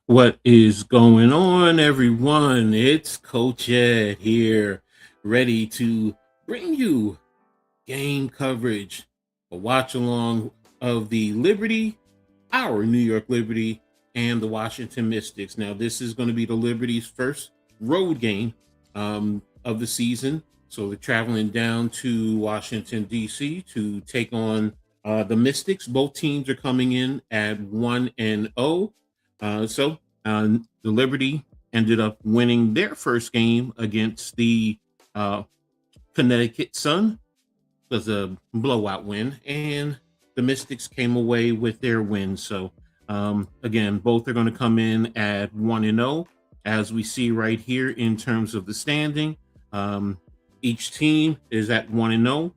What is going on, everyone? It's Coach Ed here, ready to bring you game coverage, a watch along of the Liberty, our New York Liberty, and the Washington Mystics. Now, this is going to be the Liberty's first road game of the season. So they're traveling down to Washington, D.C. to take on the Mystics. Both teams are coming in at 1-0. So the Liberty ended up winning their first game against the uh, Connecticut Sun. It was a blowout win, and the Mystics came away with their win. So again, both are going to come in at 1-0, as we see right here in terms of the standing. Um, each team is at 1-0.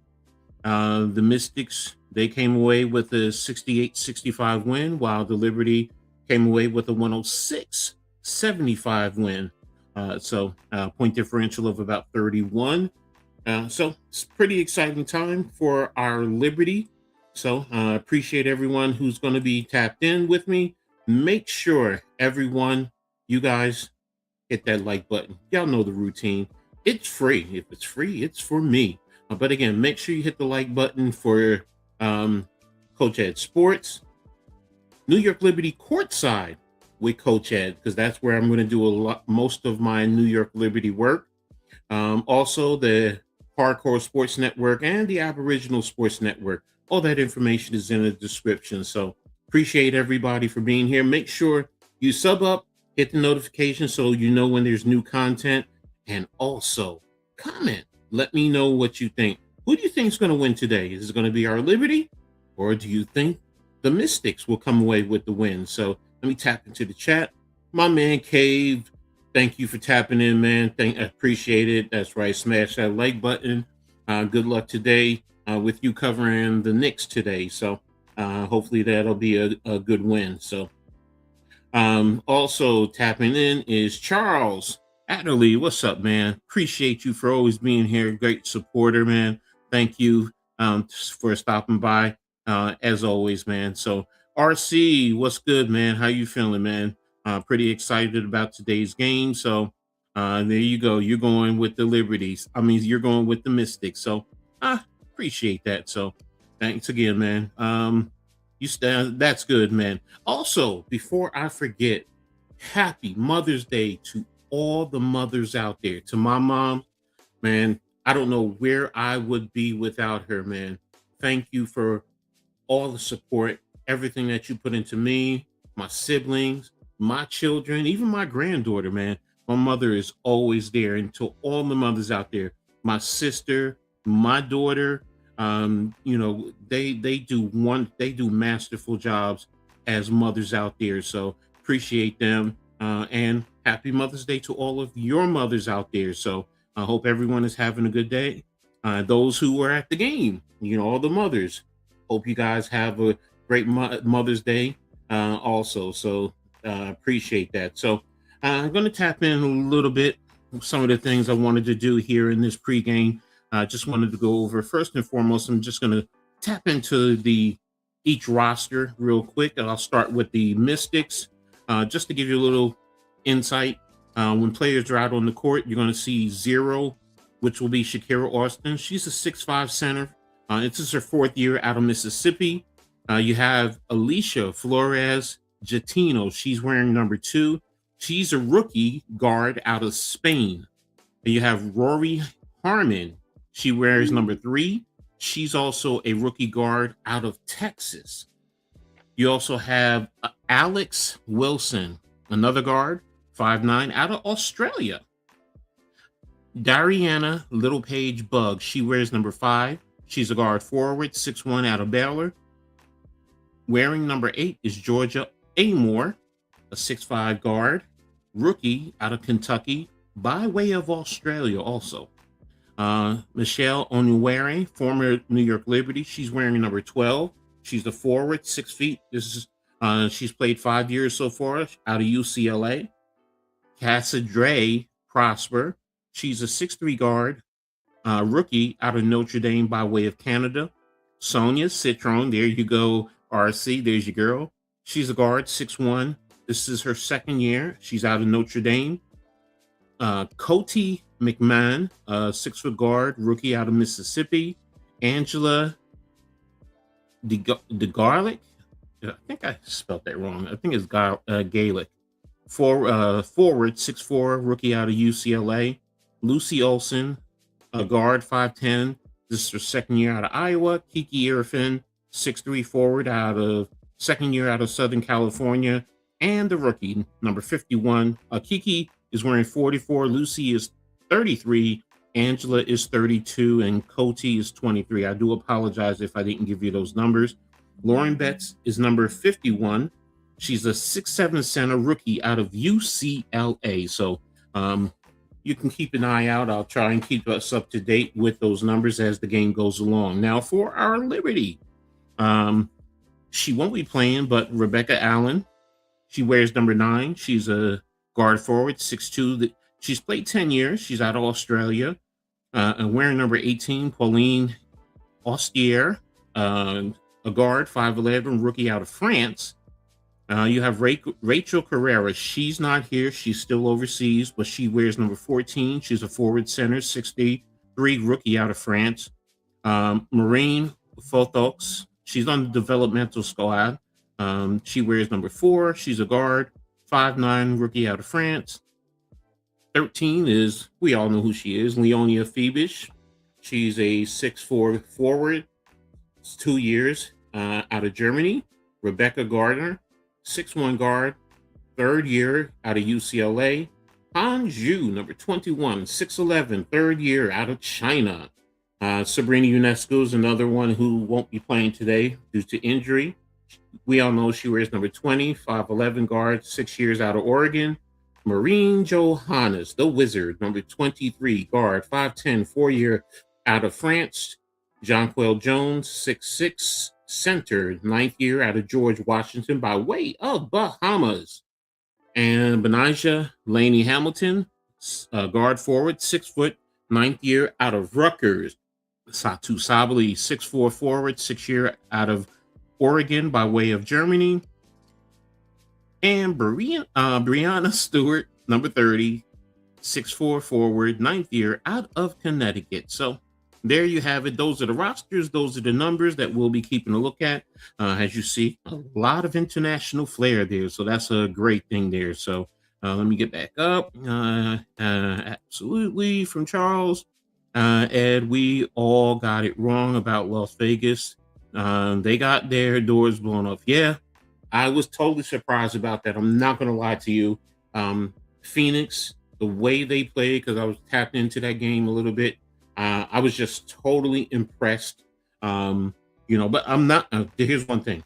The Mystics, they came away with a 68-65 win, while the Liberty came away with a 106-75 win. So point differential of about 31. So it's a pretty exciting time for our Liberty. So appreciate everyone who's going to be tapped in with me. Make sure everyone, you guys, hit that like button. Y'all know the routine. It's free. If it's free, it's for me. But again, make sure you hit the like button for um, Coach Ed Sports, New York Liberty Courtside with Coach Ed, because that's where I'm going to do most of my New York Liberty work. Also, the Hardcore Sports Network and the Aboriginal Sports Network. All that information is in the description. So appreciate everybody for being here. Make sure you sub up, hit the notification so you know when there's new content, and also comment. Let me know what you think. Who do you think is going to win today? Is it going to be our Liberty, or do you think the Mystics will come away with the win? So let me tap into the chat. My man Cave, thank you for tapping in, man. I appreciate it. That's right. Smash that like button. Good luck today with you covering the Knicks today. So hopefully that'll be a good win. So also tapping in is Charles Adderley. What's up, man? Appreciate you for always being here. Great supporter, man. Thank you for stopping by as always, man. So RC, what's good, man? How you feeling, man? Pretty excited about today's game. So there you go. You're going with the Liberties. I mean, you're going with the Mystics. So I appreciate that. So thanks again, man. You stand. That's good, man. Also, before I forget, happy Mother's Day to all the mothers out there. To my mom, man, I don't know where I would be without her, man. Thank you for all the support, everything that you put into me, my siblings, my children, even my granddaughter, man. My mother is always there. And to all the mothers out there, my sister, my daughter, they do masterful jobs as mothers out there. So appreciate them. And happy Mother's Day to all of your mothers out there. So I hope everyone is having a good day. Those who were at the game, all the mothers, hope you guys have a great Mother's Day also. So appreciate that. So I'm going to tap in a little bit some of the things I wanted to do here in this pregame. I just wanted to go over first and foremost. I'm just going to tap into each roster real quick, and I'll start with the Mystics just to give you a little insight. When players are out on the court, you're going to see 0, which will be Shakira Austin. She's a 6'5" center. This is her 4th year out of Mississippi. You have Alicia Flores Jatino. She's wearing number 2. She's a rookie guard out of Spain. And you have Rory Harmon. She wears number 3. She's also a rookie guard out of Texas. You also have Alex Wilson, another guard, 5'9", out of Australia. Dariana Littlepage Bug. She wears number 5. She's a guard forward, 6'1", out of Baylor. Wearing number 8 is Georgia Amore, a 6'5" guard, rookie out of Kentucky, by way of Australia also. Michelle Onuwere, former New York Liberty. She's wearing number 12. She's a forward, 6 feet. She's played 5 years so far out of UCLA. Cassadre Prosper. She's a 6'3" guard, rookie out of Notre Dame by way of Canada. Sonia Citron, there you go, RC, there's your girl. She's a guard, 6'1", This is her second year. She's out of Notre Dame. Coty McMahon, 6-foot guard, rookie out of Mississippi. Angela DeGarlic. I think I spelled that wrong. I think it's Gaelic. Forward, 6'4", rookie out of UCLA. Lucy Olson, a guard, 5'10". This is her second year out of Iowa. Kiki Irfin, 6'3", forward out of second year out of Southern California. And the rookie, number 51. Kiki is wearing 44. Lucy is 33. Angela is 32. And Coty is 23. I do apologize if I didn't give you those numbers. Lauren Betts is number 51. She's a 6'7" center rookie out of UCLA. So you can keep an eye out. I'll try and keep us up to date with those numbers as the game goes along. Now for our Liberty. She won't be playing, but Rebecca Allen, she wears number 9. She's a guard forward, 6'2". She's played 10 years. She's out of Australia. And wearing number 18, Pauline Austier, a guard, 5'11", rookie out of France. You have Rachel Carrera. She's not here. She's still overseas, but she wears number 14. She's a forward center, 6'3", rookie out of France. Maureen Fothox. She's on the developmental squad. She wears number 4. She's a guard, 5'9", rookie out of France. 13 is, we all know who she is, Leonia Phoebish. She's a 6'4" forward. It's 2 years out of Germany. Rebecca Gardner, 6'1" guard, 3rd year out of UCLA. Han Zhu, number 21, 6'11", 3rd year out of China. Sabrina Ionescu is another one who won't be playing today due to injury. We all know she wears number 20, 5'11" guard, 6 years out of Oregon. Maureen Johannes, the Wizard, number 23, guard, 5'10", 4-year out of France. Jonquel Jones, 6'6", center, 9th year out of George Washington by way of Bahamas. And Benijah Laney Hamilton, guard forward, 6 foot, 9th year out of Rutgers. Satu Sabali, 6'4" forward, 6 year out of Oregon by way of Germany. And Brianna Stewart, number 30, 6'4" forward, 9th year out of Connecticut. So there you have it. Those are the rosters. Those are the numbers that we'll be keeping a look at. As you see, a lot of international flair there. So that's a great thing there. So let me get back up. Absolutely, from Charles. Ed, we all got it wrong about Las Vegas. They got their doors blown off. Yeah, I was totally surprised about that. I'm not going to lie to you. Phoenix, the way they played, because I was tapped into that game a little bit. I was just totally impressed. But I'm not. Here's one thing.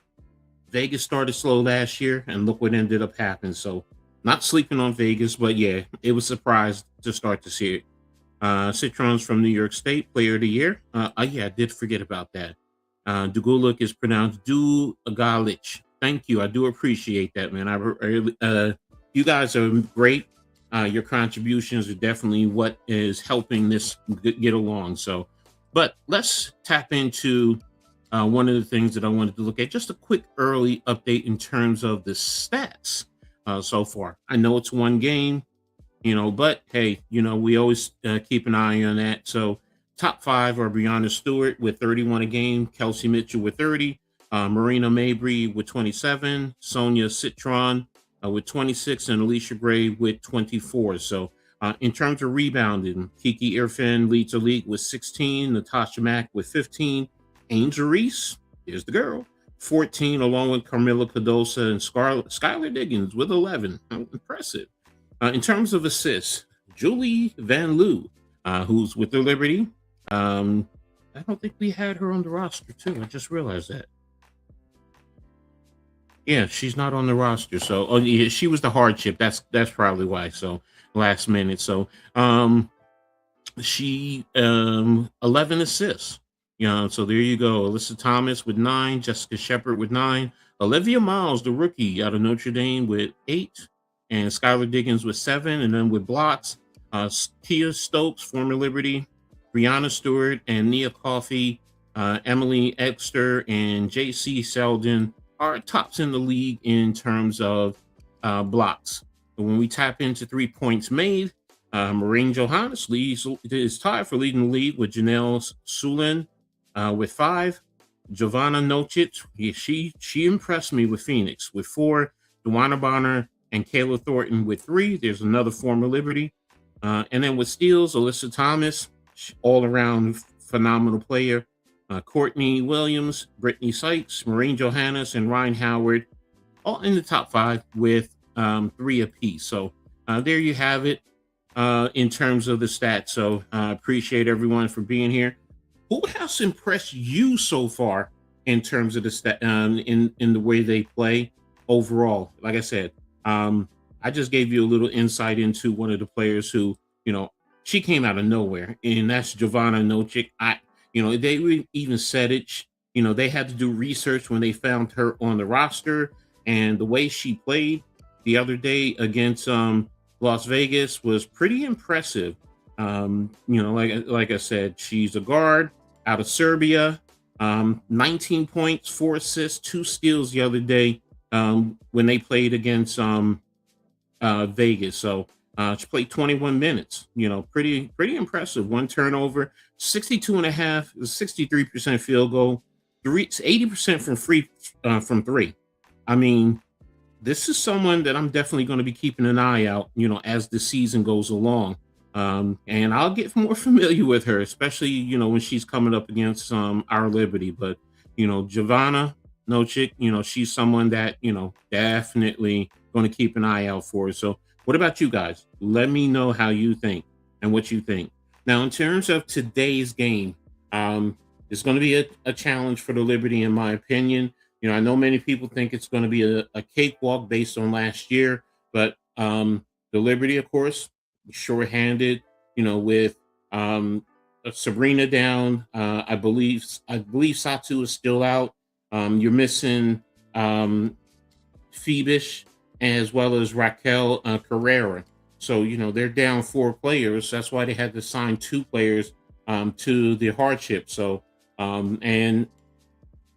Vegas started slow last year, and look what ended up happening. So not sleeping on Vegas, but yeah, it was a surprise to start to see it. Citron's from New York State, Player of the Year. Yeah, I did forget about that. Dugulik is pronounced Dugalich. Thank you. I do appreciate that, man. You guys are great. Your contributions are definitely what is helping this get along. So, but let's tap into one of the things that I wanted to look at. Just a quick early update in terms of the stats so far. I know it's one game, but hey, we always keep an eye on that. So top 5 are Brianna Stewart with 31 a game, Kelsey Mitchell with 30, Marina Mabry with 27, Sonia Citron with 26, and Alicia Gray with 24. So in terms of rebounding, Kiki Irfin leads the league with 16, Natasha Mack with 15, Angel Reese, here's the girl, 14, along with Carmilla Cardosa and Skylar Diggins with 11. Impressive. In terms of assists, Julie Van Loo, who's with the Liberty. I don't think we had her on the roster, too. I just realized that. Yeah, she's not on the roster. So, yeah, she was the hardship. That's probably why. So, last minute. So, she 11 assists. So there you go. Alyssa Thomas with 9, Jessica Shepard with 9, Olivia Miles, the rookie out of Notre Dame, with 8, and Skylar Diggins with 7, and then with blocks, Kia Stokes, former Liberty, Brianna Stewart, and Nia Coffey, Emily Exter, and J.C. Selden are tops in the league in terms of blocks. And when we tap into 3 points made, Maureen Johannes is tied for leading the lead with Janelle Sulin with 5. Giovanna Nocic, she impressed me with Phoenix with 4. Dewana Bonner and Kayla Thornton with 3. There's another former Liberty. And then with steals, Alyssa Thomas, all around phenomenal player. Courtney Williams, Brittany Sykes, Maureen Johannes, and Ryan Howard, all in the top 5 with 3 apiece. So there you have it in terms of the stats. So I appreciate everyone for being here. Who has impressed you so far in terms of the stat in the way they play overall? Like I said, I just gave you a little insight into one of the players who, she came out of nowhere, and that's Giovanna Nocic. They even said it. They had to do research when they found her on the roster, and the way she played the other day against Las Vegas was pretty impressive. Like I said, she's a guard out of Serbia. 19 points, 4 assists, 2 steals the other day when they played against Vegas. So she played 21 minutes. Pretty impressive. 1 turnover, 62.5, 63% field goal, 80% from 3. I mean, this is someone that I'm definitely going to be keeping an eye out, as the season goes along. And I'll get more familiar with her, especially, when she's coming up against our Liberty. But, Giovanna Nocic, she's someone that, definitely going to keep an eye out for. So what about you guys? Let me know how you think and what you think. Now, in terms of today's game, it's going to be a challenge for the Liberty, in my opinion. I know many people think it's going to be a cakewalk based on last year, but the Liberty, of course, shorthanded, with Sabrina down. I believe Satu is still out. You're missing Phoebish as well as Raquel Carrera. So, they're down 4 players. That's why they had to sign 2 players to the hardship. So, and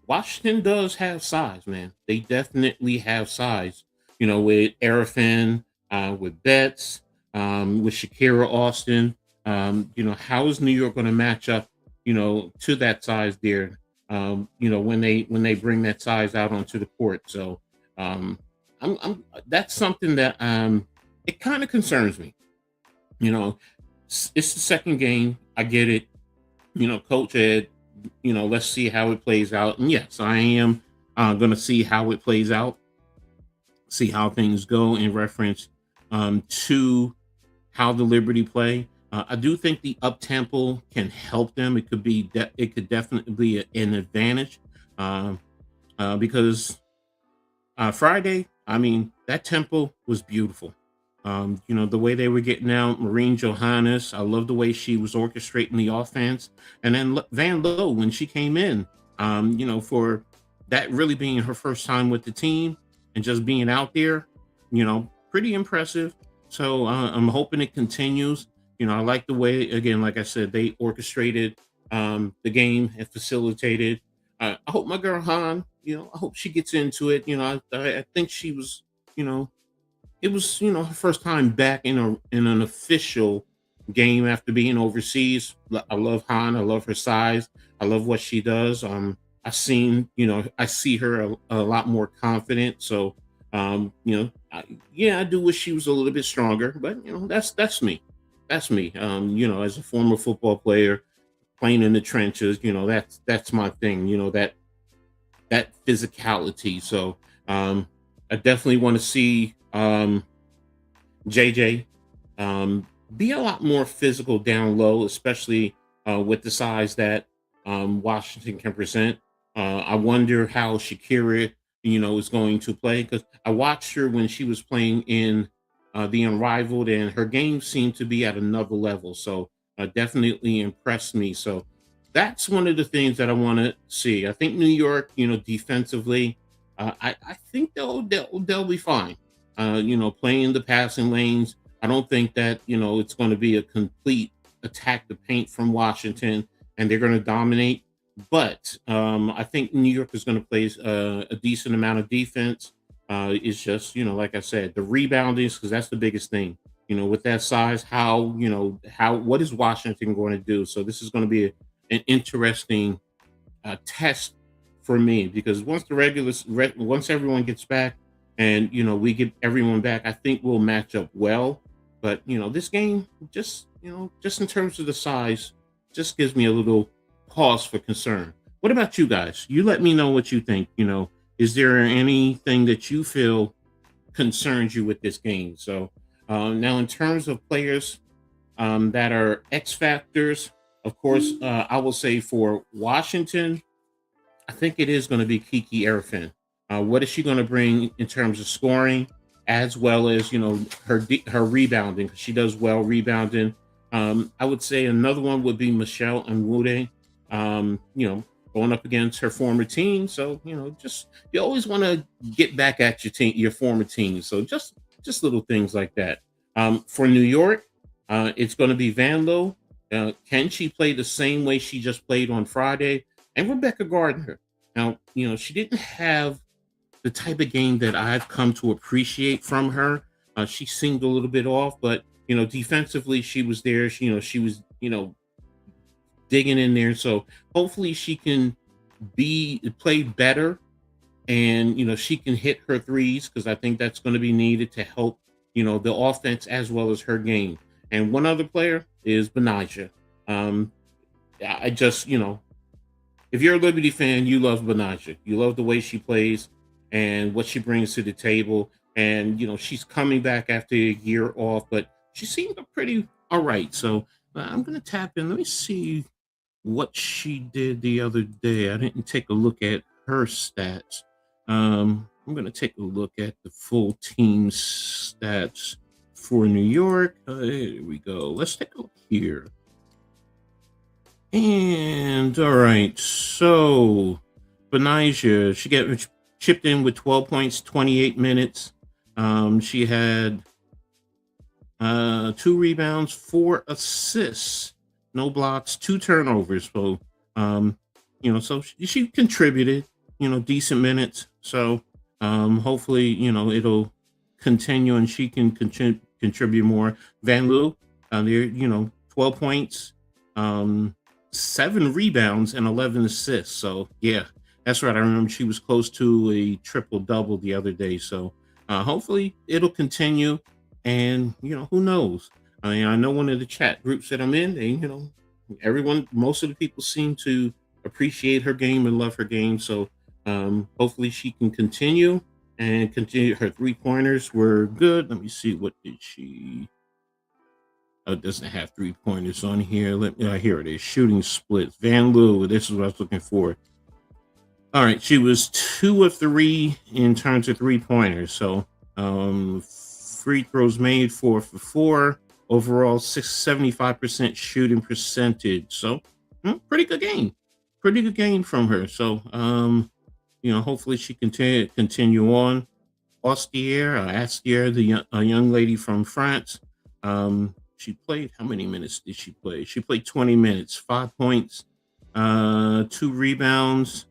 Washington does have size, man. They definitely have size, with Arafin, with Betts, with Shakira Austin. How is New York going to match up, to that size there, when they bring that size out onto the court. So that's something that it kind of concerns me. It's the second game. I get it. Coach Ed, let's see how it plays out. And yes, I am going to see how it plays out, see how things go in reference to how the Liberty play. I do think the up tempo can help them. It could definitely be an advantage because Friday, I mean, that tempo was beautiful. The way they were getting out, Maureen Johannes, I love the way she was orchestrating the offense. And then Van Lowe, when she came in, for that really being her first time with the team and just being out there, pretty impressive. So I'm hoping it continues. I like the way, again, like I said, they orchestrated the game and facilitated. I hope my girl Han, I hope she gets into it. I think she was, it was, her first time back in an official game after being overseas. I love Han. I love her size. I love what she does. I see her a lot more confident. So, I do wish she was a little bit stronger, but that's me. That's me. As a former football player playing in the trenches, that's my thing. That physicality. So, I definitely want to see JJ be a lot more physical down low, especially with the size that Washington can present. I wonder how Shakira, is going to play, because I watched her when she was playing in the Unrivaled, and her game seemed to be at another level. So definitely impressed me. So that's one of the things that I want to see. I think New York, defensively, I think they'll be fine. Playing the passing lanes. I don't think that it's going to be a complete attack the paint from Washington, and they're going to dominate. But I think New York is going to play a decent amount of defense. It's just, like I said, the rebounding, because that's the biggest thing. With that size, what is Washington going to do? So this is going to be an interesting test for me, because once everyone gets back, and we get everyone back, I think we'll match up well. But this game, just in terms of the size, just gives me a little pause for concern. What about you guys? You let me know what you think. Is there anything that you feel concerns you with this game? So now, in terms of players that are X factors, of course, I will say for Washington, I think it is going to be Kiki Erfin. What is she going to bring in terms of scoring, as well as her rebounding? 'Cause she does well rebounding. I would say another one would be Michelle Nwude. Going up against her former team, so just you always want to get back at your former team. So just little things like that. For New York, it's going to be Van Loo. Can she play the same way she just played on Friday? And Rebecca Gardner. Now, she didn't have the type of game that I've come to appreciate from her. She seemed a little bit off, but defensively she was there. She was digging in there. So hopefully she can play better, and she can hit her threes, because I think that's going to be needed to help the offense as well as her game. And one other player is Benija. I just if you're a Liberty fan, you love Benija. You love the way she plays and what she brings to the table. And she's coming back after a year off, but she seemed pretty all right. So I'm gonna tap in. Let me see what she did the other day. I didn't take a look at her stats. I'm gonna take a look at the full team stats for New York. Here we go. Let's take a look here. And all right, so Benija, she chipped in with 12 points, 28 minutes. She had 2 rebounds, 4 assists, no blocks, 2 turnovers. So so she contributed, decent minutes. So hopefully, it'll continue and she can contribute more. Van Loo, there, 12 points, 7 rebounds and 11 assists. So yeah, that's right. I remember she was close to a triple double the other day. So hopefully it'll continue. And who knows? I mean, I know one of the chat groups that I'm in, most of the people seem to appreciate her game and love her game. So hopefully she can continue and continue. Her 3-pointers were good. Let me see, what did she? Oh, it doesn't have 3-pointers on here. Here it is. Shooting splits. Van Loo. This is what I was looking for. All right, she was 2 of 3 in terms of 3-pointers. So free throws made, 4 for 4. Overall, 75% shooting percentage. So pretty good game. Pretty good game from her. So hopefully she can continue on. Astier, the young lady from France. She played, how many minutes did she play? She played 20 minutes, 5 points, 2 rebounds,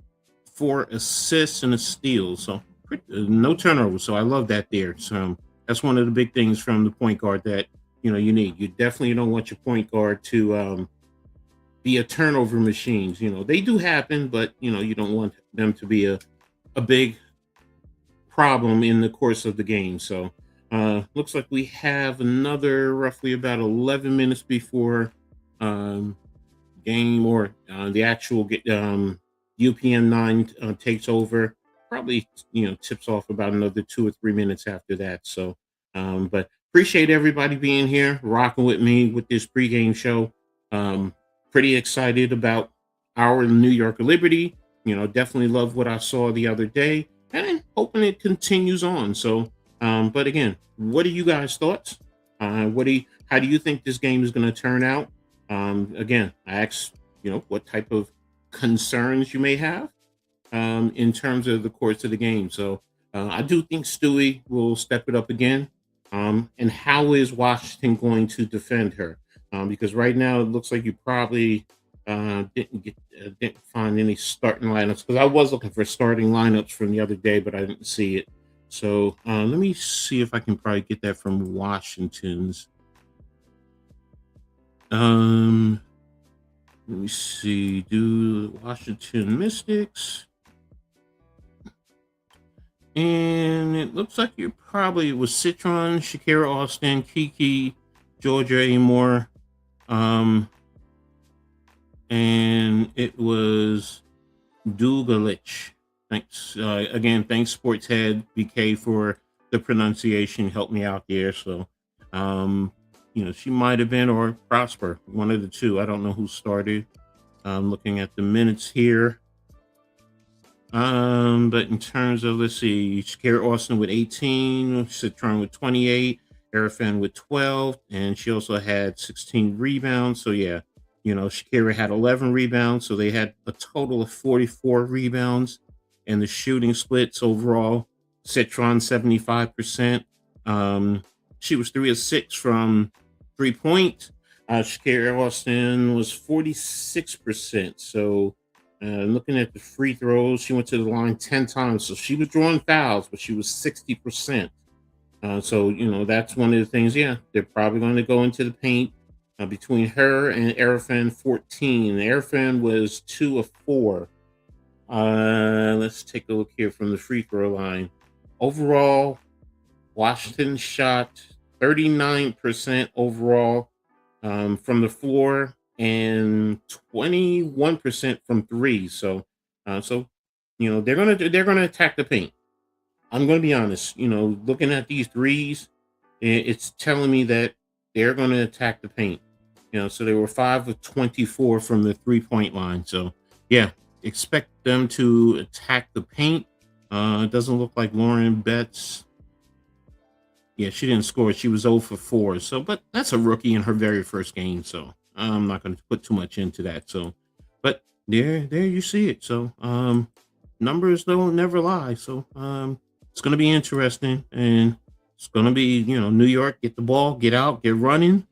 4 assists, and a steal. So no turnovers. So I love that there. So that's one of the big things from the point guard that you need. You definitely don't want your point guard to be a turnover machine. They do happen, but you don't want them to be a big problem in the course of the game. So looks like we have another roughly about 11 minutes before game or the actual UPN 9 takes over. Probably tips off about another 2 or 3 minutes after that. So but appreciate everybody being here, rocking with me with this pregame show. Pretty excited about our New York Liberty. Definitely love what I saw the other day, and hoping it continues on. So but again, what are you guys' thoughts? How do you think this game is going to turn out? Again, I asked, what type of concerns you may have in terms of the course of the game. So I do think Stewie will step it up again. And how is Washington going to defend her? Because right now it looks like you probably didn't find any starting lineups, because I was looking for starting lineups from the other day, but I didn't see it. So let me see if I can probably get that from Washington's. Um, Let me see. Do Washington Mystics. And it looks like you probably it was Citron, Shakira Austin, Kiki, Georgia Amore, and it was Dugalich. Thanks again. Thanks, Sports Head BK, for the pronunciation. Helped me out there. So, she might have been or Prosper, one of the two. I don't know who started. I'm looking at the minutes here. But in terms of, let's see, Shakira Austin with 18, Citron with 28, Arafan with 12, and she also had 16 rebounds. So yeah, Shakira had 11 rebounds, so they had a total of 44 rebounds. And the shooting splits overall, Citron 75%. She was 3 of 6 from 3-point. Shakira Austin was 46%. So looking at the free throws, she went to the line 10 times. So she was drawing fouls, but she was 60%. So, that's one of the things. Yeah, they're probably going to go into the paint between her and Arafan 14. Arafan was 2 of 4. Let's take a look here from the free throw line. Overall, Washington shot 39% overall from the floor and 21% from 3. So, they're gonna attack the paint. I'm gonna be honest. Looking at these threes, it's telling me that they're gonna attack the paint. So they were 5 of 24 from the 3-point line. So yeah, expect them to attack the paint. It doesn't look like Lauren Betts. Yeah, she didn't score. She was 0 for 4. So, but that's a rookie in her very first game. So I'm not going to put too much into that. So, but there you see it. So, numbers don't never lie. So, it's going to be interesting, and it's going to be, New York, get the ball, get out, get running,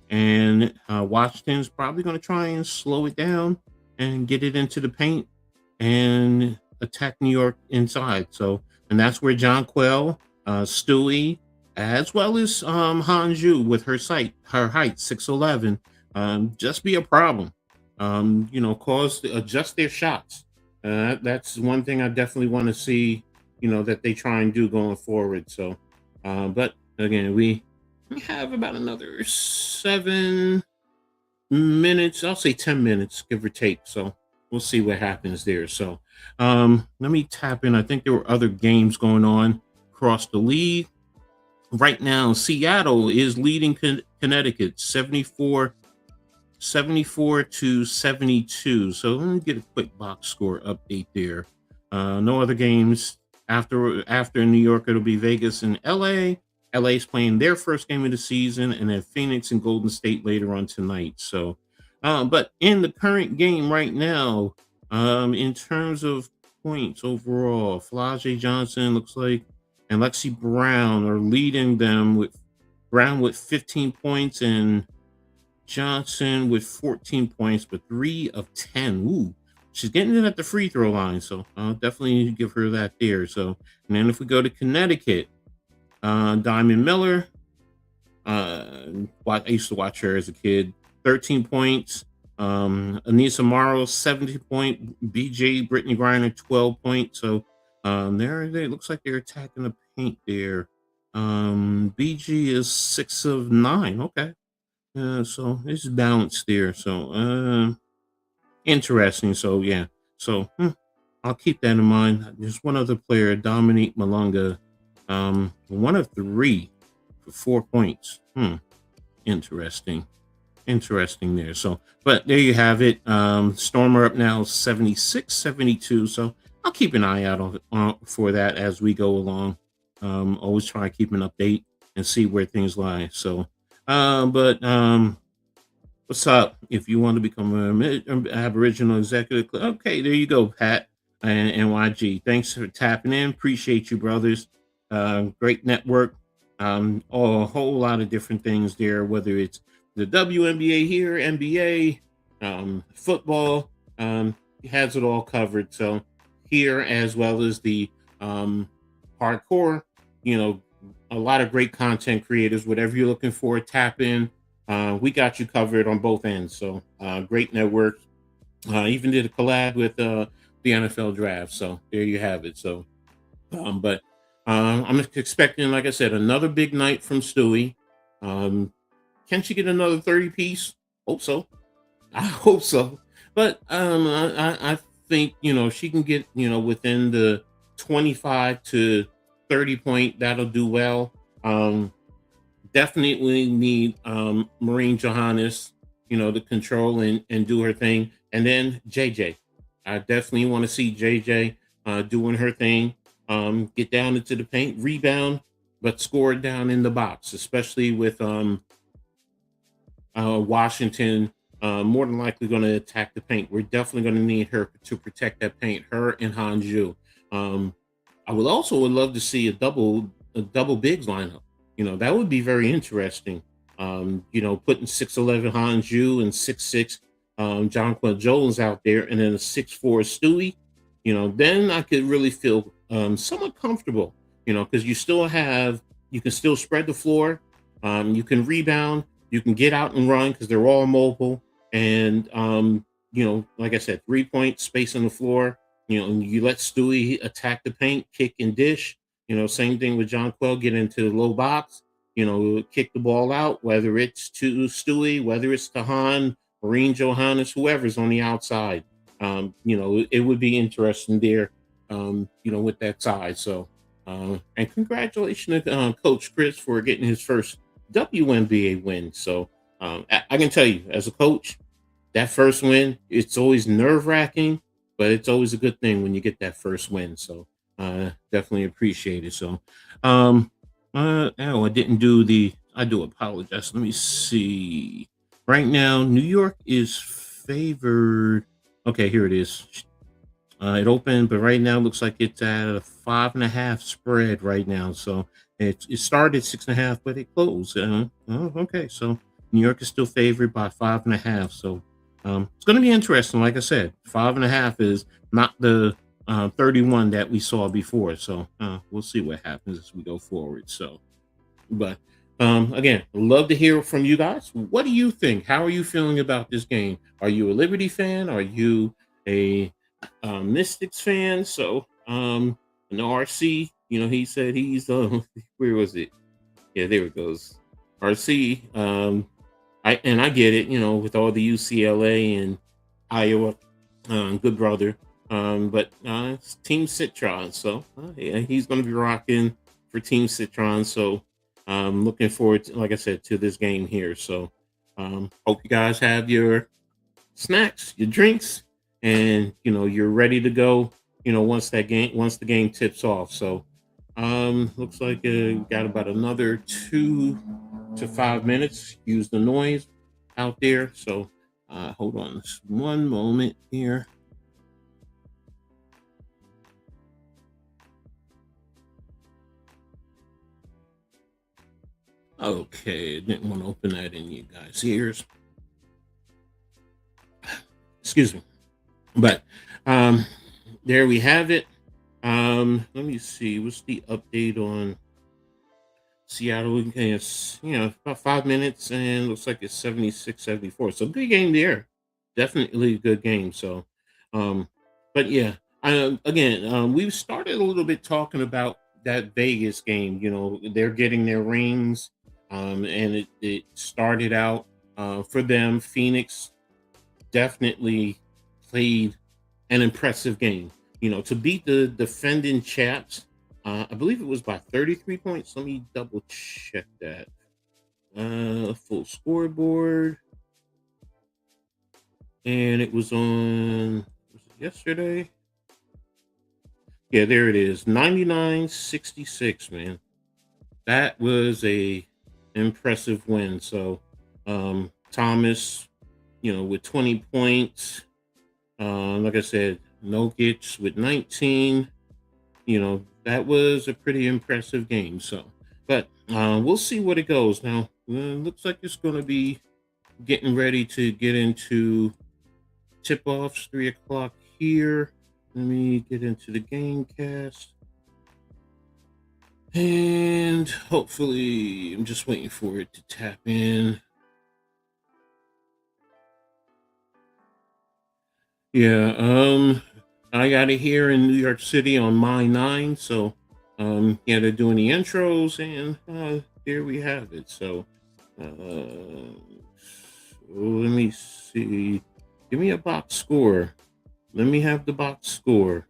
and Washington's probably going to try and slow it down and get it into the paint and attack New York inside. So, and that's where John Quell, Stewie, as well as Hanju with her height 6'11", just be a problem. Adjust their shots. That's one thing I definitely want to see. That they try and do going forward. So, but again, we have about another 7 minutes. I'll say 10 minutes, give or take. So we'll see what happens there. So, let me tap in. I think there were other games going on across the league. Right now, Seattle is leading Connecticut 74 to 72. So let me get a quick box score update there. No other games. After New York, it'll be Vegas and LA. LA's playing their first game of the season, and then Phoenix and Golden State later on tonight. So, but in the current game right now, in terms of points overall, Flage Johnson looks like and Lexi Brown are leading them with Brown with 15 points and Johnson with 14 points, but 3 of 10. Ooh, she's getting it at the free throw line, so I'll definitely give her that there. So, and then if we go to Connecticut, Diamond Miller, I used to watch her as a kid, 13 points. Anissa Morrow, 17 point. BJ Brittany Griner, 12 points. So, they looks like they're attacking the paint there. BG is 6 of 9. Okay. So it's balanced there. So, interesting. So yeah. So I'll keep that in mind. There's one other player, Dominique Malunga, 1 of 3 for 4 points. Interesting there. So, but there you have it. Stormer up now 76-72. So I'll keep an eye out for that as we go along. Always try to keep an update and see where things lie. So, what's up? If you want to become an Aboriginal executive, okay, there you go, Pat and NYG. Thanks for tapping in. Appreciate you, brothers. Great network. A whole lot of different things there, whether it's the WNBA here, NBA, football, has it all covered. So here, as well as the hardcore, you know, a lot of great content creators. Whatever you're looking for, tap in. We got you covered on both ends. So great network. Even did a collab with the NFL draft. So there you have it. So, but I'm expecting, like I said, another big night from Stewie. Um, can she get another 30 piece? Hope so. I hope so. But I think, she can get, within the 25 to 30 point. That'll do well. Um, Definitely need Marine Johannes, to control and do her thing. And then JJ. I definitely want to see JJ doing her thing. Get down into the paint, rebound, but score down in the box, especially with Washington more than likely going to attack the paint. We're definitely going to need her to protect that paint, her and Hanju. Um, I would love to see a double bigs lineup. That would be very interesting. Putting 6'11" Hanju and 6'6" Jonquil Jones out there, and then a 6'4" Stewie. Then I could really feel somewhat comfortable. Because you can still spread the floor. You can rebound. You can get out and run because they're all mobile. And like I said, 3 point space on the floor. And you let Stewie attack the paint, kick and dish. Same thing with John Quell, get into the low box, kick the ball out, whether it's to Stewie, whether it's to Han, Marine Johannes, whoever's on the outside. It would be interesting there, with that side. So, and congratulations to Coach Chris for getting his first WNBA win. So, I can tell you, as a coach, that first win, it's always nerve wracking, but it's always a good thing when you get that first win. So definitely appreciate it. So I didn't do I do apologize. Let me see. Right now, New York is favored. Okay, here it is. It opened, but right now it looks like it's at a 5.5 spread right now. So it started 6.5, but it closed. Okay, so New York is still favored by 5.5. So it's going to be interesting. Like I said, 5.5 is not the 31 that we saw before. So we'll see what happens as we go forward. So, but again, love to hear from you guys. What do you think? How are you feeling about this game? Are you a Liberty fan? Are you a Mystics fan? So an RC, he said he's where was it? Yeah, there it goes. RC. I get it, with all the UCLA and Iowa, good brother. But it's Team Citron, so yeah, he's going to be rocking for Team Citron. So looking forward, like I said, to this game here. So hope you guys have your snacks, your drinks, and you're ready to go. Once the game tips off. So looks like got about another 2 to 5 minutes. Use the noise out there. So hold on just one moment here. Okay, didn't want to open that in you guys' ears. Excuse me. But there we have it. Let me see. What's the update on Seattle? It's, about 5 minutes and looks like it's 76-74. So good game there. Definitely a good game. So, but yeah, again, we've started a little bit talking about that Vegas game. They're getting their rings, and it started out for them. Phoenix definitely played an impressive game. To beat the defending champs, I believe it was by 33 points. Let me double check that. Full scoreboard. And it was was it yesterday? Yeah, there it is. 99-66, man. That was a impressive win. So Thomas, with 20 points. Like I said, Nokic with 19. That was a pretty impressive game. So, but we'll see what it goes. Now, looks like it's going to be getting ready to get into tip-offs, 3 o'clock here. Let me get into the game cast. And And hopefully, I'm just waiting for it to tap in. Yeah, I got it here in New York City on my 9, so yeah, they're doing the intros, and there we have it. So, let me see. Give me a box score. Let me have the box score.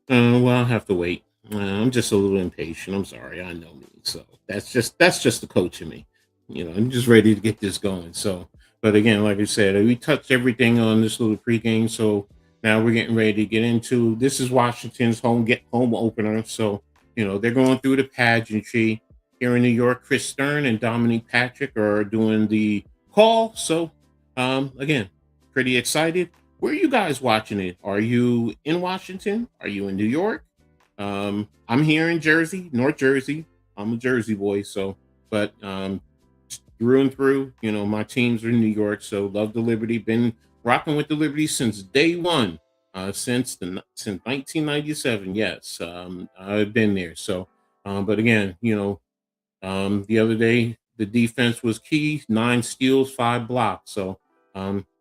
Well, I'll have to wait. I'm just a little impatient. I'm sorry. I know me. So that's just the coach in me. I'm just ready to get this going. So, but again, like I said, we touched everything on this little pregame. So now we're getting ready to get into this is Washington's home opener. So they're going through the pageantry here in New York. Chris Stern and Dominique Patrick are doing the call. So again, pretty excited. Where are you guys watching it? Are you in Washington? Are you in New York? I'm here in Jersey, North Jersey. I'm a Jersey boy, so but through and through, my teams are in New York, so love the Liberty. Been rocking with the Liberty since day one, since 1997. Yes, I've been there. So, but again, the other day, the defense was key 9 steals, 5 blocks. So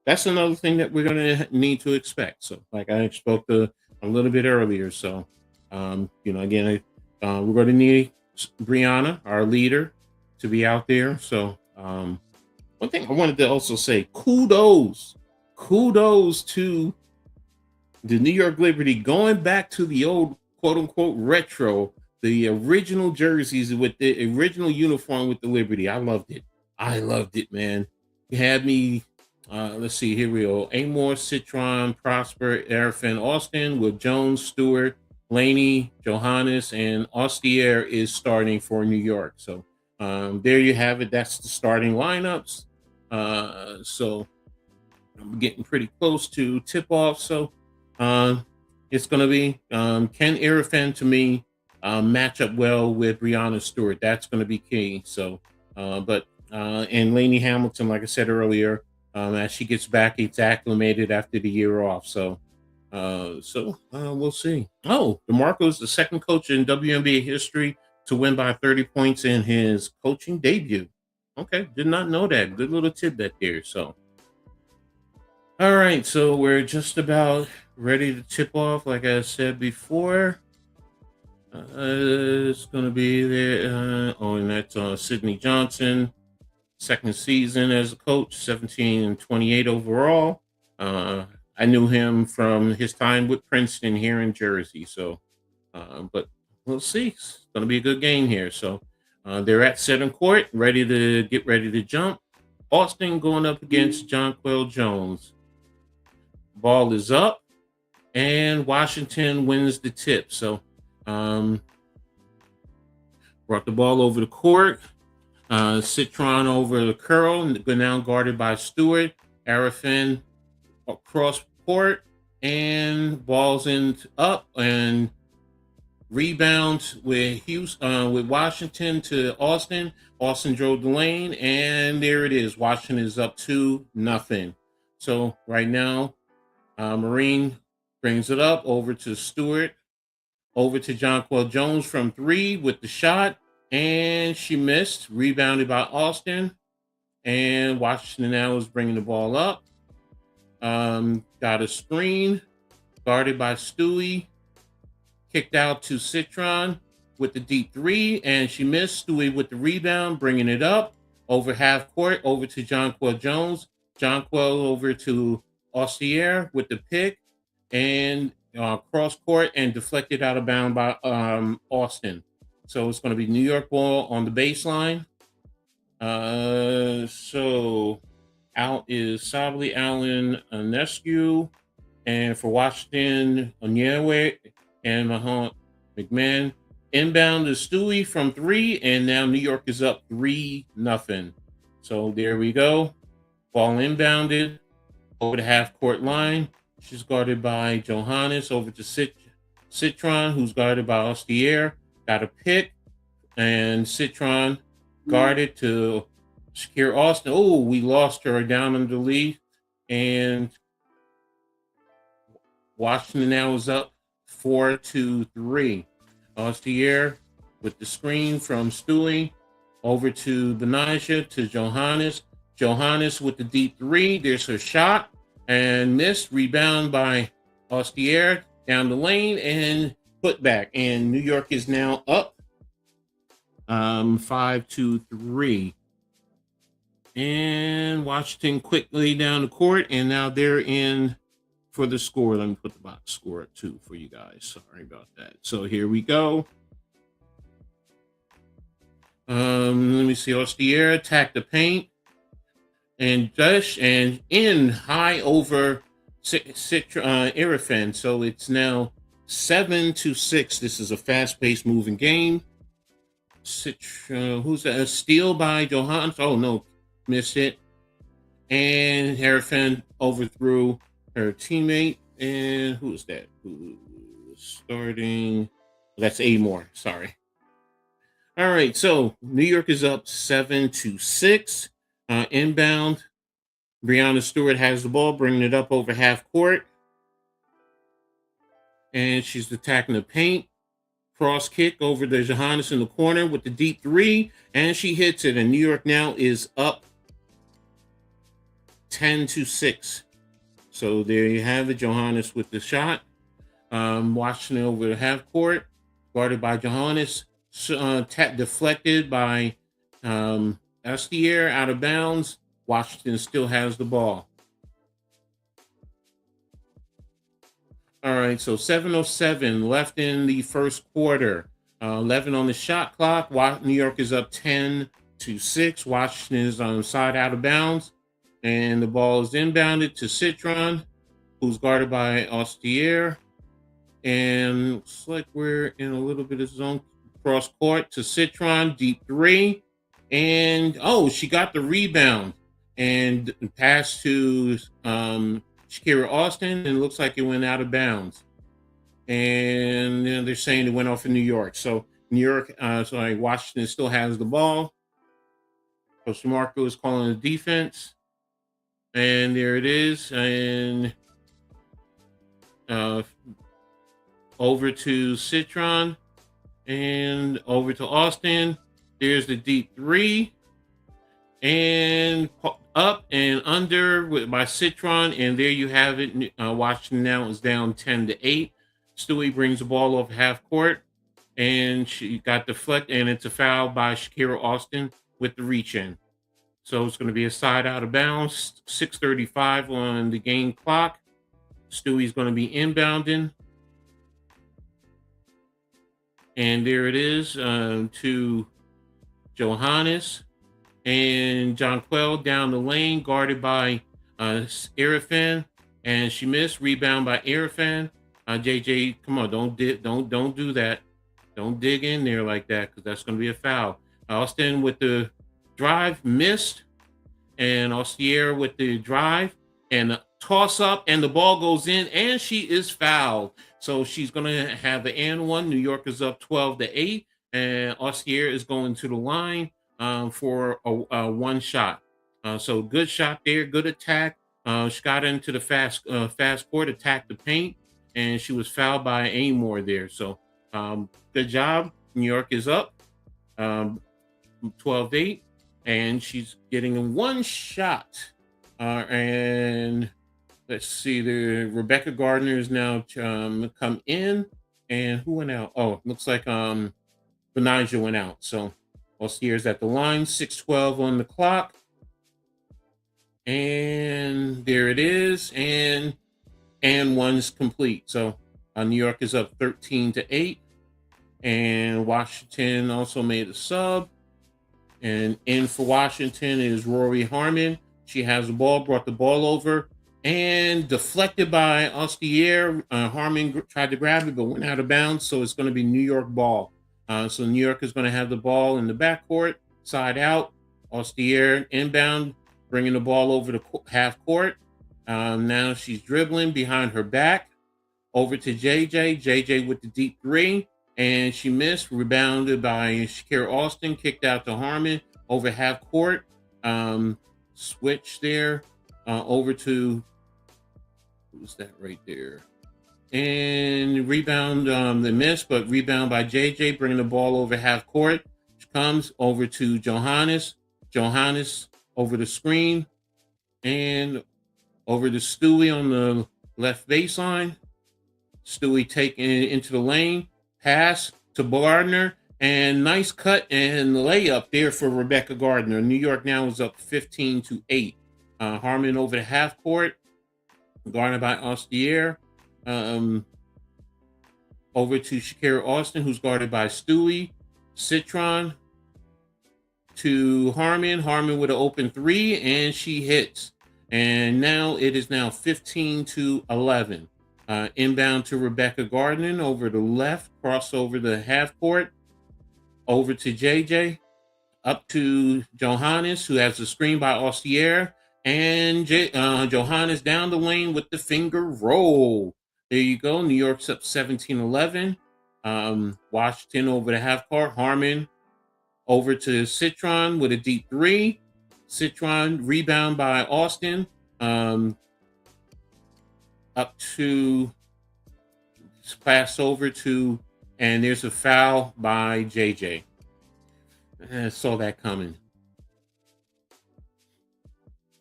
that's another thing that we're going to need to expect. So, like I spoke to a little bit earlier. So, again, we're going to need Brianna, our leader, to be out there. So, one thing I wanted to also say kudos to the New York Liberty going back to the old quote unquote retro, the original jerseys with the original uniform with the Liberty. I loved it. I loved it, man. You had me. Let's see. Here we go. Amor, Citron, Prosper, Arifin, Austin with Jones, Stewart, Laney, Johannes, and Ostier is starting for New York. So there you have it. That's the starting lineups. So I'm getting pretty close to tip off. So uh, it's going to be Ken Arifin to me match up well with Brianna Stewart. That's going to be key. So, and Lainey Hamilton, like I said earlier, as she gets back, it's acclimated after the year off. So, we'll see. Oh, DeMarco is the second coach in WNBA history to win by 30 points in his coaching debut. Okay, did not know that. Good little tidbit there. So, all right, so we're just about ready to tip off. Like I said before, it's going to be there. And that's Sydney Johnson, second season as a coach, 17 and 28 overall. I knew him from his time with Princeton here in Jersey. So, but we'll see. It's going to be a good game here. So, they're at center court, ready to jump. Austin going up against Jonquel Jones. Ball is up, and Washington wins the tip. So, brought the ball over the court. Citron over the curl, now guarded by Stewart. Arifin across court, and balls in up and rebounds with with Washington to Austin. Austin drove the lane, and there it is. Washington is up 2-0. So right now, Marine brings it up over to Stewart, over to Jonquel Jones from 3 with the shot, and she missed. Rebounded by Austin, and Washington now is bringing the ball up. Got a screen, guarded by Stewie, kicked out to Citron with the deep 3, and she missed. Stewie with the rebound, bringing it up over half court, over to Jonquel Jones. Jonquel over to Ostier with the pick, and cross court and deflected out of bound by Austin. So it's going to be New York ball on the baseline. So out is Sably, Allen, Nescu, and for Washington, Onyewe and McMahon. Inbound is Stewie from 3, and now New York is up 3-0. So there we go. Ball inbounded over the half court line. She's guarded by Johannes over to Citron, who's guarded by Ostier. Got a pick, and Citron guarded to secure Austin. Oh, we lost her down in the lead, and Washington now is up 4-3. Ostier with the screen from Stewie over to Benaja to Johannes. Johannes with the deep three. There's her shot and missed. Rebound by Ostier down the lane and put back. And New York is now up 5-3. And Washington quickly down the court, and now they're in for the score. Let me put the box score at 2 for you guys. Sorry about that. So here we go. Let me see. Ostier attack the paint and dash and in high over Irifan. So it's now 7-6. This is a fast-paced moving game. Who's that? A steal by Johannes. Oh no, missed it. And Irifan overthrew her teammate. And who is that? Who is starting? That's Amore. Sorry. All right, so New York is up 7-6. Inbound, Breanna Stewart has the ball, bringing it up over half court. And she's attacking the paint. Cross kick over to Johannes in the corner with the deep three. And she hits it. And New York now is up 10-6. So there you have it, Johannes with the shot. Washington over the half court, guarded by Johannes. Deflected by Astier out of bounds. Washington still has the ball. All right, so 7:07 left in the first quarter. 11 on the shot clock. New York is up 10-6. Washington is on the side out of bounds. And the ball is inbounded to Citron, who's guarded by Astier. And looks like we're in a little bit of zone. Cross court to Citron, deep three. And, she got the rebound. And pass to Shakira Austin, and it looks like it went out of bounds. And they're saying it went off in New York. So New York, Washington still has the ball. Coach Marco is calling the defense. And there it is. And over to Citron. And over to Austin. There's the deep three. And up and under by Citron. And there you have it. Washington now is down 10-8. Stewie brings the ball off half court. And she got deflected. And it's a foul by Shakira Austin with the reach in. So it's going to be a side out of bounds. 6:35 on the game clock. Stewie's going to be inbounding. And there it is to Johannes. And Jonquel down the lane, guarded by Irifan. And she missed. Rebound by Irifan. JJ, come on, don't do that. Don't dig in there like that, because that's going to be a foul. Austin with the drive, missed. And Ostier with the drive. And the toss up, and the ball goes in, and she is fouled. So she's going to have the and one. New York is up 12-8. And Ostier is going to the line for a one shot. So good shot there, good attack. She got into the fast court, attacked the paint, and she was fouled by Amore there. So good job. New York is up 12-8, and she's getting one shot. And let's see, the Rebecca Gardner is now come in, and who went out? Oh, looks like Benaja went out. So Ostier's at the line, 6:12 on the clock. And there it is. And one's complete. So New York is up 13-8. And Washington also made a sub. And in for Washington is Rory Harmon. She has the ball, brought the ball over, and deflected by Ostier. Harmon tried to grab it, but went out of bounds. So it's going to be New York ball. So New York is going to have the ball in the backcourt, side out. Ostier inbound, bringing the ball over to half court. Now she's dribbling behind her back. Over to JJ. JJ with the deep three. And she missed. Rebounded by Shakira Austin. Kicked out to Harmon over half court. Switch there. Over to, who's that right there? And rebound, the miss, but rebound by JJ, bringing the ball over half court. Comes over to Johannes. Johannes over the screen and over to Stewie on the left baseline. Stewie taking it into the lane. Pass to Gardner. And nice cut and layup there for Rebecca Gardner. New York now is up 15-8. Harmon over the half court. Guarded by Ostier. Over to Shakira Austin, who's guarded by Stewie. Citron to Harmon. Harmon with an open three, and she hits. And now it is now 15-11. Inbound to Rebecca Gardner over the left, cross over the half court, over to JJ, up to Johannes, who has the screen by Ostier, and Johannes down the lane with the finger roll. There you go. New York's up 17-11. Washington over the half court. Harmon over to Citron with a deep three. Citron rebound by Austin. Up to pass over to, and there's a foul by JJ. I saw that coming.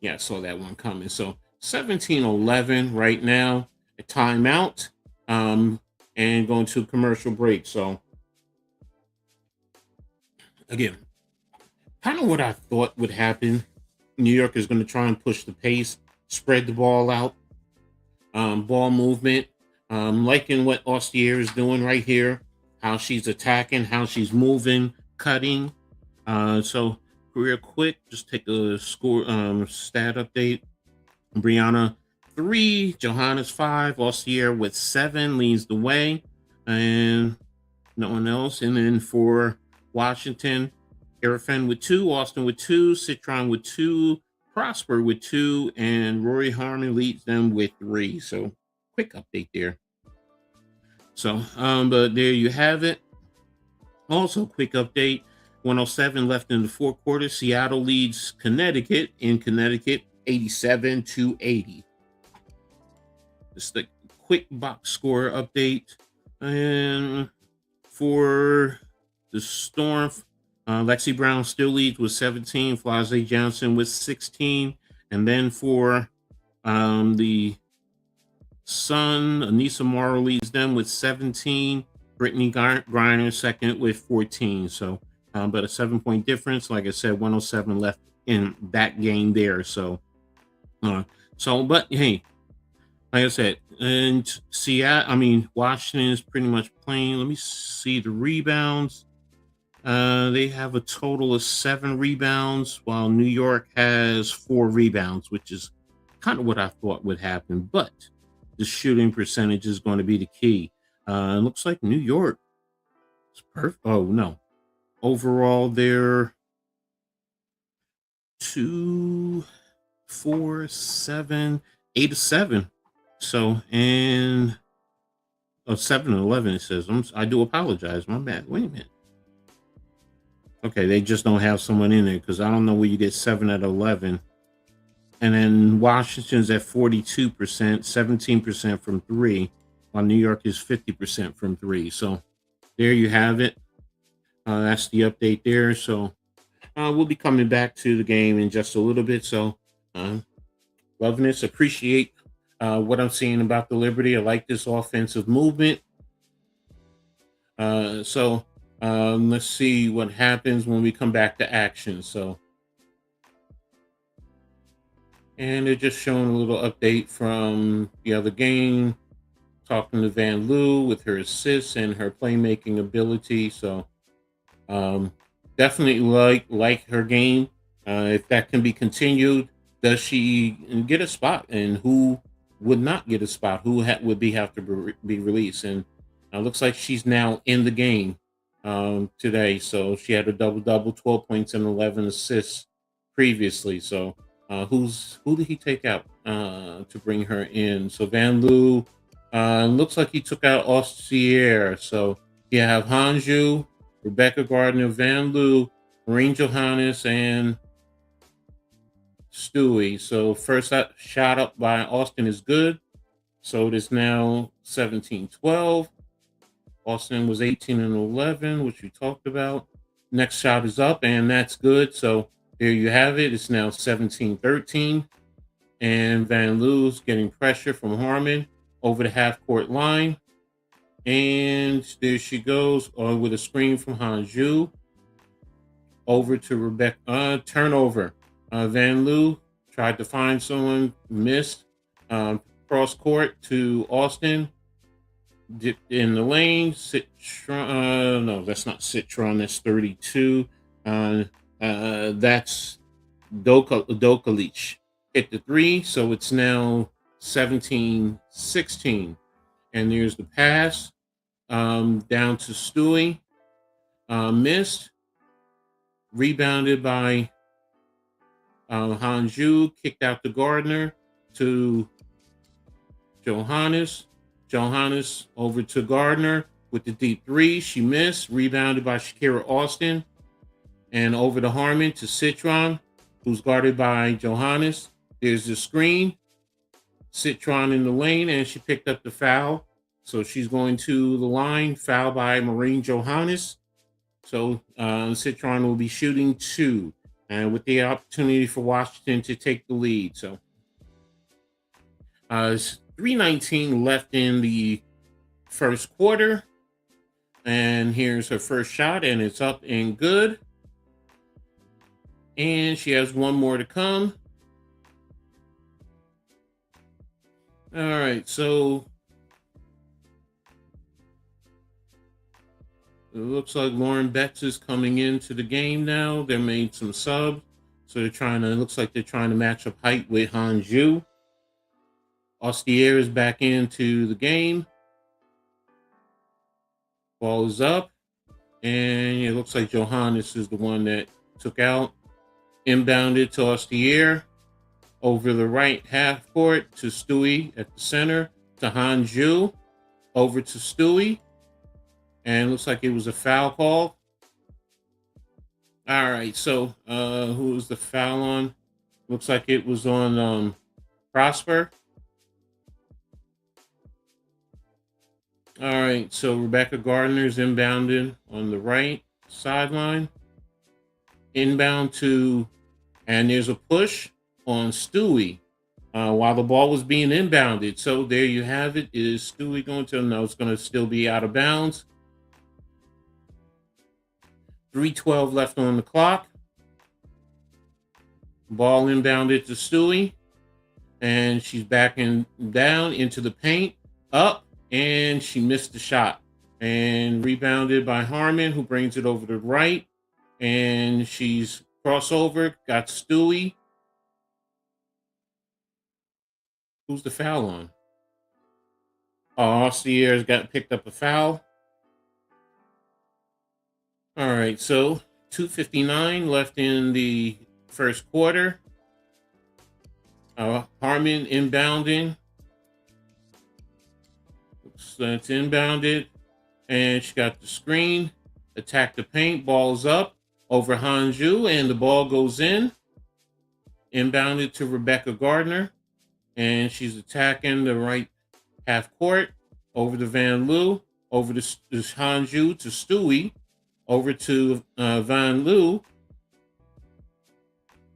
Yeah, I saw that one coming. So 17-11 right now. A timeout. And going to commercial break. So again, kind of what I thought would happen. New York is going to try and push the pace, spread the ball out, ball movement. Liking what Ostier is doing right here, how she's attacking, how she's moving, cutting. So real quick, just take a score stat update. Brianna 3, Johannes 5, Ostier with 7 leads the way, and no one else. And then for Washington, Erifen with 2, Austin with 2, Citron with 2, Prosper with 2, and Rory Harmon leads them with 3. So quick update there. So, but there you have it. Also, quick update. 107 left in the fourth quarter. Seattle leads Connecticut in Connecticut 87-80. Just a quick box score update. And for the Storm, Lexi Brown still leads with 17. Flazé Johnson with 16. And then for the Sun, Anissa Morrow leads them with 17. Brittany Griner second with 14. So, but a 7-point difference. Like I said, 107 left in that game there. So, but hey, like I said, and Washington is pretty much playing. Let me see the rebounds. They have a total of 7 rebounds, while New York has 4 rebounds, which is kind of what I thought would happen. But the shooting percentage is going to be the key. It looks like New York is perfect. Oh, no. Overall, they're 2, 4, 7, 8-7. So, and 7-11, it says. I do apologize. My bad. Wait a minute. Okay, they just don't have someone in there because I don't know where you get 7 out of 11. And then Washington's at 42%, 17% from 3, while New York is 50% from 3. So there you have it. That's the update there. So we'll be coming back to the game in just a little bit. So loving this. Appreciate what I'm seeing about the Liberty. I like this offensive movement. Let's see what happens when we come back to action. So, and they're just showing a little update from the other game, talking to Van Loo with her assists and her playmaking ability. So, definitely like her game. If that can be continued, does she get a spot? And who would not get a spot? Who have to be released? And looks like she's now in the game today. So she had a double-double, 12 points and 11 assists previously. So who did he take out to bring her in? So Van Loo, looks like he took out Ostier. So you have Hanju, Rebecca Gardner, Van Loo, Maureen Johannes, and Stewie. So first shot up by Austin is good. So it is now 17-12. Austin was 18-11, which we talked about. Next shot is up, and that's good. So there you have it. It's now 17-13. And Van Loo's getting pressure from Harmon over the half court line. And there she goes with a screen from Hanju over to Rebecca. Turnover. Van Loo tried to find someone, missed. Cross court to Austin. Dipped in the lane. Citron. No, that's not Citron. That's 32. That's Dokalic. Hit the three. So it's now 17-16. And there's the pass down to Stewie. Missed. Rebounded by Hanju. Kicked out to Gardner to Johannes. Johannes over to Gardner with the deep three. She missed. Rebounded by Shakira Austin. And over to Harmon to Citron, who's guarded by Johannes. There's the screen. Citron in the lane, and she picked up the foul. So she's going to the line. Foul by Maureen Johannes. So Citron will be shooting 2. And with the opportunity for Washington to take the lead. So 3:19 left in the first quarter. And here's her first shot, and it's up and good. And she has one more to come. All right, so it looks like Lauren Betts is coming into the game now. They made some subs. So it looks like they're trying to match up height with Hanju. Ostier is back into the game. Ball is up. And it looks like Johannes is the one that took out. Inbounded to Ostier. Over the right half court to Stewie at the center. To Hanju. Over to Stewie. And looks like it was a foul call. All right, so who was the foul on? Looks like it was on Prosper. All right, so Rebecca Gardner's inbounded on the right sideline. Inbound to, and there's a push on Stewie while the ball was being inbounded. So there you have it. Is Stewie going to? No, it's going to still be out of bounds. 3:12 left on the clock. Ball inbounded to Stewie. And she's backing down into the paint. Up. And she missed the shot. And rebounded by Harmon, who brings it over to the right. And she's crossover. Got Stewie. Who's the foul on? Ostier's got picked up a foul. All right, so 2:59 left in the first quarter. Harmon inbounding. So it's inbounded. And she got the screen. Attack the paint. Ball's up over Hanju. And the ball goes in. Inbounded to Rebecca Gardner. And she's attacking the right half court. Over to Van Loo. Over to Hanju to Stewie. Over to Van Loo.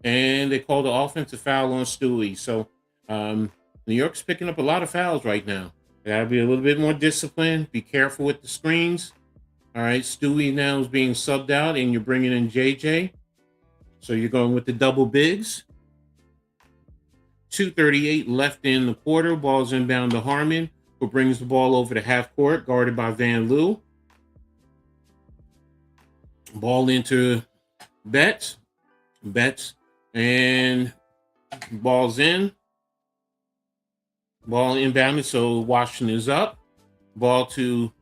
And they called the offensive foul on Stewie. So New York's picking up a lot of fouls right now. They got to be a little bit more disciplined. Be careful with the screens. All right, Stewie now is being subbed out, and you're bringing in JJ. So you're going with the double bigs. 2:38 left in the quarter. Ball's inbound to Harmon, who brings the ball over to half court, guarded by Van Loo. Ball into Betts. And ball's in. Ball inbounded, so Washington is up. Ball to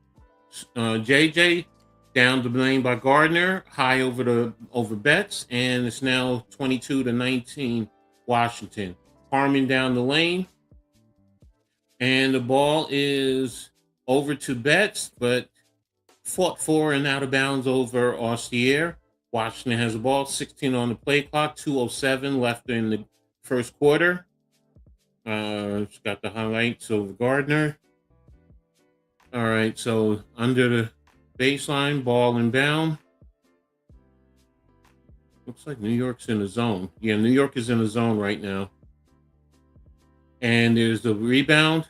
JJ. Down the lane by Gardner. High over Betts. And it's now 22-19 Washington. Harmon down the lane. And the ball is over to Betts, but fought for and out of bounds over Ostier. Washington has the ball, 16 on the play clock, 2:07 left in the first quarter. It's got the highlights of Gardner. All right, so under the baseline, ball inbound. Looks like New York's in the zone. Yeah, New York is in the zone right now. And there's the rebound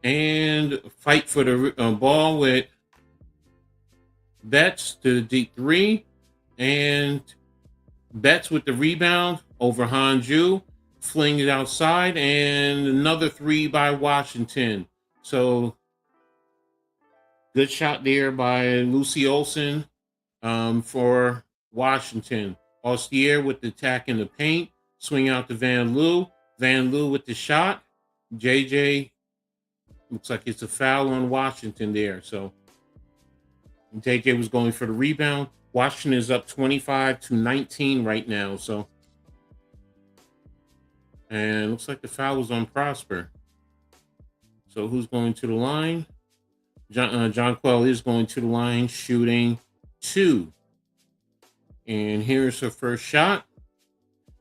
and fight for the ball with Betts to the deep three. And Betts with the rebound over Hanju, fling it outside, and another three by Washington. So good shot there by Lucy Olson for Washington. Austier with the attack in the paint, swing out to Van Loo. Van Loo with the shot. JJ, looks like it's a foul on Washington there. So JJ was going for the rebound. Washington is up 25-19 right now. So, and looks like the foul was on Prosper. So who's going to the line? Jonquel is going to the line, shooting 2. And here's her first shot.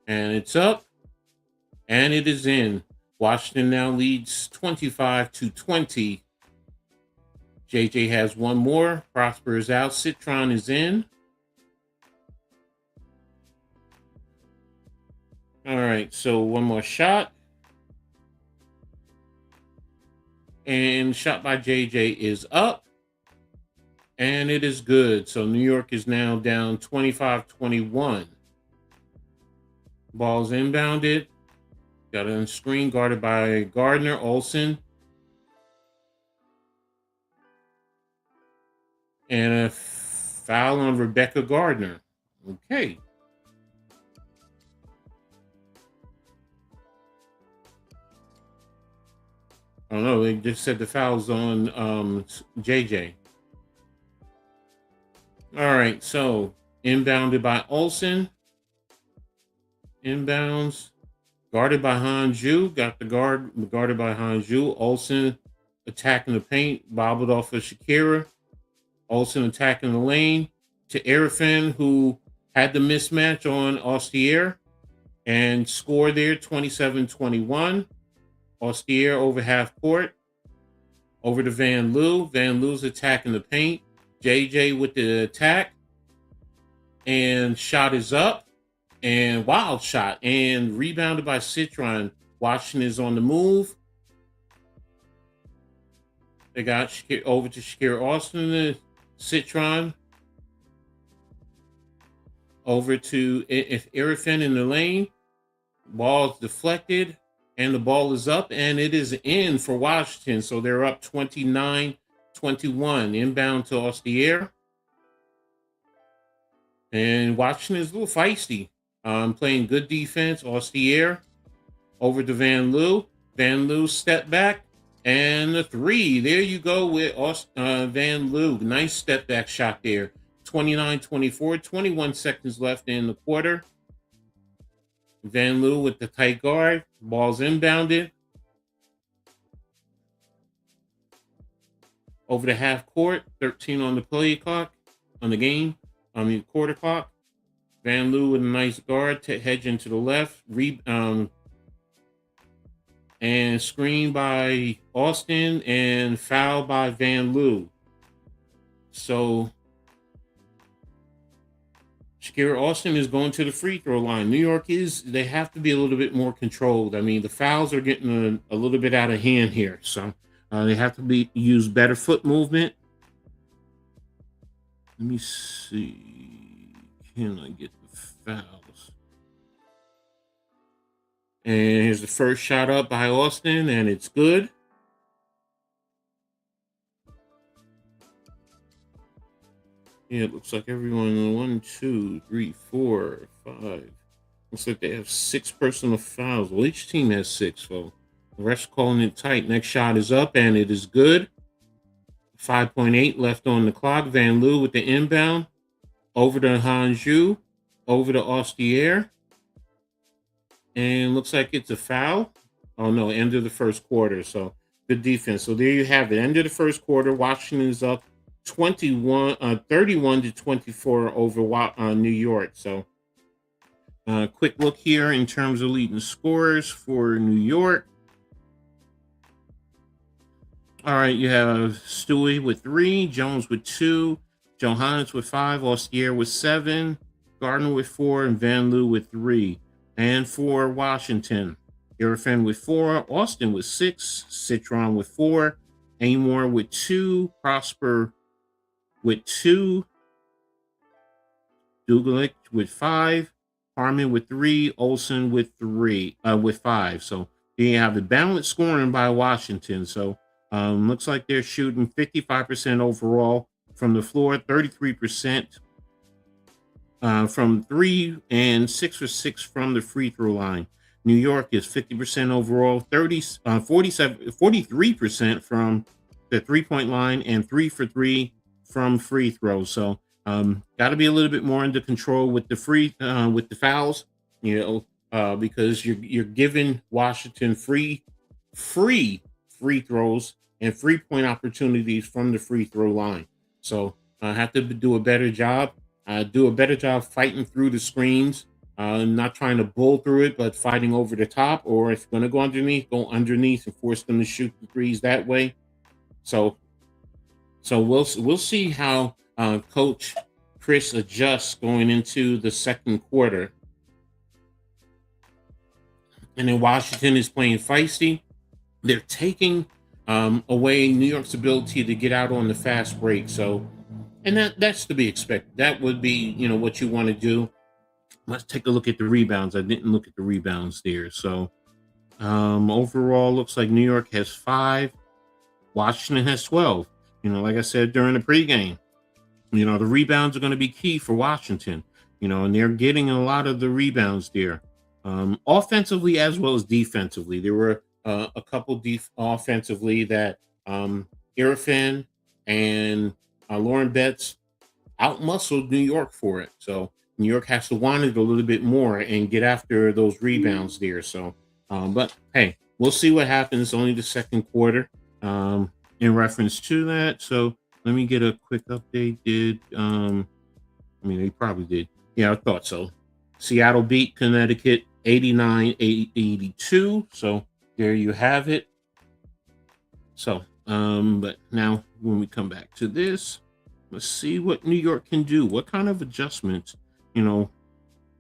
And it's up. And it is in. Washington now leads 25-20. JJ has one more. Prosper is out. Citron is in. All right, so one more shot. And shot by JJ is up. And it is good. So New York is now down 25-21. Ball's inbounded. Got it on screen, guarded by Gardner, Olsen. And a foul on Rebecca Gardner. Okay. I don't know. They just said the foul's on JJ. All right. So inbounded by Olsen. Inbounds. Guarded by Hanju. Got the guarded by Hanju. Olsen attacking the paint. Bobbled off of Shakira. Olsen attacking the lane to Arifin, who had the mismatch on Austier and scored there 27-21. Austier over half court. Over to Van Loo. Van Loo's attacking the paint. JJ with the attack. And shot is up. And wild shot. And rebounded by Citron. Washington is on the move. They got over to Shakira Austin. Citron. Over to Arifin in the lane. Ball's deflected. And the ball is up. And it is in for Washington. So they're up 29-21. Inbound to Austier. And Washington is a little feisty. Playing good defense. Austier over to Van Loo. Van Loo step back. And the three. There you go with Van Loo. Nice step back shot there. 29-24. 21 seconds left in the quarter. Van Loo with the tight guard. Ball's inbounded. Over the half court. 13 on the play clock. On the game. Quarter clock. Van Loo with a nice guard. Hedge into the left. And screen by Austin. And foul by Van Loo. So Shakira Austin is going to the free throw line. New York they have to be a little bit more controlled. I mean, the fouls are getting a little bit out of hand here. So they have to use better foot movement. Let me see. Can I get the fouls? And here's the first shot up by Austin, and it's good. Yeah, it looks like everyone 1, 2, 3, 4, 5. Looks like they have 6 personal fouls. Well, each team has 6, so the rest calling it tight. Next shot is up, and it is good. 5.8 left on the clock. Van Loo with the inbound. Over to Hanju. Over to Austier. And looks like it's a foul. Oh, no, end of the first quarter. So good defense. So there you have it. End of the first quarter. Washington is up 31-24 over New York. So quick look here in terms of leading scorers for New York. All right, you have Stewie with 3, Jones with 2, Johannes with 5, Ostier with 7, Gardner with 4, and Van Loo with 3. And for Washington, Irfan with 4, Austin with 6, Citron with 4, Amor with 2, Prosper with 2, Dugalik with 5, Harmon with 3, Olson with 3, with 5. So you have the balanced scoring by Washington. So looks like they're shooting 55% overall from the floor, 33% from 3, and 6 for 6 from the free throw line. New York is 50% overall, 43% from the 3-point line, and 3 for 3 from free throws. So got to be a little bit more under control with the fouls, because you're giving Washington free free throws and 3-point opportunities from the free throw line. So I have to do a better job. Do a better job fighting through the screens, not trying to bull through it, but fighting over the top. Or if you're going to go underneath and force them to shoot the threes that way. So, we'll see how Coach Chris adjusts going into the second quarter. And then Washington is playing feisty. They're taking away New York's ability to get out on the fast break. So, and that's to be expected. That would be, what you want to do. Let's take a look at the rebounds. I didn't look at the rebounds there. So overall, looks like New York has 5. Washington has 12. Like I said during the pregame, the rebounds are going to be key for Washington. And they're getting a lot of the rebounds there, offensively as well as defensively. There were a couple offensively that Irfan and Lauren Betts outmuscled New York for it. So New York has to want it a little bit more and get after those rebounds there. So, but hey, we'll see what happens. Only the second quarter in reference to that. So let me get a quick update. They probably did. Yeah, I thought so. Seattle beat Connecticut 89-82. So there you have it. So, but now when we come back to this, let's see what New York can do. What kind of adjustments, New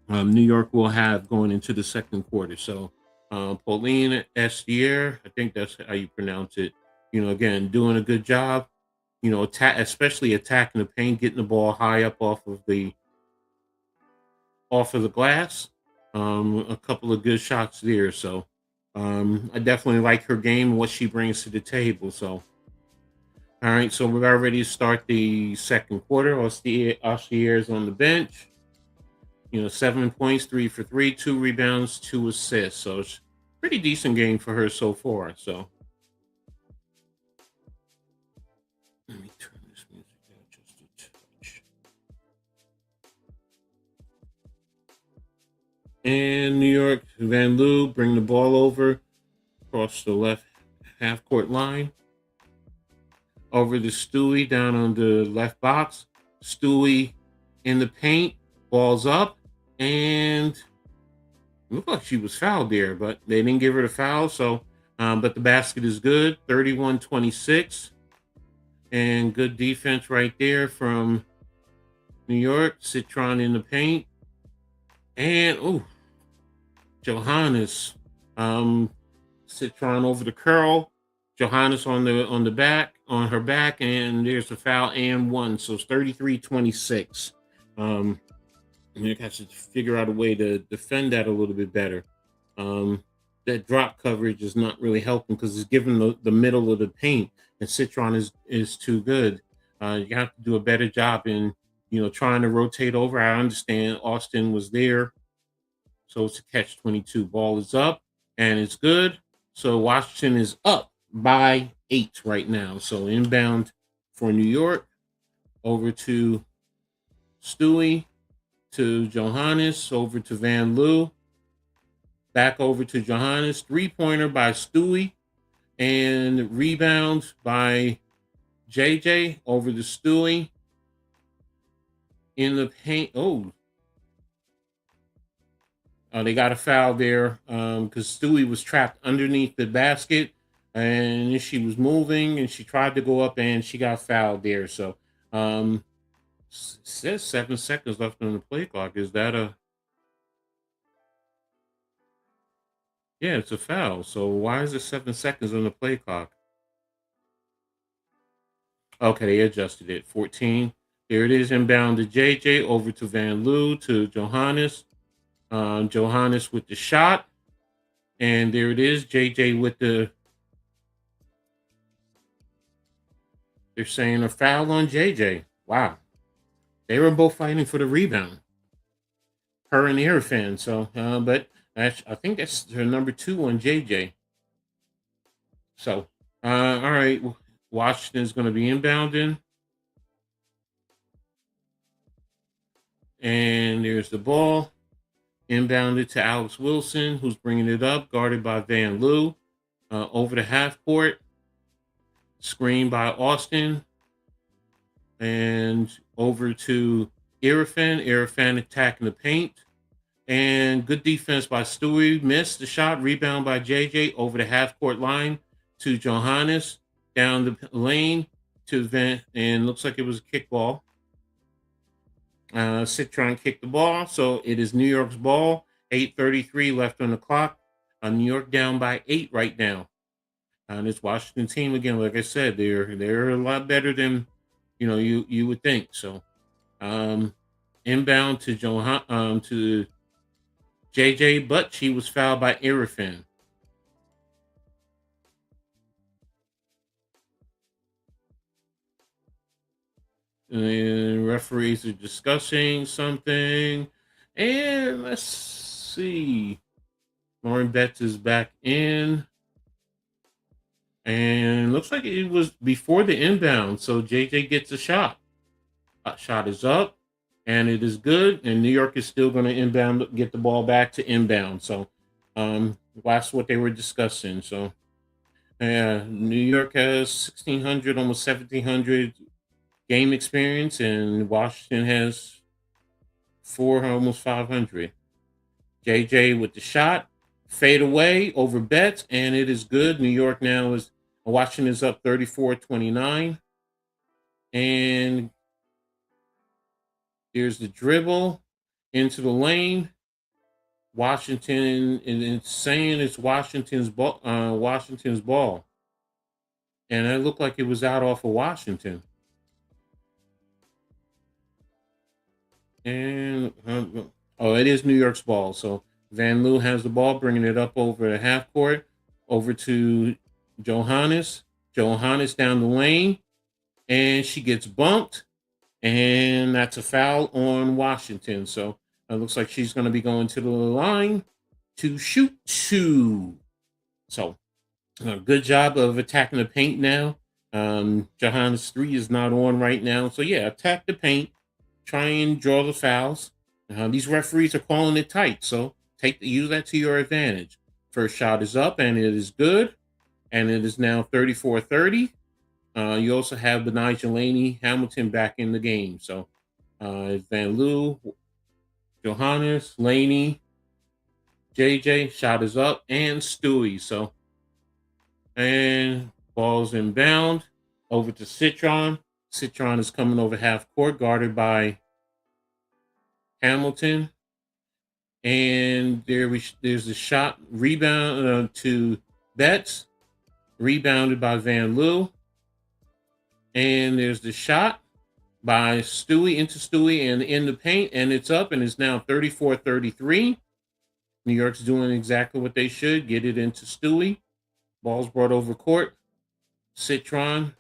York will have going into the second quarter. So, Pauline Estier, I think that's how you pronounce it. Again, doing a good job. Especially attacking the paint, getting the ball high up off of the glass. A couple of good shots there. So, I definitely like her game and what she brings to the table. So, all right, so we're about ready to start the second quarter. Ostier is on the bench. 7 points, 3 for 3, 2 rebounds, 2 assists. So it's pretty decent game for her so far. So let me turn this music down just a touch. And New York, Van Loo bring the ball over across the left half court line. Over to Stewie down on the left box. Stewie in the paint, balls up, and looked like she was fouled there, but they didn't give her the foul. So, but the basket is good, 31-26, and good defense right there from New York. Citron in the paint, and Johannes, Citron over the curl. Johannes on her back, and there's a foul and 1. So it's 33-26. You have to figure out a way to defend that a little bit better. That drop coverage is not really helping because it's giving the middle of the paint, and Citron is too good. You have to do a better job in trying to rotate over. I understand Austin was there, so it's a catch-22. Ball is up, and it's good. So Washington is up by 8 right now. So inbound for New York, over to Stewie, to Johannes, over to Van Loo, back over to Johannes. 3-pointer by Stewie, and rebound by JJ over to Stewie in the paint. They got a foul there because Stewie was trapped underneath the basket. and she was moving and she tried to go up and she got fouled there. So um says 7 seconds left on the play clock. Is that a yeah, it's a foul. So why is it 7 seconds on the play clock? Okay, they adjusted it. 14. There it is, inbound to JJ, over to Van Loo, to Johannes. Johannes with the shot. And there it is, JJ with the, they're saying a foul on JJ. Wow. They were both fighting for the rebound, her and Irfan. So, but I think that's her number 2 on JJ. So, all right. Washington's going to be inbounding. And there's the ball. Inbounded to Alex Wilson, who's bringing it up, guarded by Van Loo. Over the half court. Screen by Austin. And over to Irfan. Irfan attacking the paint. And good defense by Stewie. Missed the shot. Rebound by JJ over the half court line to Johannes. Down the lane to Van. And looks like it was a kickball. Citron kicked the ball. So it is New York's ball. 8:33 left on the clock. New York down by 8 right now. And this Washington team, again, like I said, they're a lot better than you would think. So inbound to to JJ, but she was fouled by Irfan. And referees are discussing something. And let's see. Lauren Betts is back in. And looks like it was before the inbound. So JJ gets a shot. Shot is up. And it is good. And New York is still going to inbound, get the ball back to inbound. So that's what they were discussing. So New York has 1,600, almost 1,700 game experience, and Washington has almost 500. JJ with the shot, fade away over Betts, and it is good. New York now is, Washington is up 34-29. And there's the dribble into the lane. Washington, and it's saying it's Washington's ball. Washington's ball, and it looked like it was out off of Washington. And it is New York's ball. So Van Loo has the ball, bringing it up over the half court, over to Johannes. Johannes down the lane, and she gets bumped, and that's a foul on Washington. So it looks like she's going to be going to the line to shoot 2. So good job of attacking the paint now. Johannes' 3 is not on right now. So yeah, attack the paint. Try and draw the fouls. These referees are calling it tight, so use that to your advantage. First shot is up, and it is good, and it is now 34-30. You also have Benijah Laney Hamilton back in the game. So Van Loo, Johannes, Laney, JJ, shot is up, and Stewie. So, and ball's inbound over to Citron. Citron is coming over half court, guarded by Hamilton. And there's a shot rebound to Betts, rebounded by Van Loo. And there's the shot by Stewie into Stewie and in the paint, and it's up, and it's now 34-33. New York's doing exactly what they should, get it into Stewie. Ball's brought over court. Citron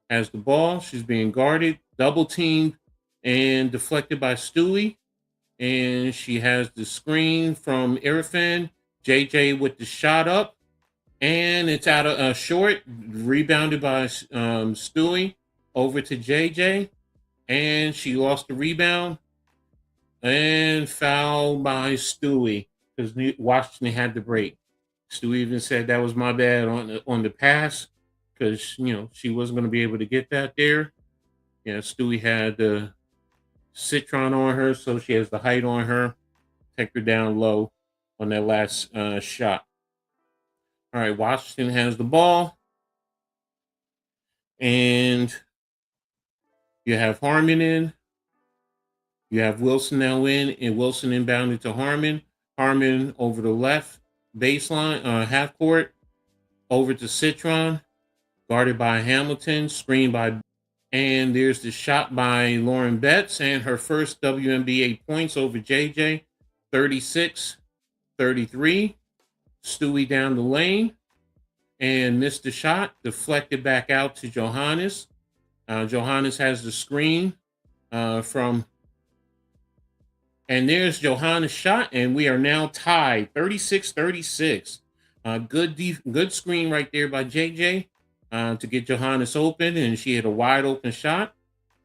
has the ball. She's being guarded, double teamed, and deflected by Stewie. And she has the screen from Irfan. JJ with the shot up, and it's out of short, rebounded by Stewie over to JJ, and she lost the rebound, and fouled by Stewie because Washington had the break. Stewie even said that was my bad on the pass because she wasn't going to be able to get that there. Yeah, Stewie had the Citron on her, so she has the height on her. Take her down low on that last shot. All right, Washington has the ball. And you have Harmon in. You have Wilson now in, and Wilson inbounded to Harmon. Harmon over the left baseline, half court, over to Citron, guarded by Hamilton, screened by, and there's the shot by Lauren Betts, and her first WNBA points over JJ, 36-33. Stewie down the lane and missed the shot, deflected back out to Johannes. Johannes has the screen from, and there's Johannes' shot, and we are now tied, 36-36. Good screen right there by JJ to get Johannes open, and she had a wide open shot.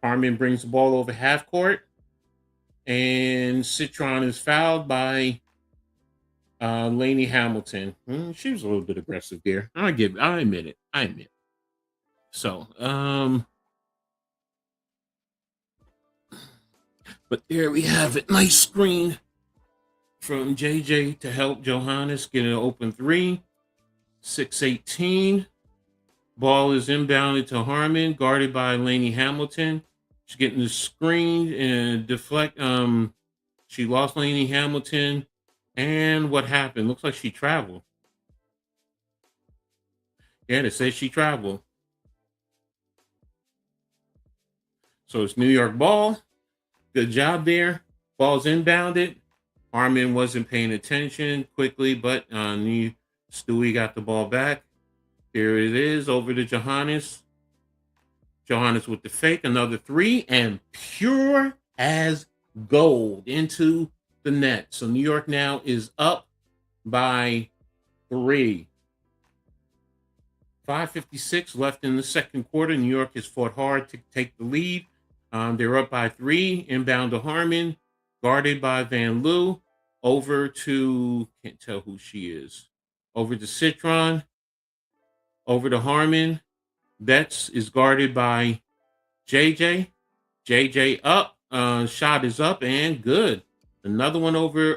Harmon brings the ball over half court, and Citron is fouled by Lainey Hamilton. She was a little bit aggressive there. I admit it. So, but there we have it. Nice screen from JJ to help Johannes get an open three. 6:18. Ball is inbounded to Harmon, guarded by Lainey Hamilton. She's getting the screen and deflect. She lost Lainey Hamilton. And what happened? Looks like she traveled. Yeah, they said she traveled. So it's New York ball. Good job there. Ball's inbounded. Harmon wasn't paying attention quickly, but Stewie got the ball back. There it is, over to Johannes. Johannes with the fake, another three, and pure as gold into the net. So New York now is up by 3. 5:56 left in the second quarter. New York has fought hard to take the lead. They're up by 3. Inbound to Harmon, guarded by Van Loo. Over to, can't tell who she is. Over to Citron. Over to Harmon. Betts is guarded by JJ. JJ up. Shot is up and good. Another one over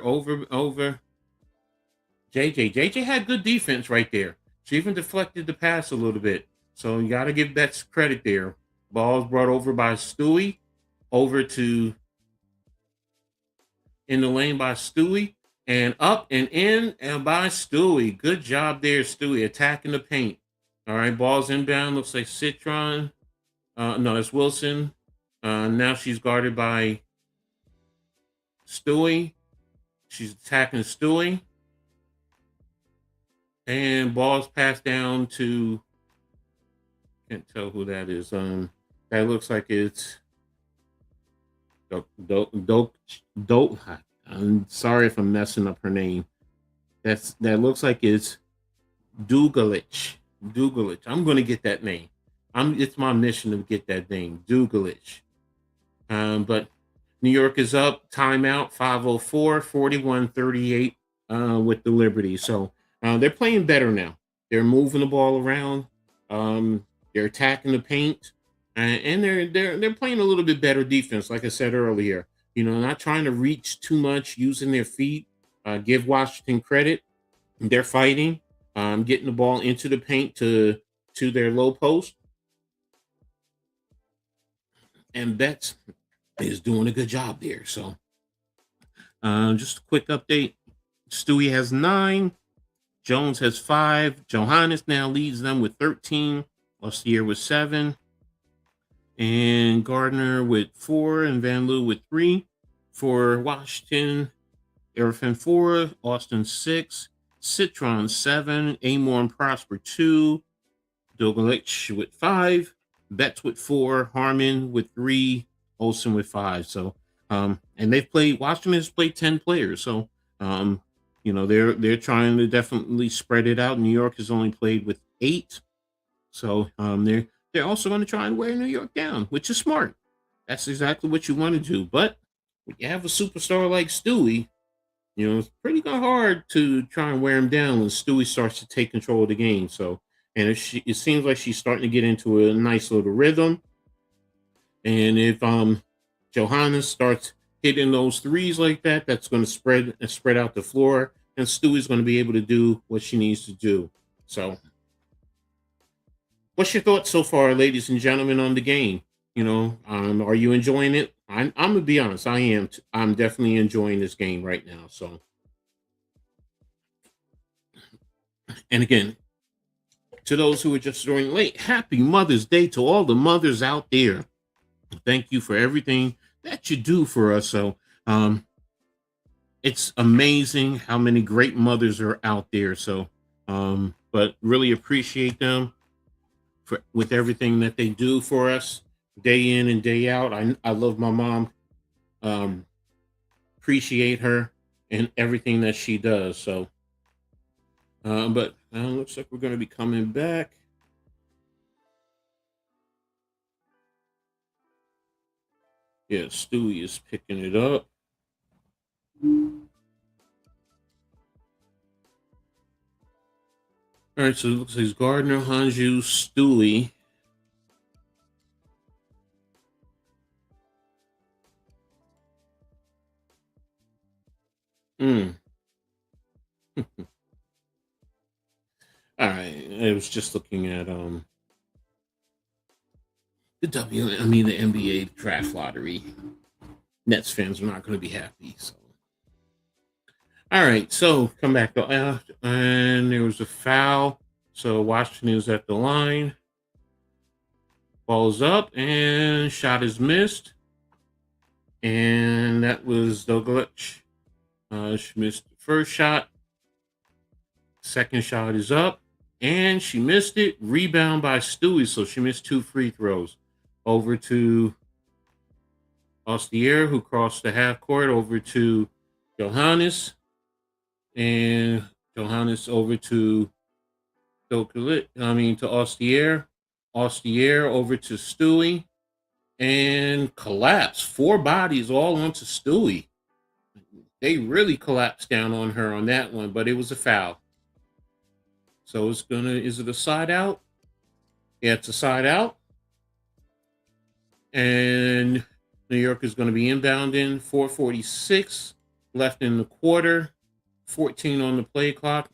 JJ. JJ had good defense right there. She even deflected the pass a little bit. So you got to give Betts credit there. Ball's brought over by Stewie. Over to in the lane by Stewie. And up and in and by Stewie. Good job there, Stewie, attacking the paint. All right, ball's inbound. Looks like Citron. No, that's Wilson. Now she's guarded by Stewie. She's attacking Stewie. And ball's passed down to, can't tell who that is. That looks like it's Dope. I'm sorry if I'm messing up her name. That looks like it's Dugalich. I'm going to get that name. It's my mission to get that name, Dugalich. But New York is up. Timeout. 5:04. 41-38 with the Liberty. So they're playing better now. They're moving the ball around. They're attacking the paint, and they're playing a little bit better defense. Like I said earlier, not trying to reach too much, using their feet. Give Washington credit. They're fighting. Getting the ball into the paint to their low post. And Betts is doing a good job there. So just a quick update. Stewie has 9. Jones has 5. Johannes now leads them with 13. Lustier with 7. And Gardner with 4. And Van Loo with 3. For Washington, Erfin 4. Austin 6. Citron 7, Amor and Prosper 2, Dogalich with 5, Betts with 4, Harmon with 3, Olsen with 5. So, and Washington has played 10 players. So, they're trying to definitely spread it out. New York has only played with 8. So, they're also going to try and wear New York down, which is smart. That's exactly what you want to do. But when you have a superstar like Stewie, it's pretty hard to try and wear him down when Stewie starts to take control of the game. So, and it seems like she's starting to get into a nice little rhythm. And if Johannes starts hitting those threes like that, that's going to spread out the floor, and Stewie's going to be able to do what she needs to do. So, What's your thoughts so far, ladies and gentlemen, on the game? Are you enjoying it? I'm gonna be honest. I am. I'm definitely enjoying this game right now. So, and again, to those who are just joining late, happy Mother's Day to all the mothers out there. Thank you for everything that you do for us. So, um, it's amazing how many great mothers are out there. So, but really appreciate them for with everything that they do for us day in and day out. I love my mom. Um, Appreciate her and everything that she does. So, but looks like we're going to be coming back. Yeah, Stewie is picking it up. All right, so it looks like it's Gardner, Hanju, Stewie. Mm. All right, I was just looking at the NBA draft lottery. Nets fans are not going to be happy. So, all right, so come back to and there was a foul. So Washington is at the line. Ball's up and shot is missed. And that was Douglas. She missed the first shot. Second shot is up. And she missed it. Rebound by Stewie. So she missed 2 free throws. Over to Ostier, who crossed the half court over to Johannes. And Johannes over to Ostier. Ostier over to Stewie. And collapse. 4 bodies all onto Stewie. They really collapsed down on her on that one, but it was a foul. So is it a side out? Yeah, it's a side out. And New York is going to be inbounding. 4:46 left in the quarter. 14 on the play clock.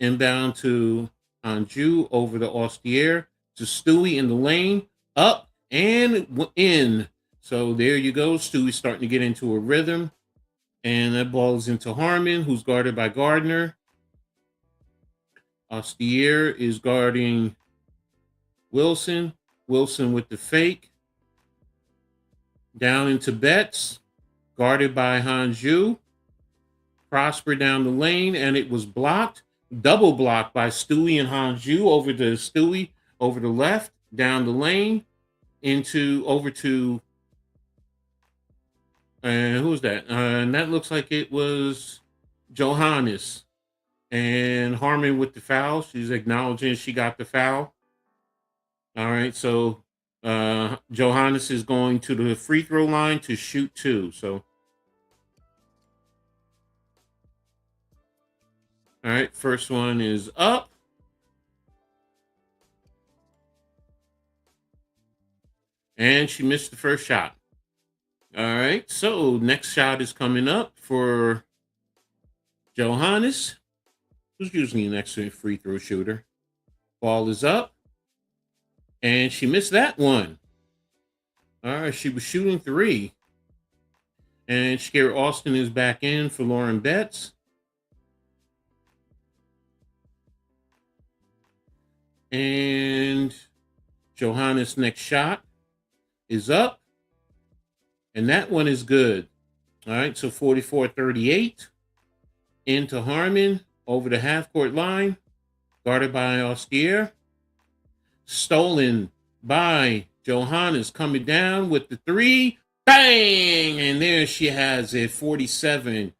Inbound to Anju over the Ostier to Stewie in the lane. Up and in. So there you go. Stewie's starting to get into a rhythm. And that ball is into Harmon, who's guarded by Gardner. Ostier is guarding Wilson. Wilson with the fake. Down into Betts, guarded by Hanju. Prosper down the lane, and it was blocked. Double blocked by Stewie and Hanju over to Stewie over the left, down the lane, over to who was that? And that looks like it was Johannes. And Harmon with the foul. She's acknowledging she got the foul. All right, so Johannes is going to the free throw line to shoot 2. So, all right, first one is up. And she missed the first shot. All right, so next shot is coming up for Johannes, who's usually an excellent free throw shooter. Ball is up. And she missed that one. All right, she was shooting 3. And Shakira Austin is back in for Lauren Betts. And Johannes' next shot is up. And that one is good. All right, so 44-38. Into Harmon over the half-court line. Guarded by Ostier. Stolen by Johannes, coming down with the 3. Bang! And there she has it, 47-38.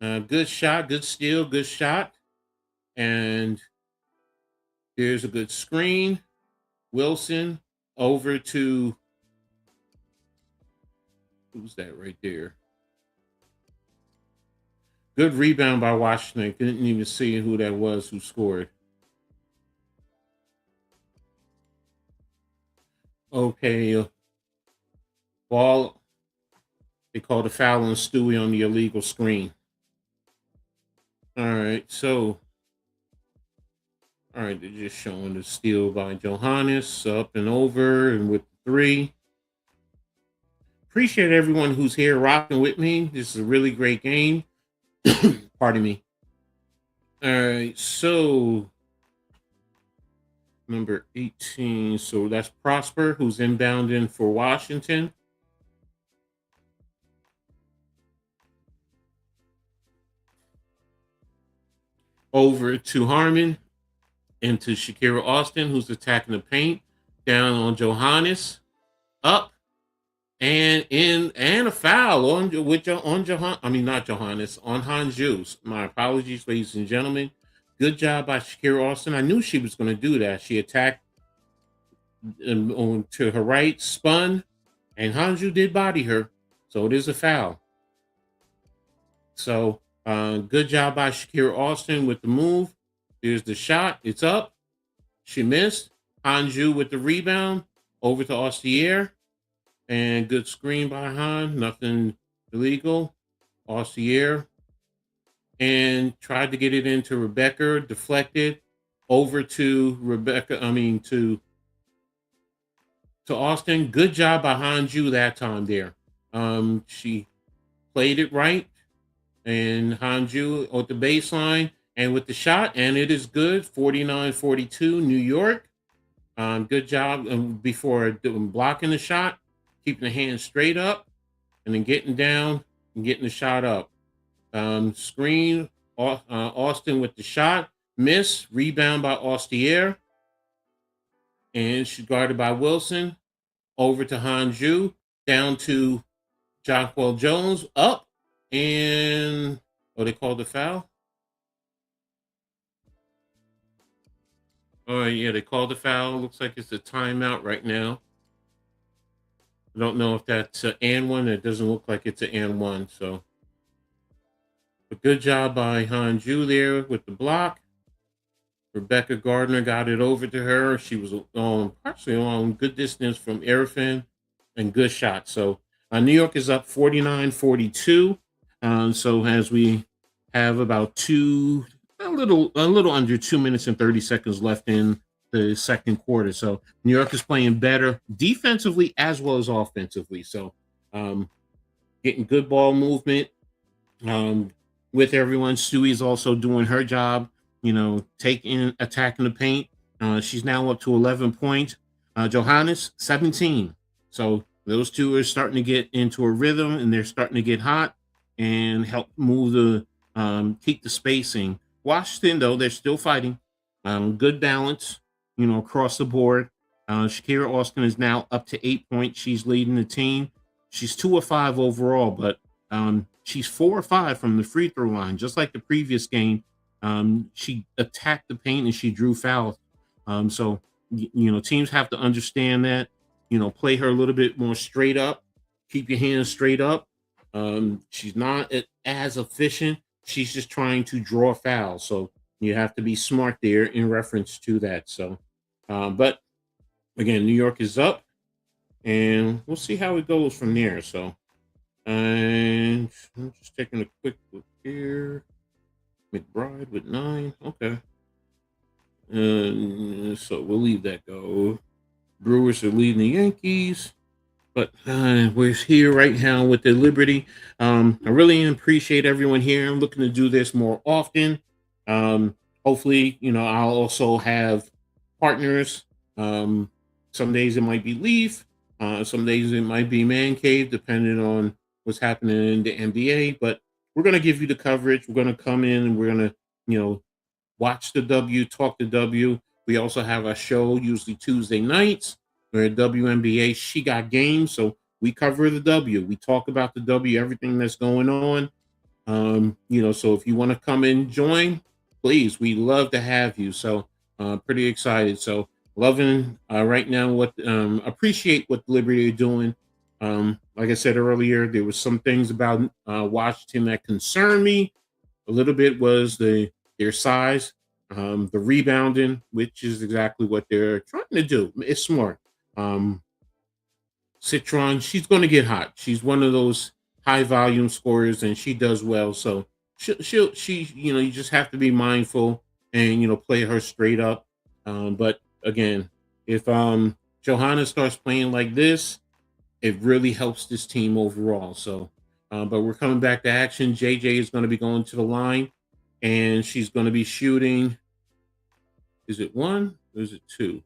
Good shot, good steal, good shot. And there's a good screen. Wilson over to, who's that right there? Good rebound by Washington. Didn't even see who that was who scored. Okay. Ball. They called a foul on Stewie on the illegal screen. All right. So, All right, they're just showing the steal by Johannes up and over and with three. Appreciate everyone who's here rocking with me. This is a really great game. Pardon me. All right, so number 18. So that's Prosper, who's inbounding for Washington. Over to Harmon and to Shakira Austin, who's attacking the paint. Down on Johannes. Up and in and a foul on Johan. I mean not Johannes, on Hanjus. My apologies, ladies and gentlemen. Good job by Shakira Austin. I knew she was going to do that. She attacked on to her right, spun, and Hanju did body her. So it is a foul. So good job by Shakira Austin with the move. Here's the shot. It's up. She missed. Hanju with the rebound. Over to Ostier. And good screen by Han. Nothing illegal. Ostier. And tried to get it into Rebecca. Deflected. Over to Rebecca. To Austin. Good job by Hanju that time there. She played it right. And Hanju at the baseline and with the shot. And it is good. 49-42 New York. Good job before blocking the shot. Keeping the hand straight up. And then getting down and getting the shot up. Screen. Austin with the shot. Miss. Rebound by Ostier. And she's guarded by Wilson. Over to Hanju. Down to Jacquel Jones. Up. And they called the foul. Oh yeah, they called the foul. Looks like it's a timeout right now. I don't know if that's an and one. It doesn't look like it's an and one. So, but good job by Hanju there with the block. Rebecca Gardner got it over to her. She was partially on good distance from Erfin and good shot. So New York is up 49-42. So as we have about a little under 2 minutes and 30 seconds left in the second quarter. So New York is playing better defensively as well as offensively. So getting good ball movement with everyone. Stewie's also doing her job, attacking the paint. She's now up to 11 points. Johannes, 17. So those two are starting to get into a rhythm and they're starting to get hot and help move keep the spacing. Washington, though, they're still fighting. Good balance, across the board. Shakira Austin is now up to 8 points. She's leading the team. She's 2 of 5 overall, but she's 4 or 5 from the free throw line. Just like the previous game, she attacked the paint and she drew fouls. So teams have to understand that. Play her a little bit more straight up. Keep your hands straight up. She's not as efficient. She's just trying to draw fouls. So you have to be smart there in reference to that. So, but again, New York is up and we'll see how it goes from there. So, and I'm just taking a quick look here. McBride with 9. Okay. So we'll leave that go. Brewers are leading the Yankees. But we're here right now with the Liberty. I really appreciate everyone here. I'm looking to do this more often. Hopefully, I'll also have partners. Some days it might be Leaf. Some days it might be Man Cave, depending on what's happening in the NBA. But we're going to give you the coverage. We're going to come in and we're going to, watch the W, talk the W. We also have a show usually Tuesday nights. We're at WNBA She Got Games, so we cover the W. We talk about the W, everything that's going on. So if you want to come and join, please, we love to have you. So pretty excited. So loving right now appreciate what Liberty are doing. Like I said earlier, there was some things about Washington that concerned me. A little bit was their size, the rebounding, which is exactly what they're trying to do. It's smart. Citron, she's going to get hot. She's one of those high volume scorers, and she does well. So she you just have to be mindful and play her straight up. But again, if Johanna starts playing like this, it really helps this team overall. So, but we're coming back to action. JJ is going to be going to the line, and she's going to be shooting. Is it one or is it two?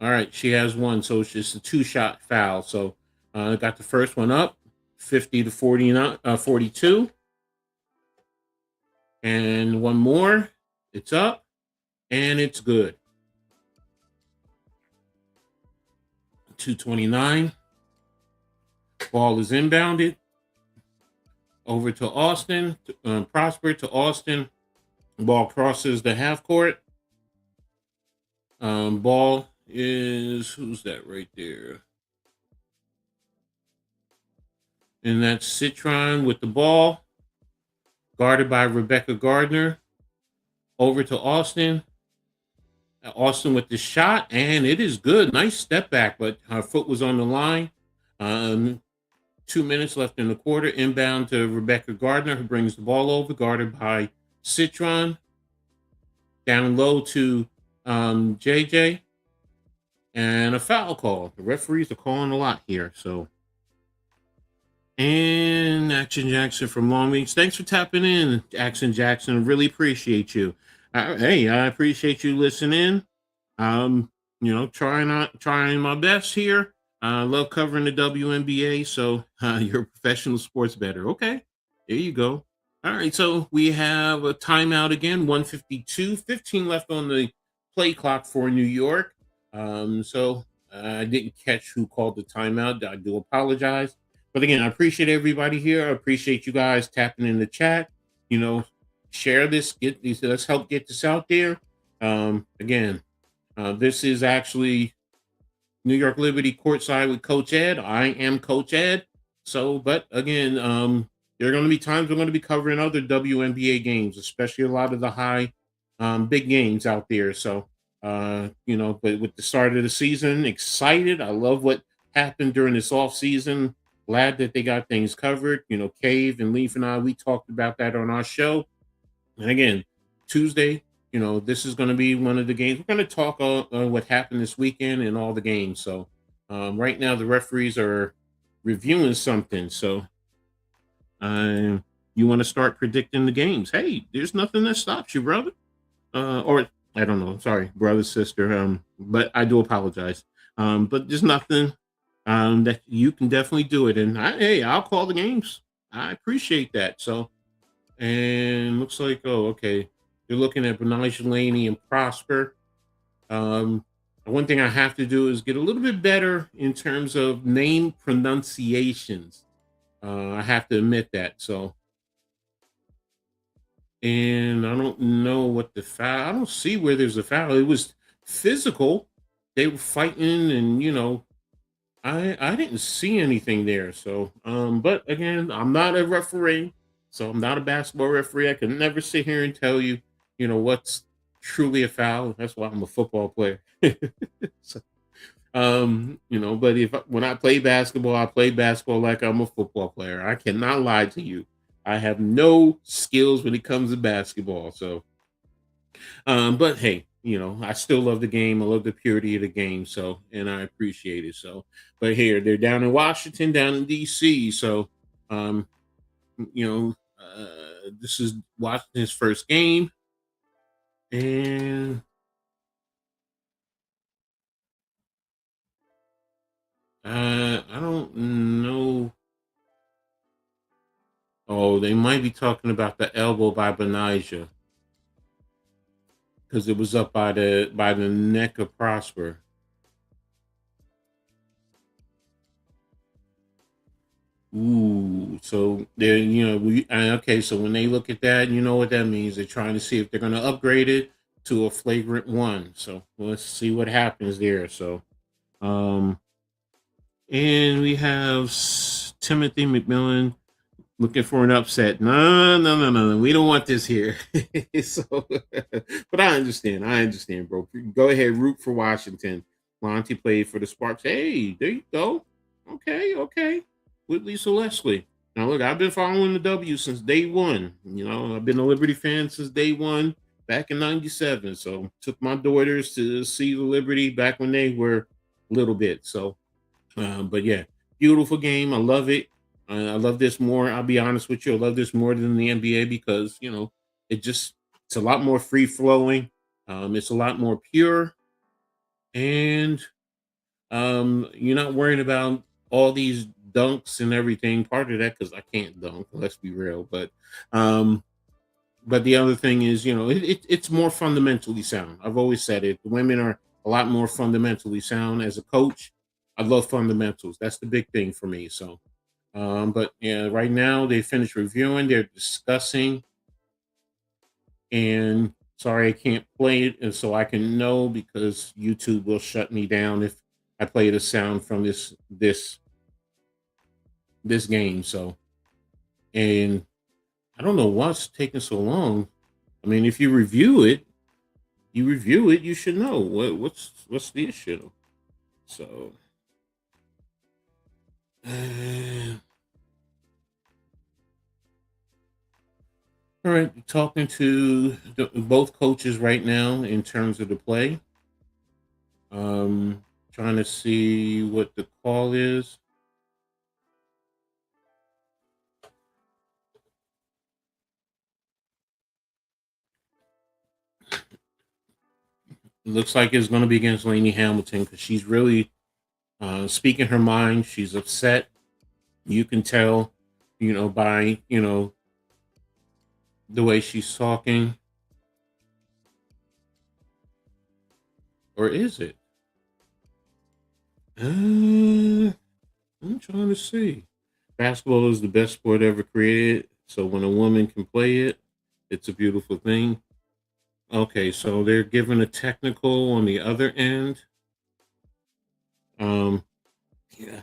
All right, she has one, so it's just a two-shot foul. So, I got the first one up, 50 to 49, 42, and one more. It's up, and it's good. 229. Ball is inbounded over to Austin. Prosper to Austin. Ball crosses the half court. Ball is, who's that right there? And that's Citron with the ball, guarded by Rebecca Gardner. Over to Austin. Austin with the shot, and it is good. Nice step back, but her foot was on the line. 2 minutes left in the quarter. Inbound to Rebecca Gardner, who brings the ball over, guarded by Citron. Down low to JJ. And a foul call. The referees are calling a lot here. So, and Action Jackson from Long Beach. Thanks for tapping in, Action Jackson. Really appreciate you. Hey, I appreciate you listening. Trying my best here. I love covering the WNBA, so you're a professional sports bettor. Okay, there you go. All right, so we have a timeout again, 1:52, 15 left on the play clock for New York. So I didn't catch who called the timeout. I do apologize. But again, I appreciate everybody here. I appreciate you guys tapping in the chat. Share this. Let's help get this out there. Again, this is actually New York Liberty Courtside with Coach Ed. I am Coach Ed. So, but again, there are going to be times we're going to be covering other WNBA games, especially a lot of the high, big games out there. So, but with the start of the season, excited. I love what happened during this off season. Glad that they got things covered. Cave and Leaf and I, we talked about that on our show. And again, Tuesday, this is going to be one of the games. We're going to talk what happened this weekend and all the games. So right now, the referees are reviewing something. So you want to start predicting the games. Hey, there's nothing that stops you, brother. Or I don't know. Sorry, brother, sister. But I do apologize. But there's nothing that you can definitely do it. And I'll call the games. I appreciate that. So, and looks like, okay. You're looking at Benija Laney and Prosper. One thing I have to do is get a little bit better in terms of name pronunciations. I have to admit that. So, and I don't know what the foul. I don't see where there's a foul. It was physical. They were fighting, and I didn't see anything there. So, but again, I'm not a referee, so I'm not a basketball referee. I can never sit here and tell you, what's truly a foul. That's why I'm a football player. So, but when I play basketball, I play basketball like I'm a football player. I cannot lie to you. I have no skills when it comes to basketball. So, but hey, I still love the game. I love the purity of the game. So, and I appreciate it. So, but here they're down in Washington, down in DC. So, this is Washington's first game. And I don't know. Oh, they might be talking about the elbow by Benija because it was up by the neck of Prosper. Ooh, so they're okay. So when they look at that, you know what that means. They're trying to see if they're going to upgrade it to a flagrant one. So let's see what happens there. So, and we have Timothy McMillan looking for an upset. No. We don't want this here. So, but I understand, bro. Go ahead, root for Washington. Monty played for the Sparks. Hey, there you go. Okay. With Lisa Leslie. Now, look, I've been following the W since day one. I've been a Liberty fan since day one. back in '97. So took my daughters to see the Liberty back when they were little bit. So, but yeah, beautiful game. I love it. I love this more. I'll be honest with you. I love this more than the NBA because it just it's a lot more free flowing. It's a lot more pure, and you're not worrying about all these dunks and everything. Part of that because I can't dunk. Let's be real, um, but the other thing is, it's more fundamentally sound. I've always said it. The women are a lot more fundamentally sound. As a coach, I love fundamentals. That's the big thing for me. So, but yeah, right now they finished reviewing. They're discussing, and sorry I can't play it, and so I can know because YouTube will shut me down if I play the sound from this game. So, and I don't know what's taking so long. I mean, if you review it, you should know what's the issue. So, all right, talking to both coaches right now in terms of the play. Trying to see what the call is. It looks like it's going to be against Lainey Hamilton because she's really speaking her mind. She's upset. You can tell, by the way she's talking. Or is it? I'm trying to see. Basketball is the best sport ever created. So when a woman can play it, it's a beautiful thing. Okay, so they're giving a technical on the other end. Um, yeah,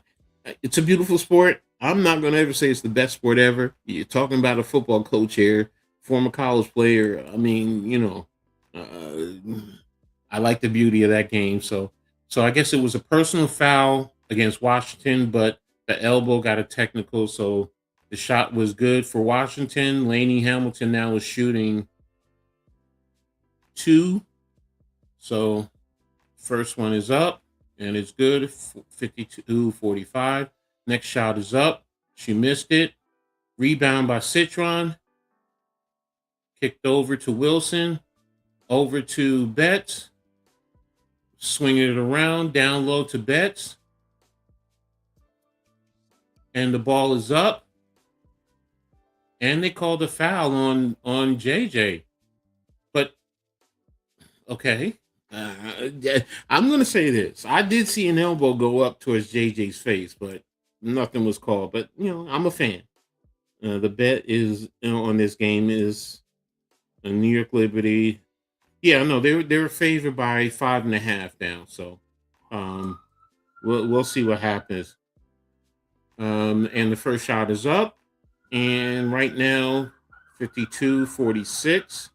it's a beautiful sport. I'm not going to ever say it's the best sport ever. You're talking about a football coach here, former college player. I mean, I like the beauty of that game. So I guess it was a personal foul against Washington, but the elbow got a technical, so the shot was good for Washington. Lainey Hamilton now is shooting two. So first one is up and it's good. 52-45. Next shot is up. She missed it. Rebound by Citron. Kicked over to Wilson. Over to Betts. Swinging it around. Down low to Betts. And the ball is up. And they called a foul on JJ. But, okay. I'm going to say this. I did see an elbow go up towards JJ's face, but nothing was called. But, I'm a fan. The bet is on this game is a New York Liberty. Yeah, no, they were favored by 5.5 now. So um, we'll see what happens. And the first shot is up, and right now 52-46.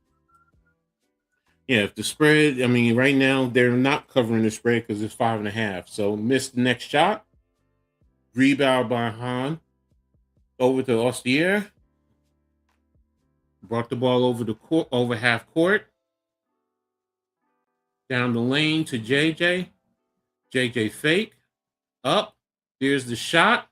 Yeah, if the spread, I mean, right now they're not covering the spread because it's 5.5. So missed the next shot. Rebound by Han. Over to Ostier. Brought the ball over the court, over half court. Down the lane to JJ. JJ fake. Up. Here's the shot.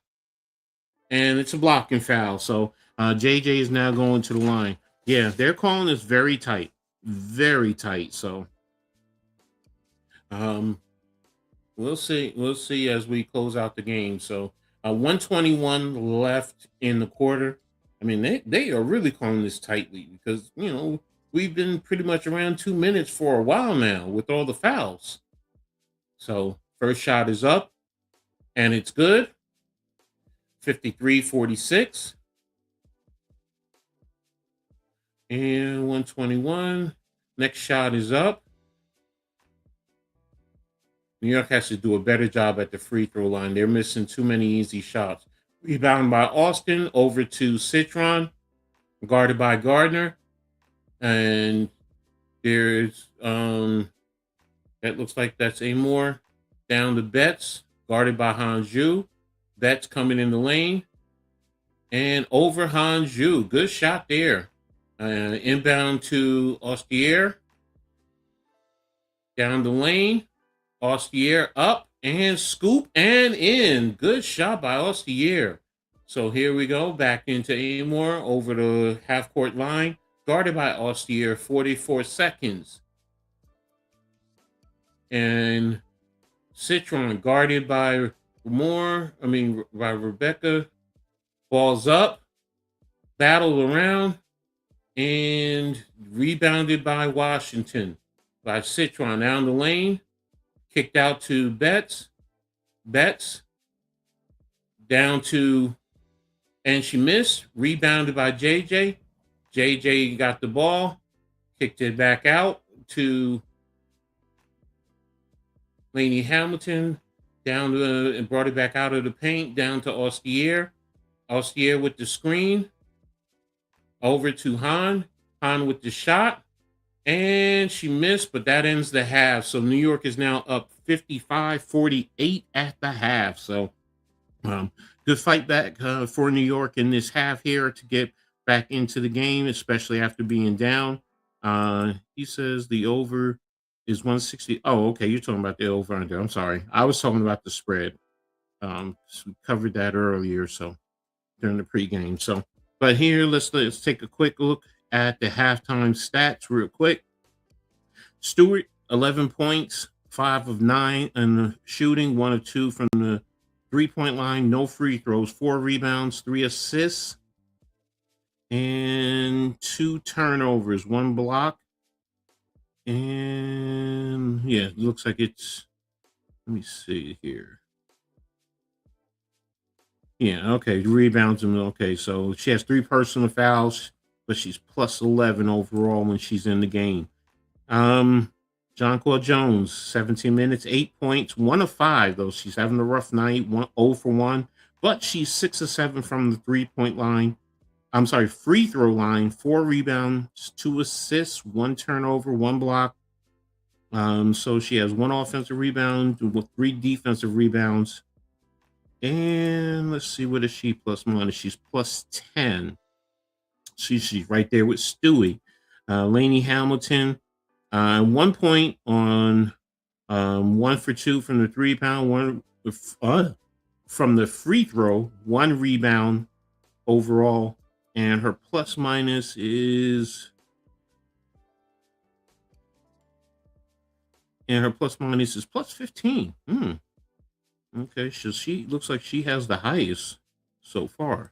And it's a blocking foul. So JJ is now going to the line. Yeah, they're calling this very tight. Very tight. So we'll see. We'll see as we close out the game. So 121 left in the quarter. I mean, they are really calling this tightly because, we've been pretty much around 2 minutes for a while now with all the fouls. So first shot is up and it's good. 53-46. And 121. Next shot is up. New York has to do a better job at the free throw line. They're missing too many easy shots. Rebound by Austin over to Citron, guarded by Gardner. And there's that looks like that's Amore. Down to Betts, guarded by Hanju. Betts coming in the lane. And over Hanju. Good shot there. Inbound to Ostier. Down the lane. Ostier up and scoop and in. Good shot by Ostier. So here we go. Back into Amor over the half court line. Guarded by Ostier, 44 seconds. And Citron guarded by by Rebecca. Balls up. Battle around. And rebounded by Washington. By Citron down the lane. Kicked out to Betts. Betts down to, and she missed. Rebounded by JJ. JJ got the ball, kicked it back out to Lainey Hamilton, down to, and brought it back out of the paint, down to Ostier. Ostier with the screen, over to Han. Han with the shot, and she missed, but that ends the half. So New York is now up 55-48 at the half. So good fight back for New York in this half here to get back into the game, especially after being down. He says the over is 160. Oh, okay. You're talking about the over under. I'm sorry. I was talking about the spread. So we covered that earlier, so during the pregame. So, but here, let's take a quick look at the halftime stats real quick. Stewart, 11 points, 5 of 9 in shooting, 1 of 2 from the 3-point line, no free throws, 4 rebounds, 3 assists, and 2 turnovers, 1 block. And yeah, it looks like it's, let me see here. Yeah, okay, rebounds. Okay, so she has 3 personal fouls, but she's plus 11 overall when she's in the game. Jonquel Jones, 17 minutes, 8 points, 1 of 5, though. She's having a rough night, 0 for 1, but she's 6 of 7 from the 3-point line. I'm sorry, free throw line, 4 rebounds, 2 assists, 1 turnover, 1 block. So she has 1 offensive rebound with 3 defensive rebounds. And let's see, what is she plus minus? She's plus 10. She's right there with Stewie. Lainey Hamilton, 1 point on 1 for 2 from the 3-pound, 1 from the free throw, 1 rebound overall, and her plus minus is plus 15. Okay, so she looks like she has the highest so far.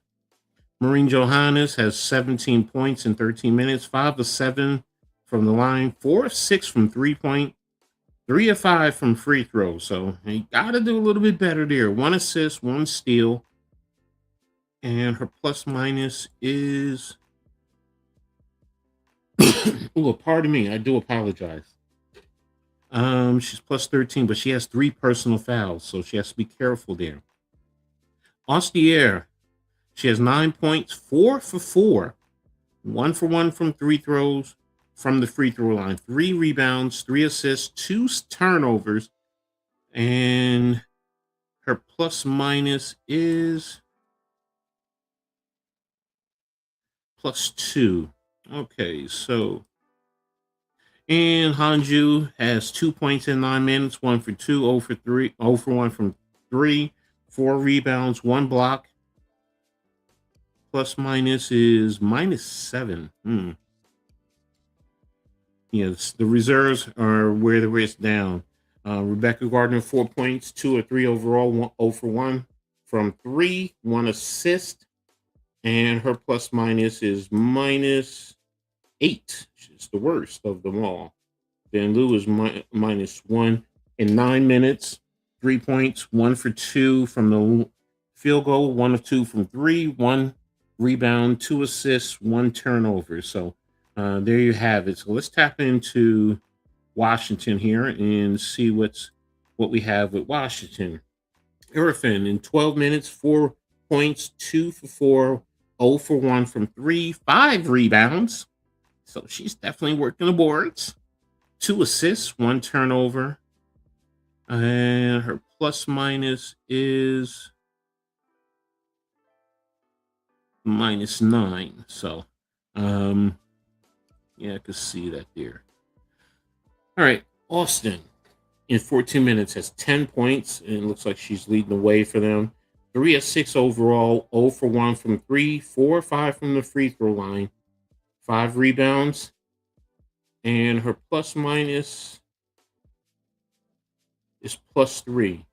Maureen Johannes has 17 points in 13 minutes, 5 of 7 from the line, 4 of 6 from 3-point, 3 of 5 from free throw. So you got to do a little bit better there. 1 assist, 1 steal. And her plus minus is, oh, pardon me, I do apologize. She's plus 13, but she has 3 personal fouls, so she has to be careful there. Ostier, she has 9 points, 4 for 4, 1 for 1 from 3 throws from the free throw line, 3 rebounds, 3 assists, 2 turnovers, and her plus minus is plus 2. Okay, so, and Hanju has 2 points in 9 minutes, 1 for 2, 0 for 3, 0 for 1 from 3, 4 rebounds, 1 block. Plus minus is minus 7. Yes, the reserves are where the risk down. Rebecca Gardner, 4 points, 2 or 3 overall, 0 for 1 from 3, 1 assist, and her plus minus is minus 8. She's the worst of them all. Then Lou is minus 1 in 9 minutes, 3 points, 1 for 2 from the field goal, 1 of 2 from 3, 1 rebound, 2 assists, 1 turnover. So there you have it. So let's tap into Washington here and see what we have with Washington. Irfin in 12 minutes, 4 points, 2 for 4, 0 for 1 from 3, 5 rebounds. So she's definitely working the boards. 2 assists, 1 turnover. And her plus minus is minus 9. So Yeah, I could see that there. All right, Austin in 14 minutes has 10 points, and it looks like she's leading the way for them. 3 of 6 overall, 0 for 1 from 3, 4 or 5 from the free throw line, 5 rebounds, and her plus minus is +3. I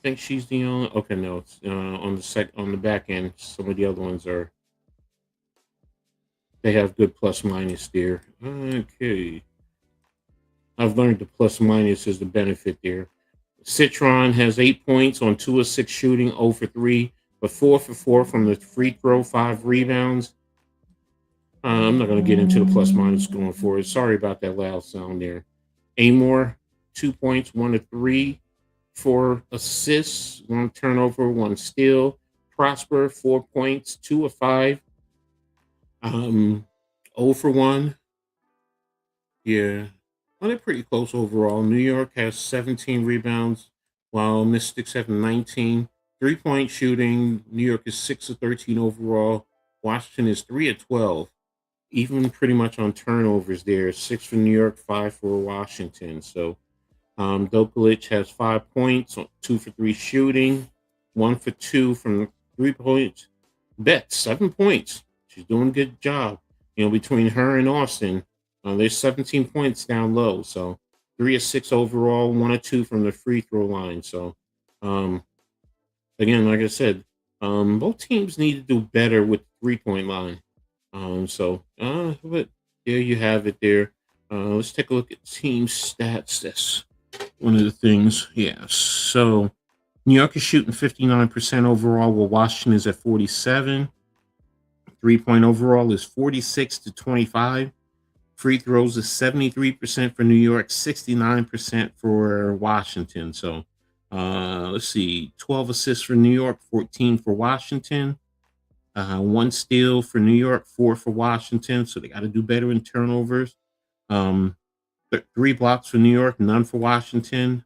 think she's the only. Okay, no, it's on the back end. Some of the other ones are they have good plus minus there. Okay, I've learned the plus minus is the benefit there. Citron has 8 points on 2 of 6 shooting, 0 for 3, but 4 for 4 from the free throw, 5 rebounds. I'm not going to get into the plus minus going forward. Sorry about that loud sound there. Amor, 2 points, 1 of 3, 4 assists, 1 turnover, 1 steal. Prosper, 4 points, 2 of 5, 0 for 1. Yeah, well, they're pretty close overall. New York has 17 rebounds, while Mystics have 19. 3-point shooting, New York is 6 of 13 overall. Washington is 3 of 12. Even pretty much on turnovers there. 6 for New York, 5 for Washington. So Dokalic has 5 points, 2 for 3 shooting, 1 for 2 from 3 points. Bet 7 points. She's doing a good job. Between her and Austin, there's 17 points down low. So 3 of 6 overall, 1 or 2 from the free throw line. So again, like I said, both teams need to do better with the 3-point line. But there you have it there. Let's take a look at team stats. That's one of the things. Yeah. So New York is shooting 59% overall, while Washington is at 47. 3-point overall is 46 to 25. Free throws is 73% for New York, 69% for Washington. So let's see, 12 assists for New York, 14 for Washington. 1 steal for New York, 4 for Washington. So they got to do better in turnovers. 3 blocks for New York, none for Washington.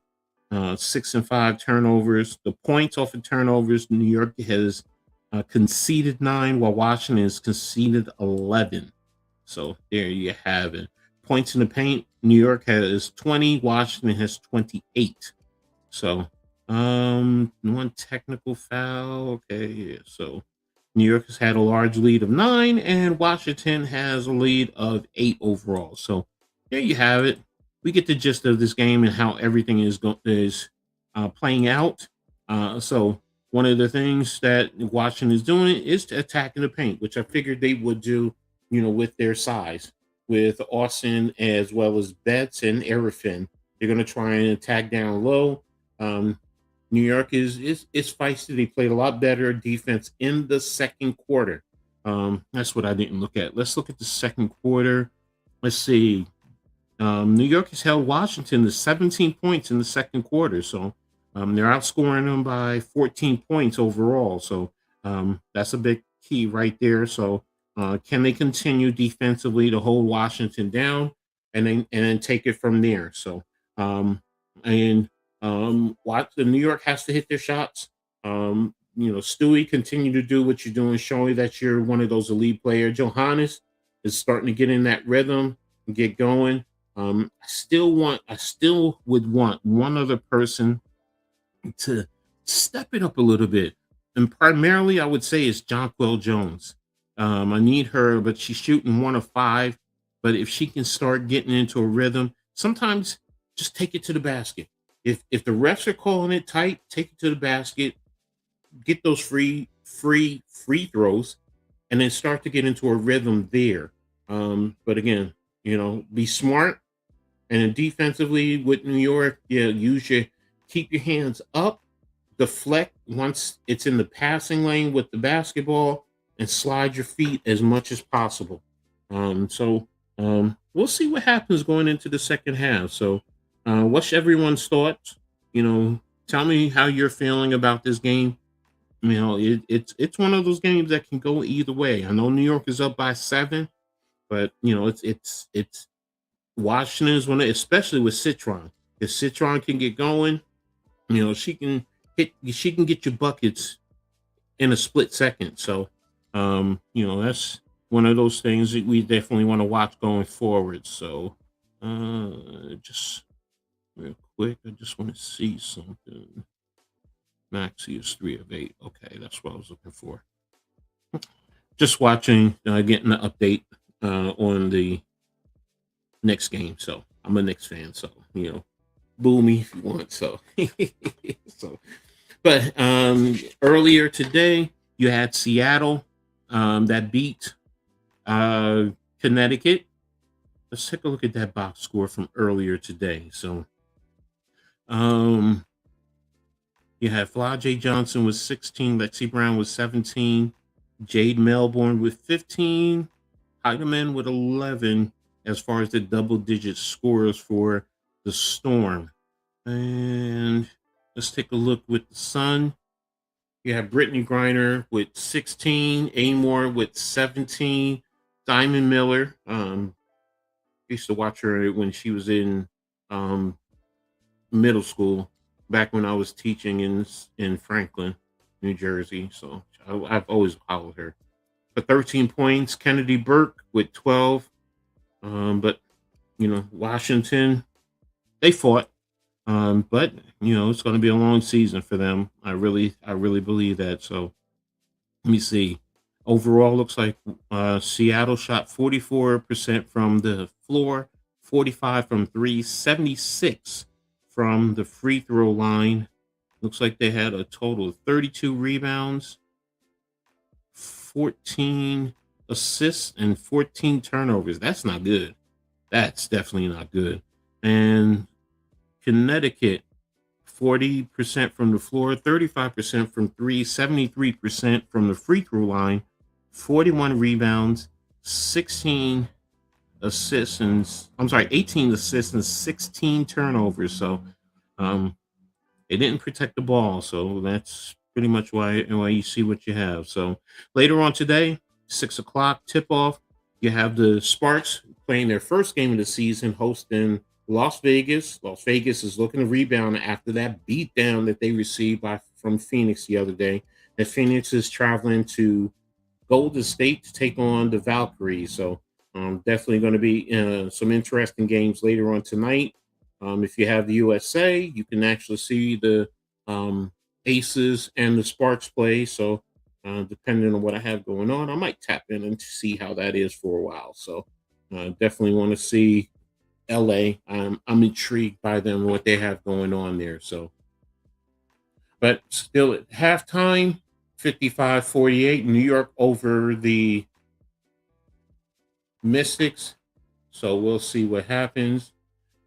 6 and 5 turnovers. The points off of turnovers, New York has conceded 9, while Washington has conceded 11. So there you have it. Points in the paint, New York has 20, Washington has 28. So 1 technical foul. Okay, yeah. So New York has had a large lead of 9, and Washington has a lead of 8 overall. So there you have it. We get the gist of this game and how everything is playing out. So one of the things that Washington is doing is attacking the paint, which I figured they would do, with their size, with Austin as well as Betts and Arafin. They're going to try and attack down low. New York is feisty. They played a lot better defense in the second quarter. That's what I didn't look at. Let's look at the second quarter. Let's see. New York has held Washington to 17 points in the second quarter. So they're outscoring them by 14 points overall. So that's a big key right there. So can they continue defensively to hold Washington down and then take it from there? So watch the New York has to hit their shots. Stewie, continue to do what you're doing, showing that you're one of those elite players. Johannes is starting to get in that rhythm and get going. I still would want one other person to step it up a little bit. And primarily I would say it's Jonquel Jones. I need her, but she's shooting 1 of 5. But if she can start getting into a rhythm, sometimes just take it to the basket. If the refs are calling it tight, take it to the basket, get those free throws, and then start to get into a rhythm there. But again, be smart. And then defensively with New York, keep your hands up, deflect once it's in the passing lane with the basketball, and slide your feet as much as possible. We'll see what happens going into the second half. So what's everyone's thoughts? Tell me how you're feeling about this game. It's one of those games that can go either way. I know New York is up by 7, but it's Washington is one, especially with Citron. If Citron can get going, she can get you buckets in a split second. So, that's one of those things that we definitely want to watch going forward. So, just real quick, I just want to see something. Maxi is 3 of 8. Okay, that's what I was looking for. Just watching, getting the update on the Knicks game. So I'm a Knicks fan. So boo me if you want. So, so, but earlier today you had Seattle that beat Connecticut. Let's take a look at that box score from earlier today. So, you had Fly J. Johnson with 16, Lexi Brown with 17, Jade Melbourne with 15, Heidemann with 11 as far as the double-digit scores for the Storm. And let's take a look with the Sun. You have Brittany Griner with 16, Amore with 17, Diamond Miller. Used to watch her when she was in middle school, back when I was teaching in Franklin, New Jersey. So I've always followed her. For 13 points, Kennedy Burke with 12. But Washington, they fought. But it's going to be a long season for them. I really believe that. So let me see. Overall, looks like Seattle shot 44% from the floor, 45 from three, 76 from the free throw line. Looks like they had a total of 32 rebounds, 14 assists, and 14 turnovers. That's not good. That's definitely not good. And Connecticut, 40% from the floor, 35% from three, 73% from the free throw line, 41 rebounds, 18 assists and 16 turnovers. So they didn't protect the ball. So that's pretty much why you see what you have. So later on today, 6:00 tip off, you have the Sparks playing their first game of the season, hosting Las Vegas. Las Vegas is looking to rebound after that beatdown that they received from Phoenix the other day. And Phoenix is traveling to Golden State to take on the Valkyries. So definitely going to be some interesting games later on tonight. If you have the USA, you can actually see the Aces and the Sparks play. So depending on what I have going on, I might tap in and see how that is for a while. So definitely want to see LA. I'm intrigued by them, what they have going on there. So, but still at halftime, 55-48, New York over the Mystics. So we'll see what happens.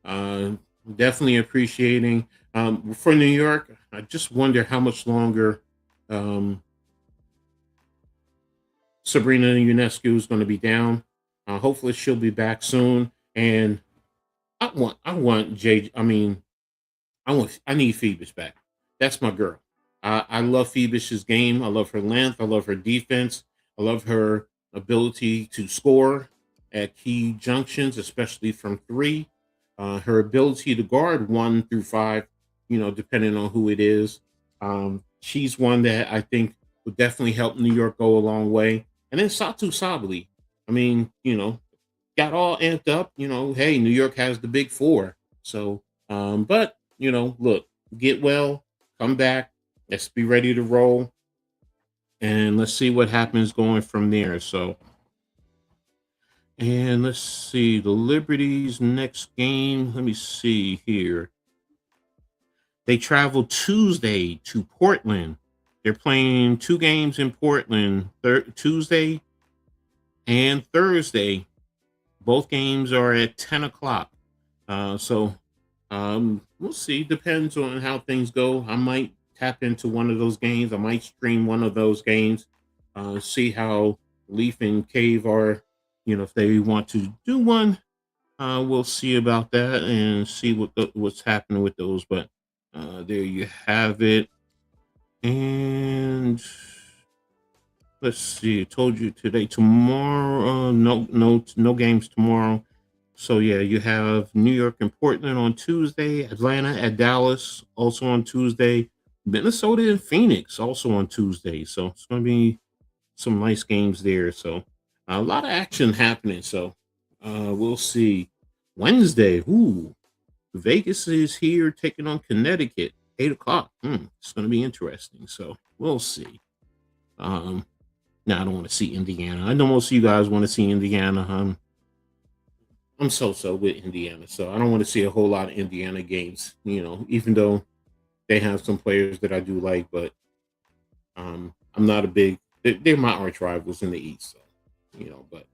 Definitely appreciating for New York. I just wonder how much longer Sabrina Ionescu is going to be down. Hopefully she'll be back soon. And I need Phoebus back. That's my girl. I love Phoebus's game. I love her length. I love her defense. I love her ability to score at key junctions, especially from three. Her ability to guard 1 through 5, depending on who it is. She's one that I think would definitely help New York go a long way. And then Satu Sabali. Got all amped up. Hey, New York has the big four. So, but look, get well, come back. Let's be ready to roll, and let's see what happens going from there. So, and let's see the Liberty's next game. Let me see here. They travel Tuesday to Portland. They're playing 2 games in Portland, Tuesday and Thursday. Both games are at 10:00. So we'll see. Depends on how things go. I might tap into one of those games. I might stream one of those games. See how Leaf and Cave are. If they want to do one, we'll see about that and see what's happening with those. But there you have it. And let's see. I told you today, tomorrow. No games tomorrow. So yeah, you have New York and Portland on Tuesday, Atlanta at Dallas also on Tuesday, Minnesota and Phoenix also on Tuesday. So it's going to be some nice games there. So A lot of action happening. So we'll see. Wednesday, ooh, Vegas is here taking on Connecticut, 8 o'clock. It's going to be interesting. So we'll see. Um, now I don't want to see Indiana. I know most of you guys want to see Indiana. I'm so with Indiana, so I don't want to see a whole lot of Indiana games. Even though they have some players that I do like, but I'm not a big. They're my arch rivals in the East, so But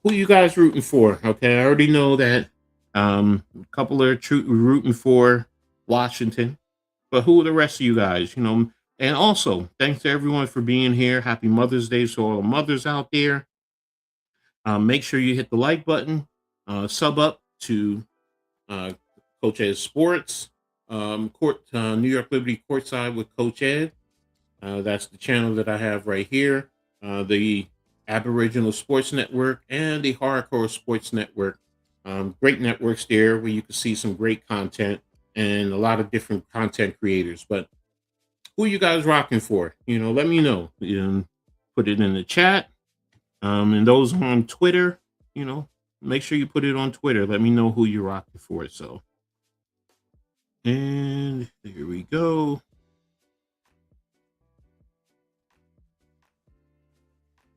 who you guys rooting for? Okay, I already know that a couple are rooting for Washington, but who are the rest of you guys? And also thanks to everyone for being here. Happy Mother's Day to all the mothers out there. Make sure you hit the like button, sub up to uh, Coach Ed Sports, New York Liberty Courtside with Coach Ed. That's the channel that I have right here. The Aboriginal Sports Network and the Hardcore Sports Network. Great networks there where you can see some great content and a lot of different content creators. But who are you guys rocking for? Let me know. Put it in the chat. And those on Twitter, make sure you put it on Twitter. Let me know who you're rocking for. So, and here we go.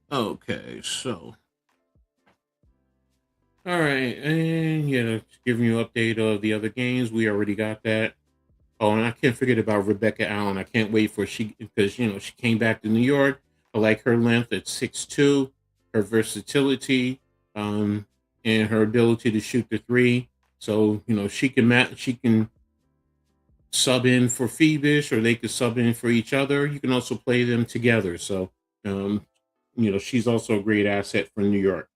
Okay, so all right, and giving you an update of the other games. We already got that. Oh, and I can't forget about Rebecca Allen. I can't wait for she because she came back to New York. I like her length at 6'2", her versatility, and her ability to shoot the three. So she can sub in for Phoebus, or they could sub in for each other. You can also play them together. So um, she's also a great asset for New York.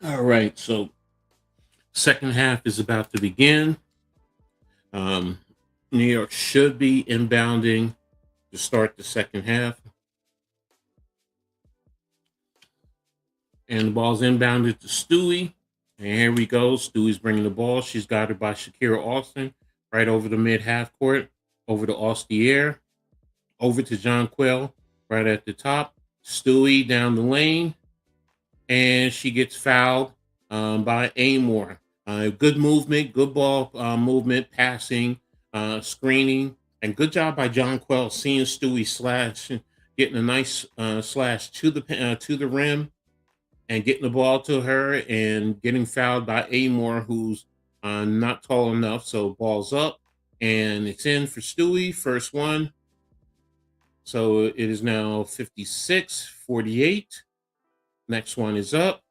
All right, so second half is about to begin. New York should be inbounding to start the second half. And the ball's inbounded to Stewie. And here we go. Stewie's bringing the ball. She's guarded by Shakira Austin right over the mid-half court, over to Austier, over to John Quill right at the top. Stewie down the lane, and she gets fouled by Amore. Good movement, good ball movement, passing, screening, and good job by John Quill seeing Stewie slash, getting a nice slash to the rim, and getting the ball to her and getting fouled by Amore, who's not tall enough. So ball's up, and it's in for Stewie, first one. So it is now 56-48. Next one is up.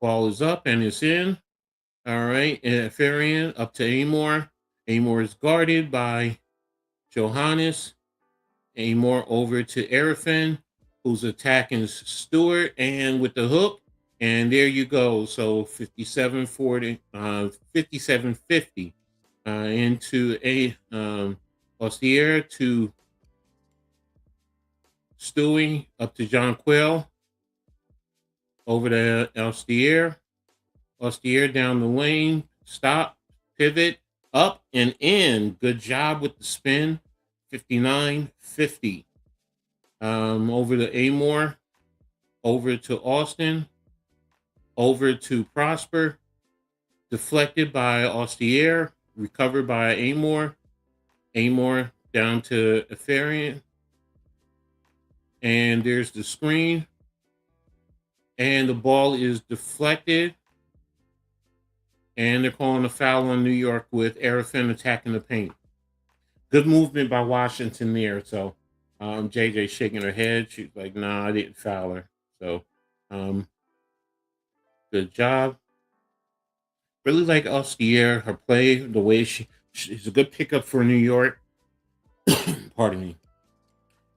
Ball is up and it's in. All right. And Farian up to Amore. Amore is guarded by Johannes. Amore over to Arifin, who's attacking Stewart, and with the hook. And there you go. So 57-40, 57-50 into a Austier to Stewie, up to John Quill, over to Austier. Austier down the lane, stop, pivot, up and in. Good job with the spin. 59-50. Over to Amore, over to Austin, over to Prosper, deflected by Austier, recovered by Amore. Amore down to Efarian. And there's the screen. And the ball is deflected. And they're calling a foul on New York with Arifin attacking the paint. Good movement by Washington there. So JJ shaking her head. She's like, nah, I didn't foul her. So good job. Really like Austier, her play, the way she's a good pickup for New York. Pardon me.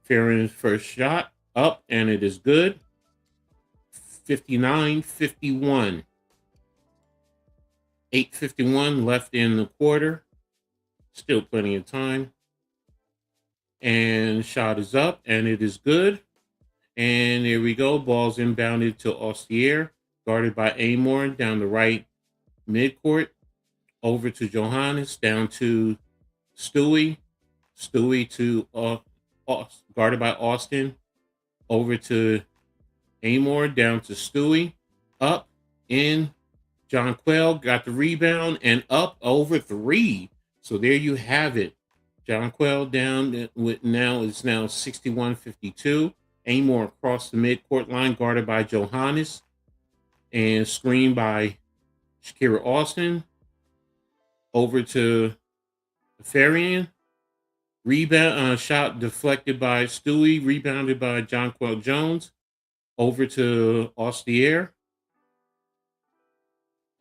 Farron's first shot up, and it is good. 59-51. 8:51 left in the quarter. Still plenty of time. And shot is up, and it is good. And there we go. Ball's inbounded to Austier, guarded by Amore down the right midcourt. Over to Johannes, down to Stewie. Stewie to guarded by Austin, over to Amore, down to Stewie, up, in. John Quell got the rebound and up over three. So there you have it. John Quell down with now 61-52. Amore across the midcourt line, guarded by Johannes and screened by Shakira Austin. Over to Farian. Rebound shot deflected by Stewie, rebounded by John Quell Jones. Over to Ostier.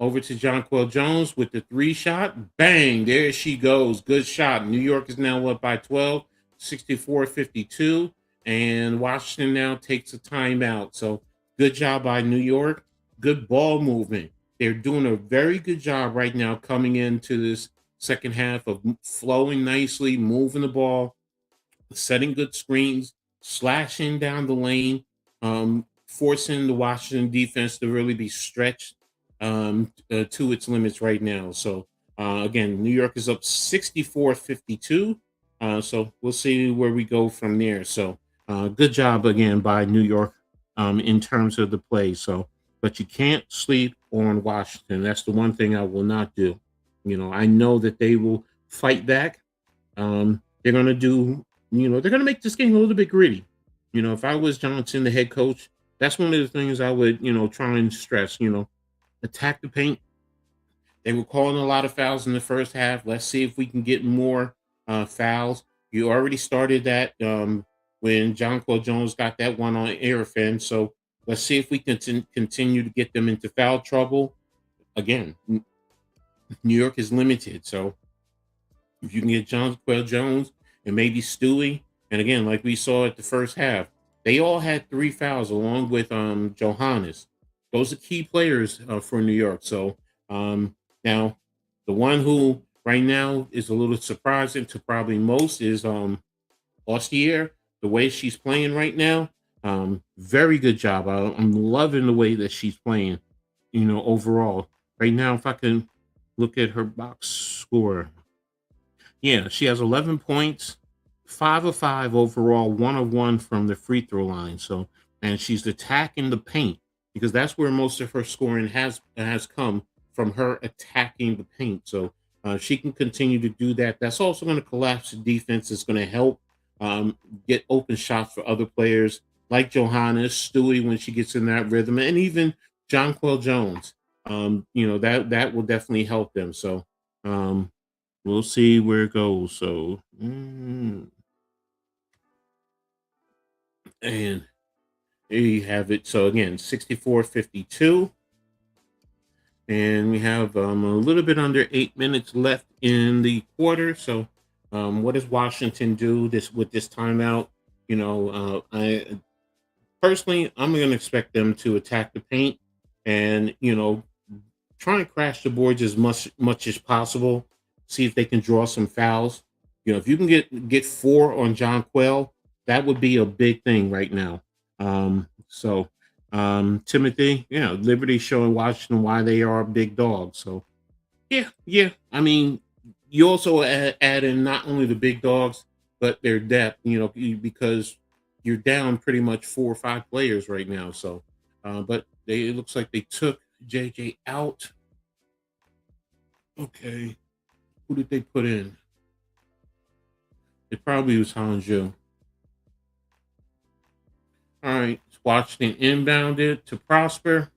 Over to Jonquel Jones with the three shot. Bang, there she goes. Good shot. New York is now up by 12, 64-52. And Washington now takes a timeout. So good job by New York. Good ball movement. They're doing a very good job right now coming into this second half of flowing nicely, moving the ball, setting good screens, slashing down the lane, forcing the Washington defense to really be stretched to its limits right now. So again, New York is up 64-52. So we'll see where we go from there. So good job again by New York in terms of the play. So, but you can't sleep on Washington. That's the one thing I will not do. You know, I know that they will fight back. They're going to do, they're going to make this game a little bit gritty. You know, if I was Johnson, the head coach, that's one of the things I would, try and stress, attack the paint. They were calling a lot of fouls in the first half. Let's see if we can get more fouls. You already started that when Jonquel Jones got that one on Airfin. So let's see if we can continue to get them into foul trouble. Again, New York is limited. So if you can get Jonquel Jones and maybe Stewie, and again, like we saw at the first half, they all had 3 fouls along with Johannes. Those are key players for New York. So now the one who right now is a little surprising to probably most is Ostier. The way she's playing right now, very good job. I'm loving the way that she's playing, overall. Right now, if I can look at her box score. Yeah, she has 11 points, 5 of 5 overall, 1 of 1 from the free throw line. So, and she's attacking the paint because that's where most of her scoring has come from, her attacking the paint. So she can continue to do that. That's also going to collapse the defense. It's going to help get open shots for other players like Johannes, Stewie when she gets in that rhythm, and even Jonquel Jones. That will definitely help them. So we'll see where it goes. So and there you have it. So again, 64-52. And we have a little bit under 8 minutes left in the quarter. So what does Washington do with this timeout? I personally, I'm going to expect them to attack the paint and, try and crash the boards as much as possible. See if they can draw some fouls. If you can get 4 on John Quell, that would be a big thing right now. Timothy, Liberty showing Washington why they are big dogs. So yeah. I mean, you also add in not only the big dogs, but their depth, because you're down pretty much 4 or 5 players right now. So, but it looks like they took JJ out. Okay. Who did they put in? It probably was Hanju. All right. Washington inbounded to Prosper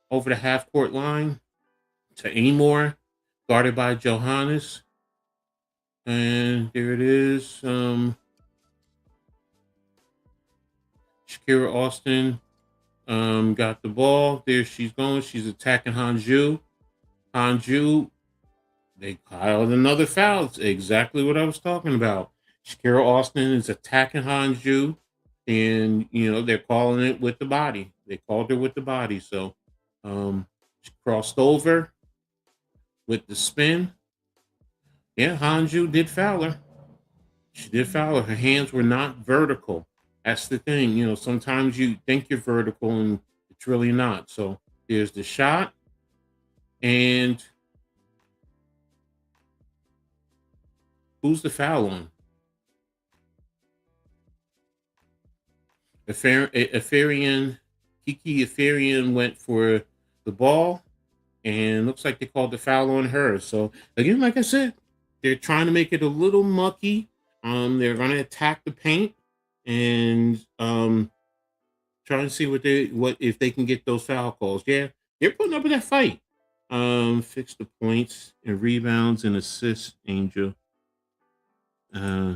over the half court line to Amore, guarded by Johannes. And there it is. Shakira Austin got the ball. There she's going. She's attacking Hanju. They called another foul. It's exactly what I was talking about. Shakira Austin is attacking Hanju, and they're calling it with the body. They called her with the body. So she crossed over with the spin. Yeah, Hanju did foul her. She did foul her. Her hands were not vertical. That's the thing. Sometimes you think you're vertical and it's really not. So there's the shot. And who's the foul on? Afarian, Kiki Afarian went for the ball, and looks like they called the foul on her. So again, like I said, they're trying to make it a little mucky. They're going to attack the paint and try to see what if they can get those foul calls. Yeah, they're putting up in that fight. Fix the points and rebounds and assists, Angel. Uh,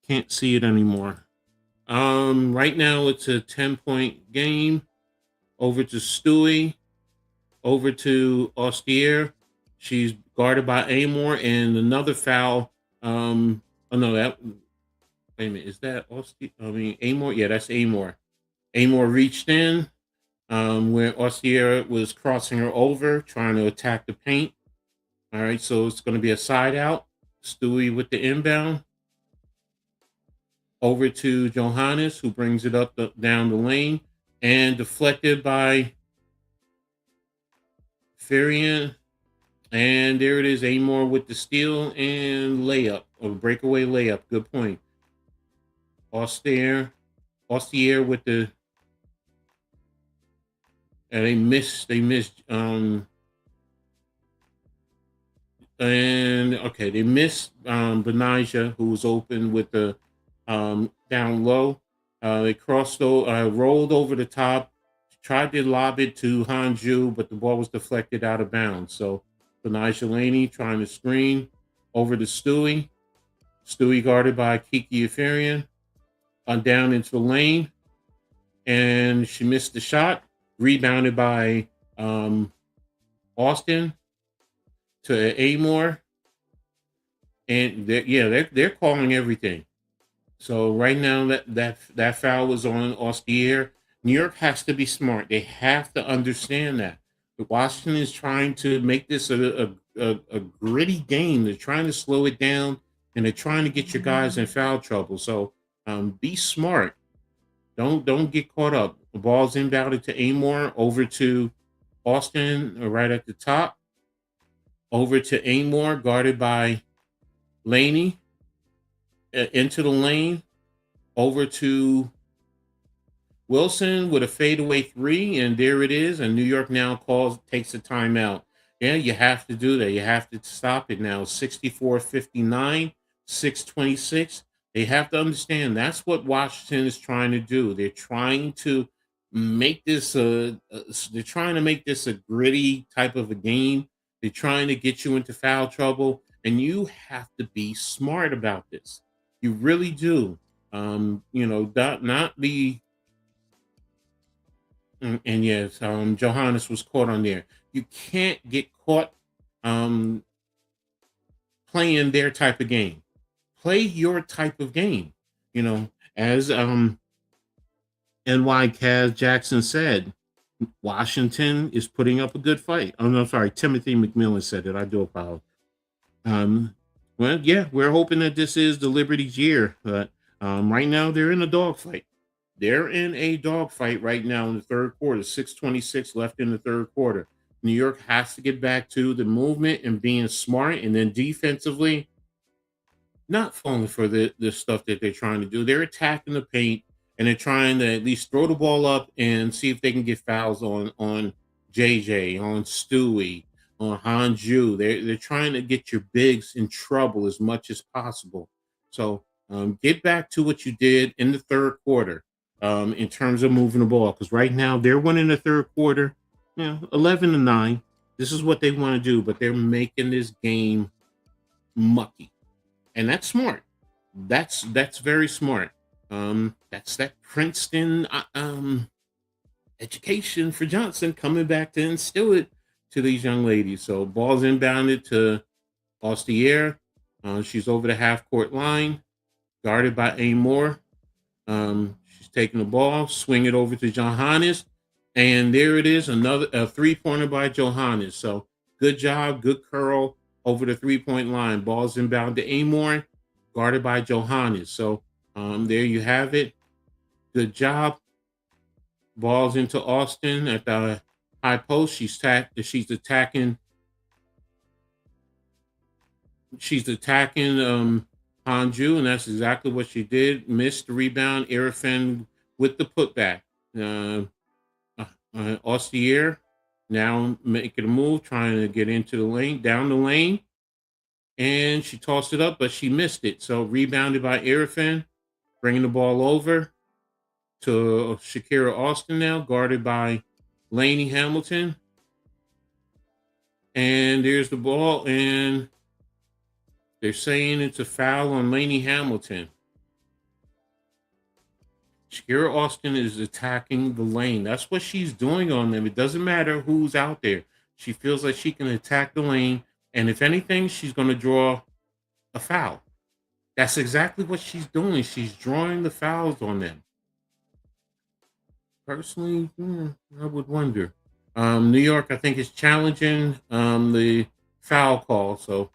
can't see it anymore. Right now it's a 10-point game. Over to Stewie, over to Austere. She's guarded by Amor, and another foul. Oh no, that wait a minute, is that Austere? I mean Amor? Yeah, that's Amor. Amor reached in, where Austere was crossing her over, trying to attack the paint. All right, so it's going to be a side out. Stewie with the inbound over to Johannes, who brings it down the lane and deflected by Farian. And there it is, Amor with the steal and layup, or breakaway layup. Good point. Austere with the, and they missed, and okay, they missed Benijah, who was open with the down low. They rolled over the top, tried to lob it to Hanju, but the ball was deflected out of bounds. So Benijah Laney trying to screen over to Stewie. Stewie guarded by Kiki Afarian on down into the lane, and she missed the shot. Rebounded by Austin to Amor, and they're calling everything. So right now that foul was on Austere. New York has to be smart. They have to understand that. Washington is trying to make this a gritty game. They're trying to slow it down, and they're trying to get your guys in foul trouble. So be smart. Don't get caught up. The ball's inbounded to Amor, over to Austin, right at the top. Over to Amor, guarded by Laney, into the lane. Over to Wilson with a fadeaway three, and there it is. And New York now takes a timeout. Yeah, you have to do that. You have to stop it now. 64-59, 6:26. They have to understand that's what Washington is trying to do. They're trying to make this they're trying to make this a gritty type of a game. They're trying to get you into foul trouble, and you have to be smart about this. You really do. Not be and yes, Johannes was caught on there. You can't get caught um, playing their type of game. Play your type of game. As NY Kaz Jackson said, Washington is putting up a good fight. Oh, no, sorry. Timothy McMillan said it. I do apologize. Well, yeah, we're hoping that this is the Liberty's year. But right now, they're in a dogfight. They're in a dogfight right now in the third quarter. 6:26 left in the third quarter. New York has to get back to the movement and being smart, and then defensively, not falling for the stuff that they're trying to do. They're attacking the paint, and they're trying to at least throw the ball up and see if they can get fouls on JJ, on Stewie, on Hanju. They're trying to get your bigs in trouble as much as possible. So get back to what you did in the third quarter in terms of moving the ball, because right now they're winning the third quarter, 11-9. This is what they want to do, but they're making this game mucky, and that's smart. That's very smart. That's that Princeton education for Johnson coming back to instill it to these young ladies. So ball's inbounded to Austere. She's over the half court line, guarded by Amor. She's taking the ball, swing it over to Johannes, and there it is, another a 3-pointer by Johannes. So good job, good curl over the 3-point line. Ball's inbound to Amor, guarded by Johannes. So there you have it. Good job. Ball's into Austin at the high post. She's attacking. She's attacking Hanju, and that's exactly what she did. Missed the rebound. Arafin with the putback. Uh, Ostier now making a move, trying to get into the lane, down the lane, and she tossed it up, but she missed it. So rebounded by Arifin, bringing the ball over to Shakira Austin now, guarded by Lainey Hamilton. And there's the ball, and they're saying it's a foul on Lainey Hamilton. Shakira Austin is attacking the lane. That's what she's doing on them. It doesn't matter who's out there. She feels like she can attack the lane, and if anything, she's going to draw a foul. That's exactly what she's doing. She's drawing the fouls on them. Personally, I would wonder. New York, I think, is challenging the foul call, so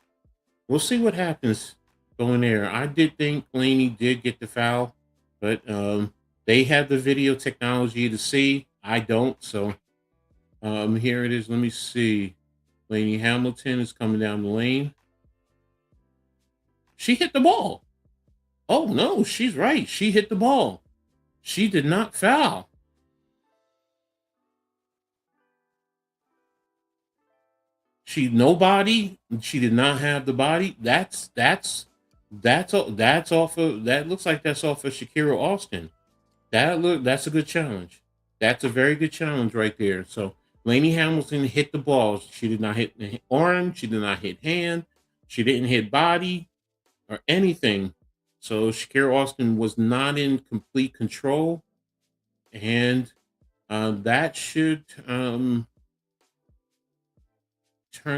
we'll see what happens going there. I did think Laney did get the foul, but they have the video technology to see. I don't, so here it is. Let me see. Laney Hamilton is coming down the lane. She hit the ball. Oh no, she's right. She hit the ball. She did not foul. She nobody. She did not have the body. That's off of that. Looks like that's off of Shakira Austin. That's a good challenge. That's a very good challenge right there. So Lainey Hamilton hit the balls. She did not hit the arm. She did not hit hand. She didn't hit body or anything. So Shakira Austin was not in complete control, and that should turn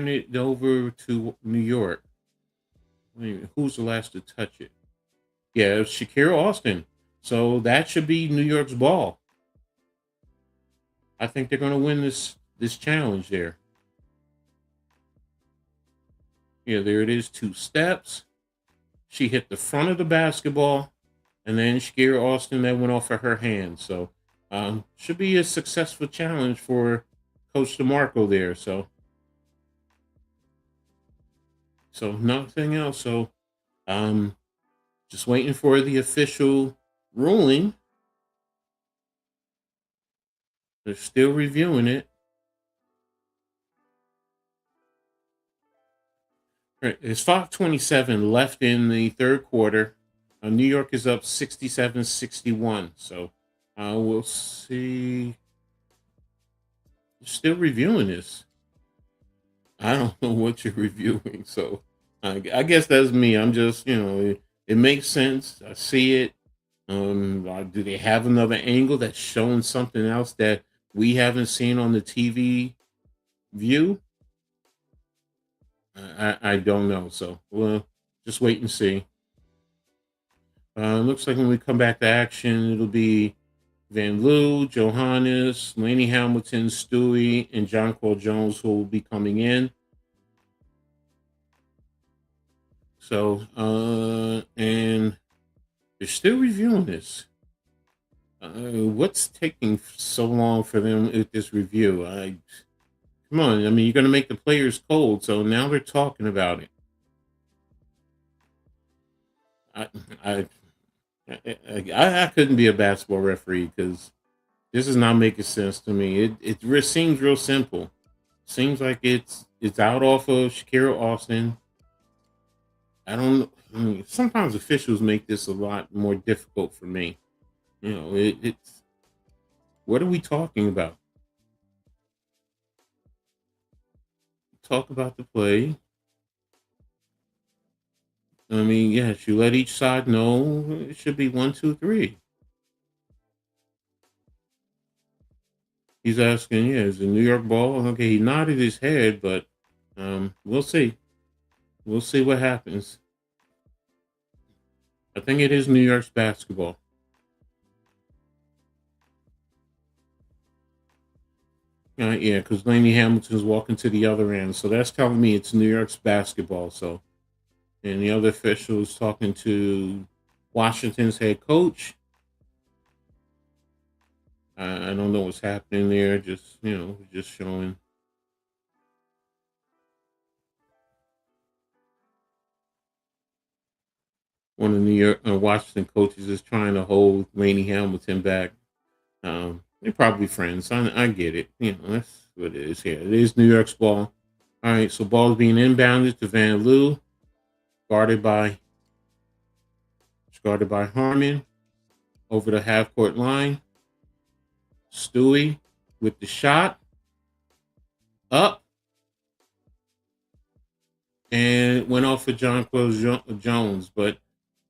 it over to New York. Wait a minute, who's the last to touch it? Yeah, it was Shakira Austin. So that should be New York's ball. I think they're going to win this challenge there. Yeah, there it is. 2 steps. She hit the front of the basketball, and then Shakira Austin that went off of her hand. So should be a successful challenge for Coach DeMarco there. So nothing else. So just waiting for the official ruling. They're still reviewing it. Right, it's 5:27 left in the third quarter. New York is up 67-61. So we'll see. Still reviewing this. I don't know what you're reviewing. So I guess that's me. I'm just, it makes sense. I see it. Do they have another angle that's showing something else that we haven't seen on the TV view? I don't know. So we'll just wait and see. Looks like when we come back to action, it'll be Van Loo, Johannes, Laney Hamilton, Stewie, and John Paul Jones who will be coming in. So, and they're still reviewing this. What's taking so long for them with this review? Come on. I mean, you're going to make the players cold. So now they're talking about it. I, I, I couldn't be a basketball referee because this is not making sense to me. It seems real simple. Seems like it's out off of Shakira Austin. I don't. I mean, sometimes officials make this a lot more difficult for me. It's what are we talking about? Talk about the play. I mean, yes, you let each side know it should be 1, 2, 3. He's asking, yeah, is the New York ball? Okay, he nodded his head, but we'll see. We'll see what happens. I think it is New York's basketball. Yeah, because Laney Hamilton's walking to the other end, so that's telling me it's New York's basketball. So, and the other official is talking to Washington's head coach. I don't know what's happening there. Just showing. One of the New York Washington coaches is trying to hold Laney Hamilton back. They're probably friends. I get it. You know, that's what it is here. It is New York's ball. All right, so ball's being inbounded to Van Loo, guarded by Harmon over the half court line. Stewie with the shot up and it went off for Jones, but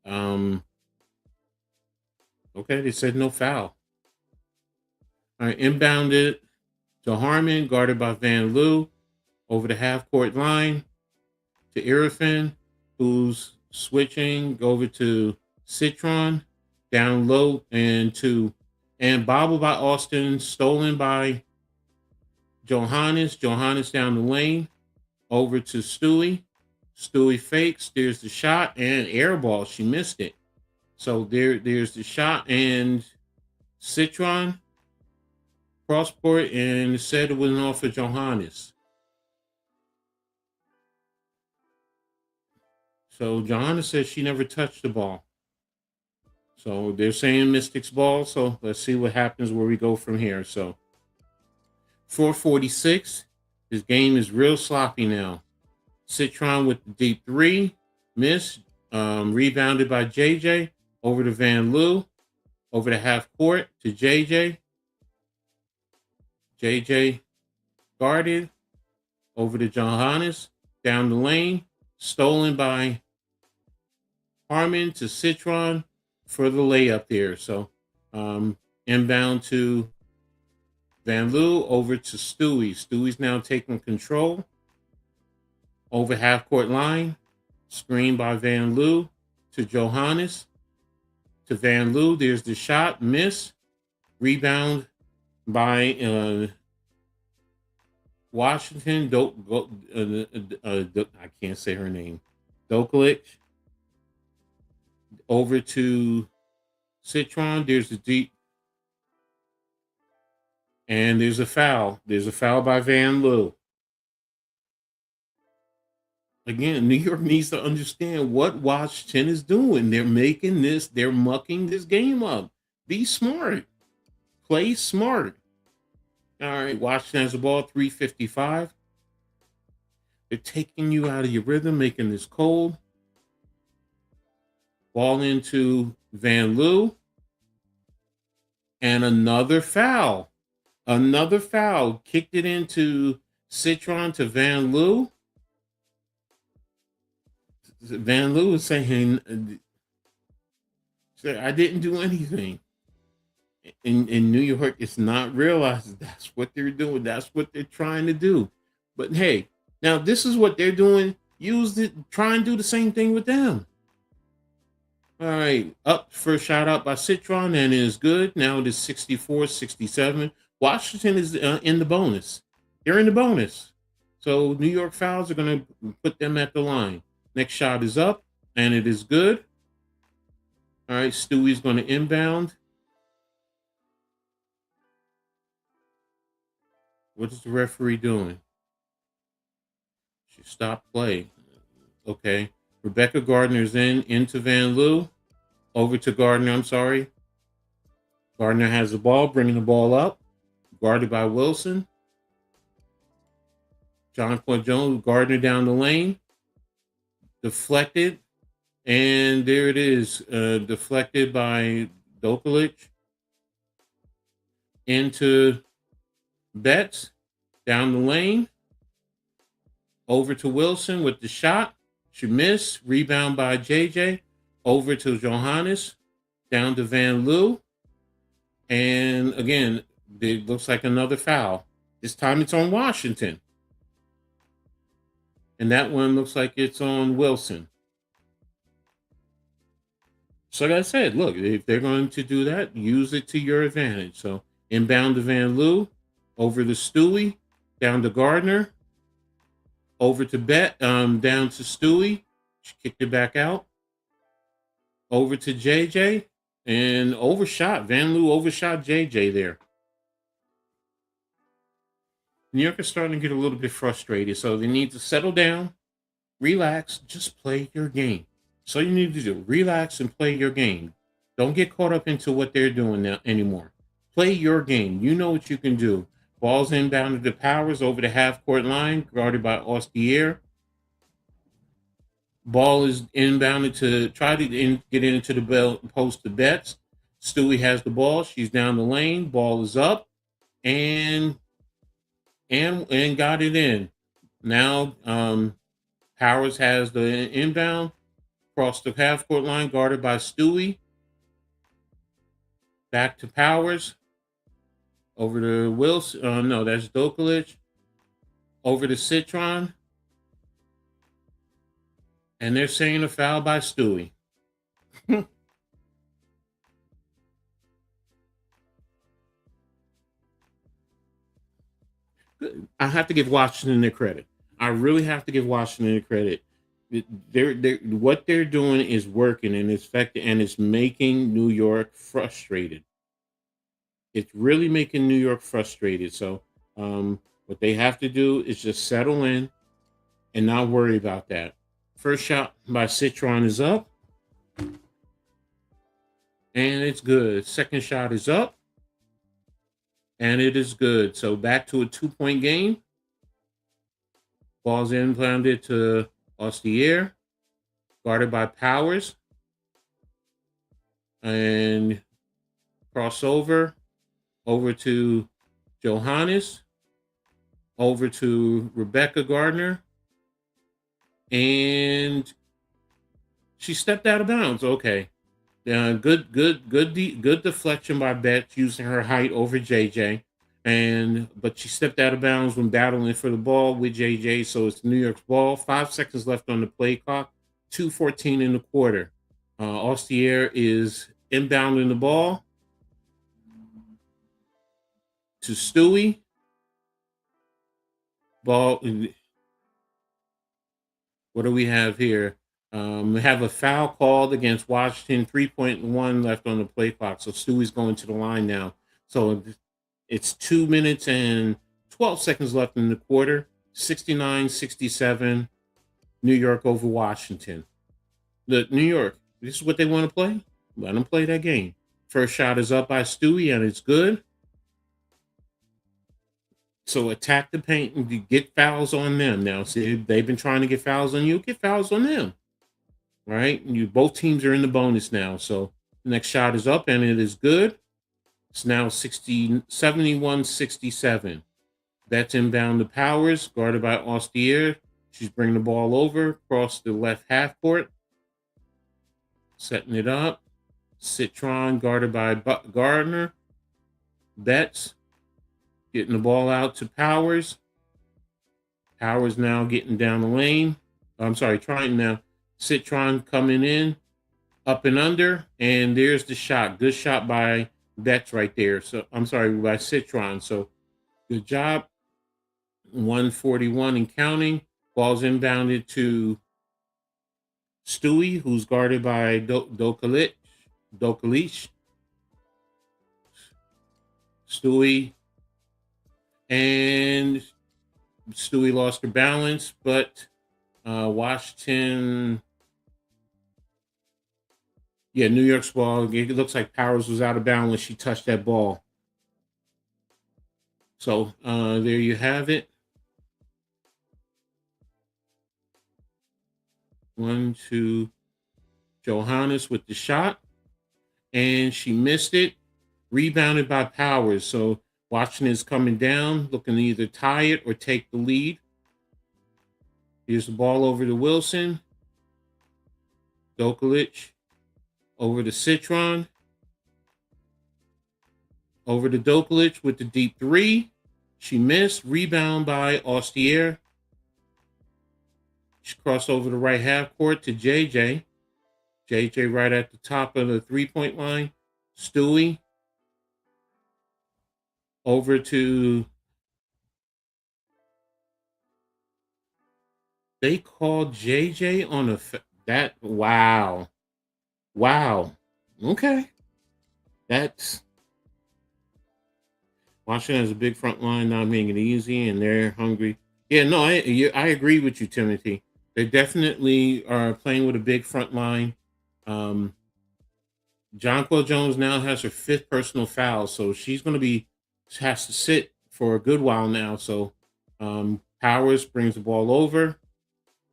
um, okay, they said no foul. All right, inbounded to Harmon, guarded by Van Loo over the half court line to Irrifan, who's switching over to Citron, down low and bobbled by Austin, stolen by Johannes. Johannes down the lane over to Stewie. Stewie fakes, steers the shot and air ball. She missed it. So there's the shot and Citron cross court and said it was off for Johannes. So Johanna says she never touched the ball. So they're saying Mystics ball. So let's see what happens where we go from here. So 4:46. This game is real sloppy now. Citron with the deep three. Miss. Rebounded by JJ. Over to Van Loo. Over the half court to JJ. JJ guarded. Over to Johannes. Down the lane. Stolen by Harmon to Citron for the layup there. So inbound to Van Loo over to Stewie. Stewie's now taking control over half court line. Screen by Van Loo to Johannes to Van Loo. There's the shot, miss. Rebound by Washington. I can't say her name. Doklich. Over to Citron. There's the deep. And there's a foul. There's a foul by Van Loo. Again, New York needs to understand what Washington is doing. They're mucking this game up. Be smart. Play smart. All right, Washington has the ball, 3:55. They're taking you out of your rhythm, making this cold. Ball into Van Loo. And another foul. Another foul. Kicked it into Citron to Van Loo. Van Loo is saying, I didn't do anything. In New York, it's not realized that's what they're doing. That's what they're trying to do. But hey, now this is what they're doing. Try and do the same thing with them. All right, up first shot out by Citron and is good. Now it is 64-67. Washington is in the bonus. They're in the bonus. So New York fouls are going to put them at the line. Next shot is up and it is good. All right, Stewie's going to inbound. What is the referee doing? She stopped play. Okay. Rebecca Gardner's into Van Loo. Over to Gardner, I'm sorry. Gardner has the ball, bringing the ball up. Guarded by Wilson. John Paul Jones, Gardner down the lane. Deflected. And there it is. Deflected by Doklich. Into Betts. Down the lane. Over to Wilson with the shot. She missed. Rebound by JJ. Over to Johannes. Down to Van Loo. And again, it looks like another foul. This time it's on Washington. And that one looks like it's on Wilson. So like I said, look, if they're going to do that, use it to your advantage. So inbound to Van Loo. Over to Stewie. Down to Gardner. Over to down to Stewie. She kicked it back out. Over to JJ. And overshot. Van Loo overshot JJ there. New York is starting to get a little bit frustrated. So they need to settle down, relax, just play your game. So you need to do. Relax and play your game. Don't get caught up into what they're doing now anymore. Play your game. You know what you can do. Ball's inbounded to Powers over the half court line, guarded by Ostier. Ball is inbounded to try to get into the post to Betts. Stewie has the ball. She's down the lane. Ball is up and got it in. Now Powers has the inbound across the half court line, guarded by Stewie. Back to Powers. Over to Wilson. No, that's Dokulic. Over to Citron. And they're saying a foul by Stewie. I have to give Washington their credit. I really have to give Washington their credit. What they're doing is working and it's effective, and it's making New York frustrated. It's really making New York frustrated. So what they have to do is just settle in and not worry about that. First shot by Citron is up, and it's good. Second shot is up, and it is good. So back to a 2-point game. Ball's inbounded to Ostier, guarded by Powers, and crossover over to Johannes, over to Rebecca Gardner, and she stepped out of bounds. Okay, good deflection by Betts using her height over JJ, but she stepped out of bounds when battling for the ball with JJ. So it's New York's ball. 5 seconds left on the play clock. 2:14 in the quarter. Ostier is inbounding the ball to Stewie. Ball. What do we have here? We have a foul called against Washington. 3.1 left on the play clock. So Stewie's going to the line now. So it's 2 minutes and 12 seconds left in the quarter. 69-67. New York over Washington. New York, this is what they want to play. Let them play that game. First shot is up by Stewie, and it's good. So attack the paint and get fouls on them. Now, see, they've been trying to get fouls on you. Get fouls on them. Right? Both teams are in the bonus now. So the next shot is up, and it is good. It's now 71-67. That's inbound to Powers, guarded by Ostier. She's bringing the ball over across the left half court. Setting it up. Citron, guarded by Gardner. Betts getting the ball out to Powers. Powers now getting down the lane. I'm sorry, trying now. Citron coming in, up and under, and there's the shot. Good shot by Betts right there. So I'm sorry, by Citron. So good job. 141 and counting. Ball's inbounded to Stewie, who's guarded by Dokulic. Stewie lost her balance, but Washington, New York's ball. It looks like Powers was out of bounds when she touched that ball. So there you have it. 1-2, Johannes with the shot, and she missed it. Rebounded by Powers. So Washington is coming down, looking to either tie it or take the lead. Here's the ball over to Wilson. Dokulic over to Citron. Over to Dokulic with the deep three. She missed. Rebound by Ostier. She crossed over the right half court to JJ. JJ right at the top of the 3-point line. Stewie over to. They called JJ on that. Wow. Okay. That's. Washington has a big front line, not making it easy, and they're hungry. Yeah, no, I agree with you, Timothy. They definitely are playing with a big front line. Jonquil Jones now has her fifth personal foul, so she's going to be has to sit for a good while now. So Powers brings the ball over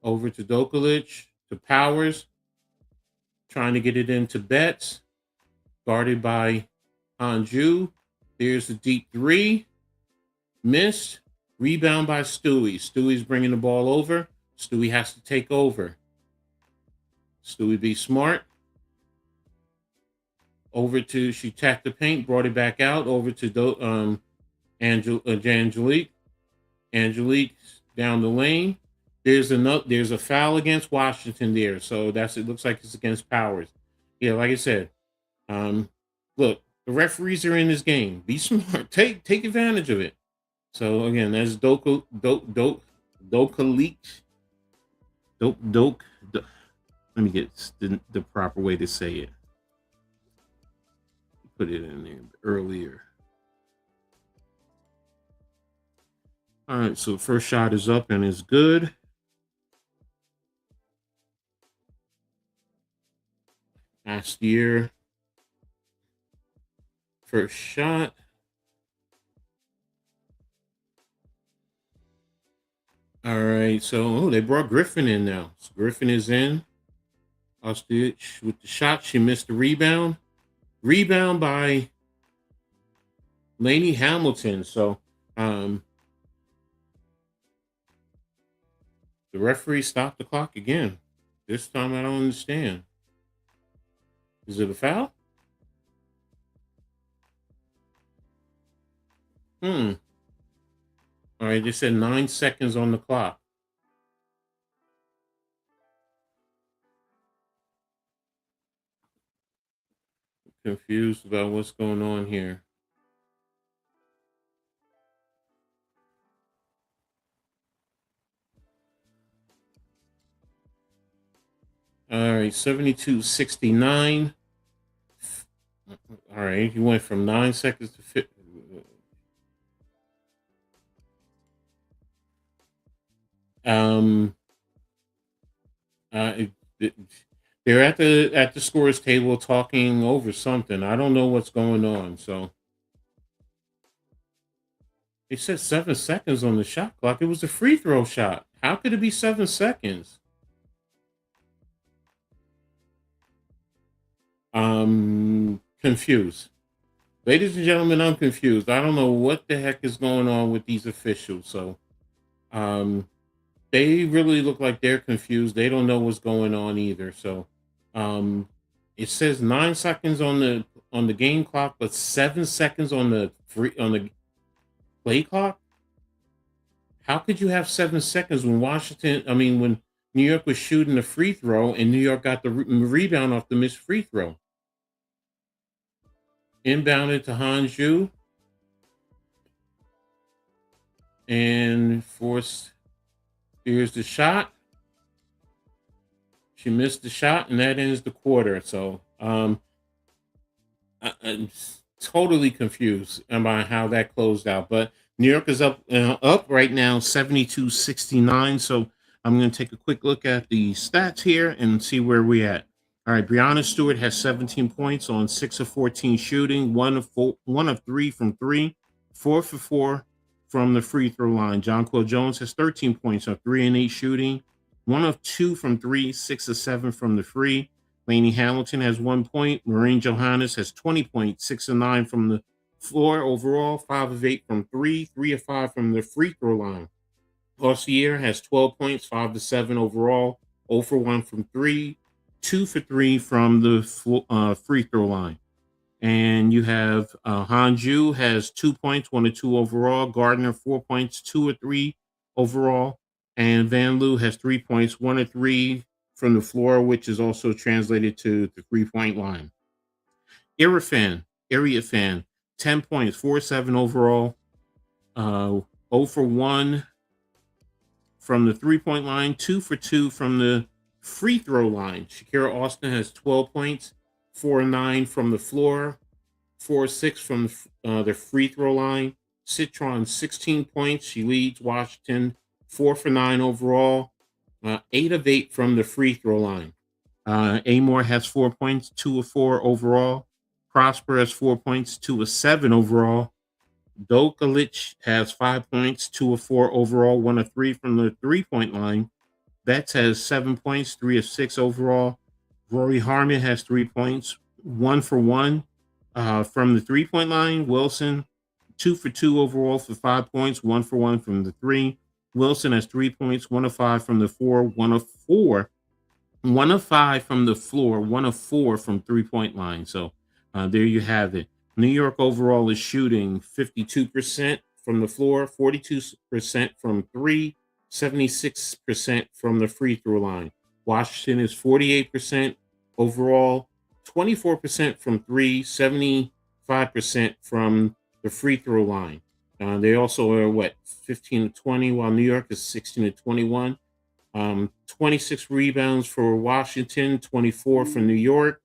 to Dokulic to Powers, trying to get it into Betts, guarded by Anju. There's the deep three, missed. Rebound by Stewie. Stewie's bringing the ball over. Stewie has to take over. Stewie be smart. Over to she tapped the paint, brought it back out over to Angelique. Angelique down the lane. There's a foul against Washington there, so it looks like it's against Powers. Yeah, like I said, look, the referees are in this game. Be smart. Take advantage of it. So again, that's Dokalik. Doke. Let me get the proper way to say it. Put it in there earlier. All right, so the first shot is up and is good. Last year, first shot. All right, so they brought Griffin in now. So Griffin is in. Ostoich with the shot. She missed the rebound. Rebound by Lainey Hamilton. So the referee stopped the clock again. This time I don't understand. Is it a foul? All right, they said 9 seconds on the clock. Confused about what's going on here. All right, 72-69. All right, he went from 9 seconds to 50. They're at the scores table talking over something. I don't know what's going on. So they said 7 seconds on the shot clock. It was a free throw shot. How could it be 7 seconds? Confused. Ladies and gentlemen, I'm confused. I don't know what the heck is going on with these officials. So they really look like they're confused. They don't know what's going on either. So it says 9 seconds on the game clock, but 7 seconds on the play clock. How could you have 7 seconds when when New York was shooting a free throw and New York got the rebound off the missed free throw? Inbounded to Hanju and forced. Here's the shot. She missed the shot, and that ends the quarter. So I'm totally confused about how that closed out. But New York is up right now, 72-69. So I'm going to take a quick look at the stats here and see where we're at. All right, Breonna Stewart has 17 points on 6 of 14 shooting, 1 of 3 from 3, 4 for 4 from the free throw line. Jonquil Jones has 13 points on 3 and 8 shooting, 1 of 2 from 3, 6 of 7 from the free. Lainey Hamilton has 1 point. Maureen Johannes has 20 points, 6 of 9 from the floor overall, 5 of 8 from 3, 3 of 5 from the free throw line. Ossier has 12 points, 5 of 7 overall, 0 for 1 from 3, 2 for 3 from the free throw line. And you have Hanju has 2 points, 1 of 2 overall. Gardner, 4 points, 2 of 3 overall. And Van Loo has 3 points, 1 of 3 from the floor, which is also translated to the 3-point line. Area fan, 10 points, 4-7 overall. 0 for 1 from the 3-point line, 2 for 2 from the free throw line. Shakira Austin has 12 points, 4-9 from the floor, 4-6 from the free throw line. Citron, 16 points. She leads Washington, 4 for 9 overall, 8 of 8 from the free throw line. Amore has 4 points, 2 of 4 overall. Prosper has 4 points, 2 of 7 overall. Dokalic has 5 points, 2 of 4 overall, 1 of 3 from the 3-point line. Betts has 7 points, 3 of 6 overall. Rory Harmon has 3 points, 1 for 1 from the 3-point line. Wilson, 2 for 2 overall for 5 points, 1 for 1 from the 3. Wilson has 3 points, 1 of 5 from the 4, 1 of 5 from the floor, 1 of 4 from 3-point line. So there you have it. New York overall is shooting 52% from the floor, 42% from 3, 76% from the free throw line. Washington is 48% overall, 24% from 3, 75% from the free throw line. They also are 15 to 20, while New York is 16 to 21. 26 rebounds for Washington, 24 for New York.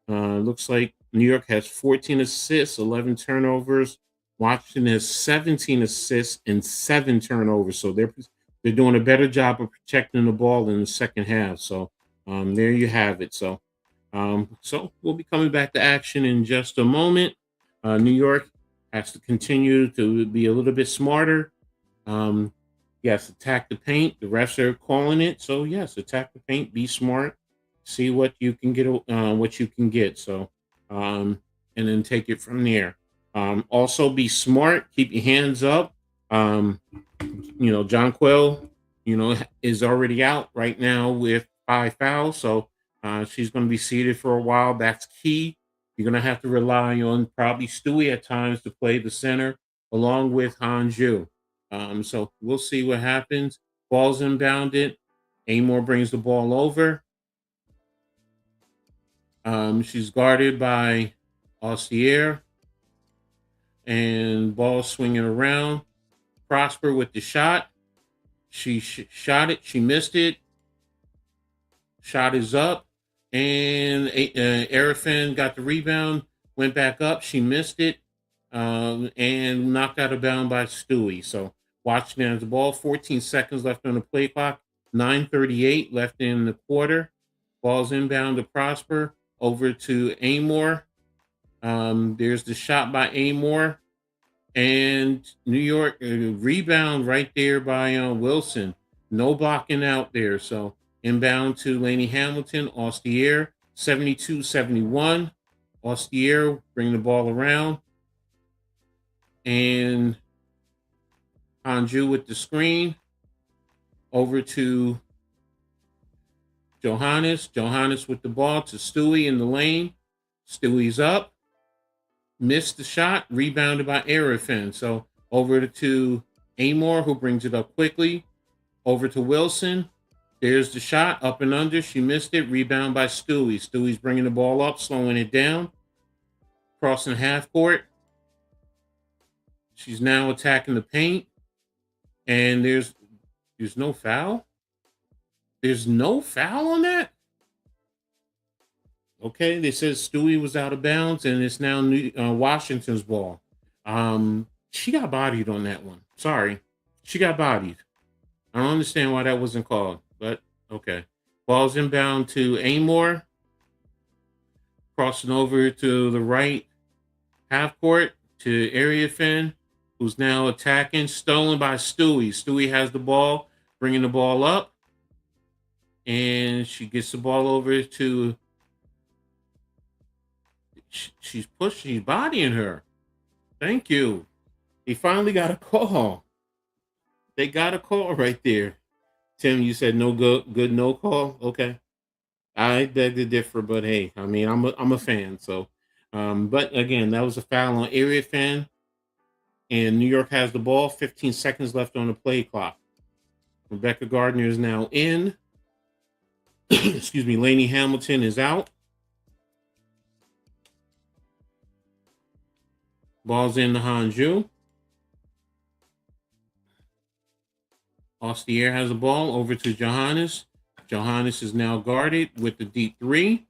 Looks like New York has 14 assists, 11 turnovers. Washington has 17 assists and 7 turnovers. So they're doing a better job of protecting the ball in the second half. So there you have it. So we'll be coming back to action in just a moment. New York has to continue to be a little bit smarter. Yes, attack the paint. The refs are calling it. So yes, attack the paint. Be smart. See what you can get. What you can get. So, and then take it from there. Also, be smart. Keep your hands up. John Quill, is already out right now with 5 fouls. So she's going to be seated for a while. That's key. You're going to have to rely on probably Stewie at times to play the center along with Hanju. So we'll see what happens. Ball's inbounded. Amore brings the ball over. She's guarded by Austier. And ball swinging around. Prosper with the shot. She shot it. She missed it. Shot is up. And Arafin got the rebound. Went back up. She missed it. And knocked out of bound by Stewie. So Washington has the ball. 14 seconds left on the play clock. 9:38 left in the quarter. Ball's inbound to Prosper. Over to Amore. There's the shot by Amore. And New York rebound right there by Wilson. No blocking out there. So inbound to Laney Hamilton. Austier, 72-71. Austier bring the ball around. And Hanju with the screen. Over to Johannes. Johannes with the ball to Stewie in the lane. Stewie's up. Missed the shot. Rebounded by Arafin. So over to Amore, who brings it up quickly. Over to Wilson. There's the shot. Up and under. She missed it. Rebound by Stewie. Stewie's bringing the ball up, slowing it down. Crossing half court. She's now attacking the paint. And there's no foul. There's no foul on that? Okay, they said Stewie was out of bounds, and it's now Washington's ball. She got bodied on that one. Sorry. She got bodied. I don't understand why that wasn't called, but okay. Ball's inbound to Amore. Crossing over to the right half court to Arafin, who's now attacking. Stolen by Stewie. Stewie has the ball, bringing the ball up. And she gets the ball over to... She's pushing, she's bodying her. Thank you. He finally got a call. They got a call right there. Tim, you said no good no call? Okay. I beg to differ, but hey, I mean, I'm a fan. So, but again, that was a foul on Arafin. And New York has the ball. 15 seconds left on the play clock. Rebecca Gardner is now in. Excuse me, Laney Hamilton is out. Ball's in the Hanju. Austier has the ball over to Johannes. Johannes is now guarded with the deep three.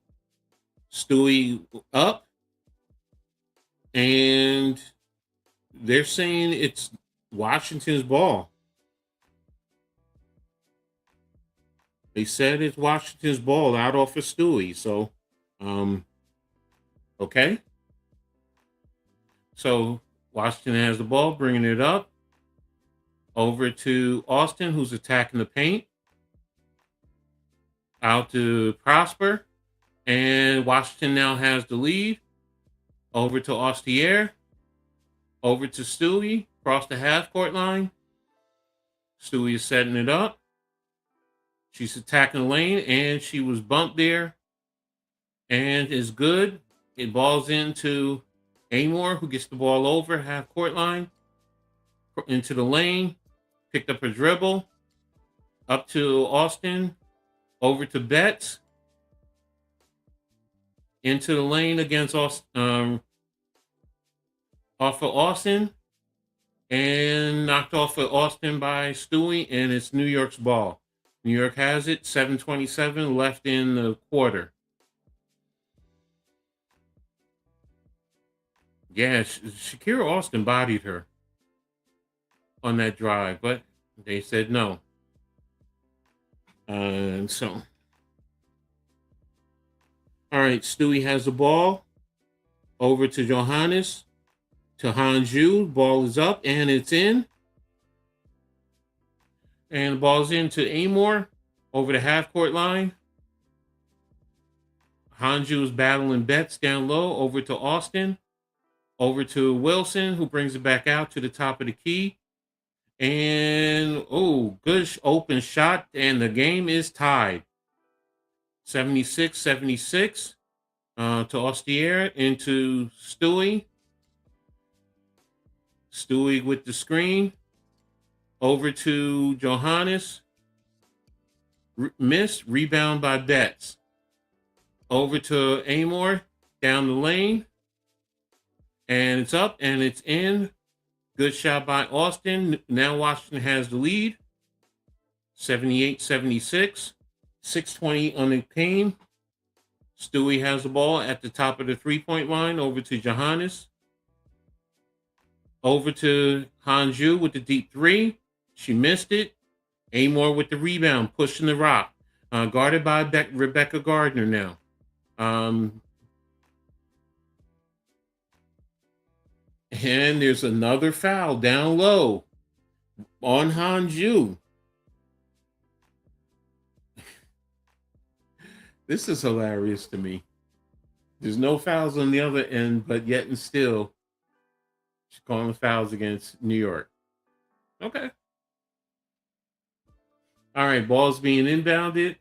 Stewie up. And they're saying it's Washington's ball. They said it's Washington's ball out off of Stewie. So, um, okay. So Washington has the ball, bringing it up over to Austin, who's attacking the paint. Out to Prosper. And Washington now has the lead. Over to Ostier. Over to Stewie. Across the half-court line. Stewie is setting it up. She's attacking the lane, and she was bumped there. And is good. It balls into Amor, who gets the ball over half-court line. Into the lane. Picked up a dribble. Up to Austin. Over to Betts. Into the lane against off of Austin. And knocked off of Austin by Stewie, and it's New York's ball. New York has it, 7:27 left in the quarter. Yeah, Shakira Austin bodied her on that drive, but they said no. So, all right, Stewie has the ball over to Johannes, to Hanju. Ball is up, and it's in. And the ball's into Amor over the half-court line. Hanju is battling Betts down low over to Austin. Over to Wilson, who brings it back out to the top of the key. And, good open shot, and the game is tied. 76-76 to Ostier into Stewie. Stewie with the screen. Over to Johannes. Miss. Rebound by Betts. Over to Amor. Down the lane. And it's up and it's in. Good shot by Austin. Now Washington has the lead. 78-76. 6:20 on the game. Stewie has the ball at the top of the three-point line. Over to Johannes. Over to Hanju with the deep three. She missed it. Amor with the rebound, pushing the rock. Guarded by Rebecca Gardner now. And there's another foul down low on Hanju. This is hilarious to me. There's no fouls on the other end, but yet and still, she's calling fouls against New York. Okay. All right, ball's being inbounded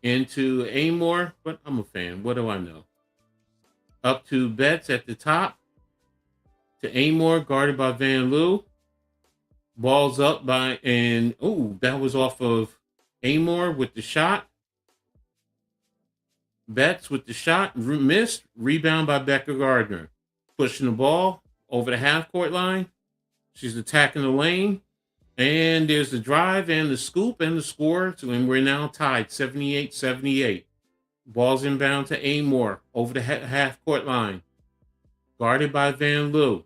into Amor, but I'm a fan. What do I know? Up to Betts at the top. To Amor, guarded by Van Loo. Ball's up by, and that was off of Amor with the shot. Betts with the shot, missed. Rebound by Becca Gardner. Pushing the ball over the half-court line. She's attacking the lane. And there's the drive and the scoop and the score. And we're now tied, 78-78. Ball's inbound to Amor over the half-court line. Guarded by Van Loo.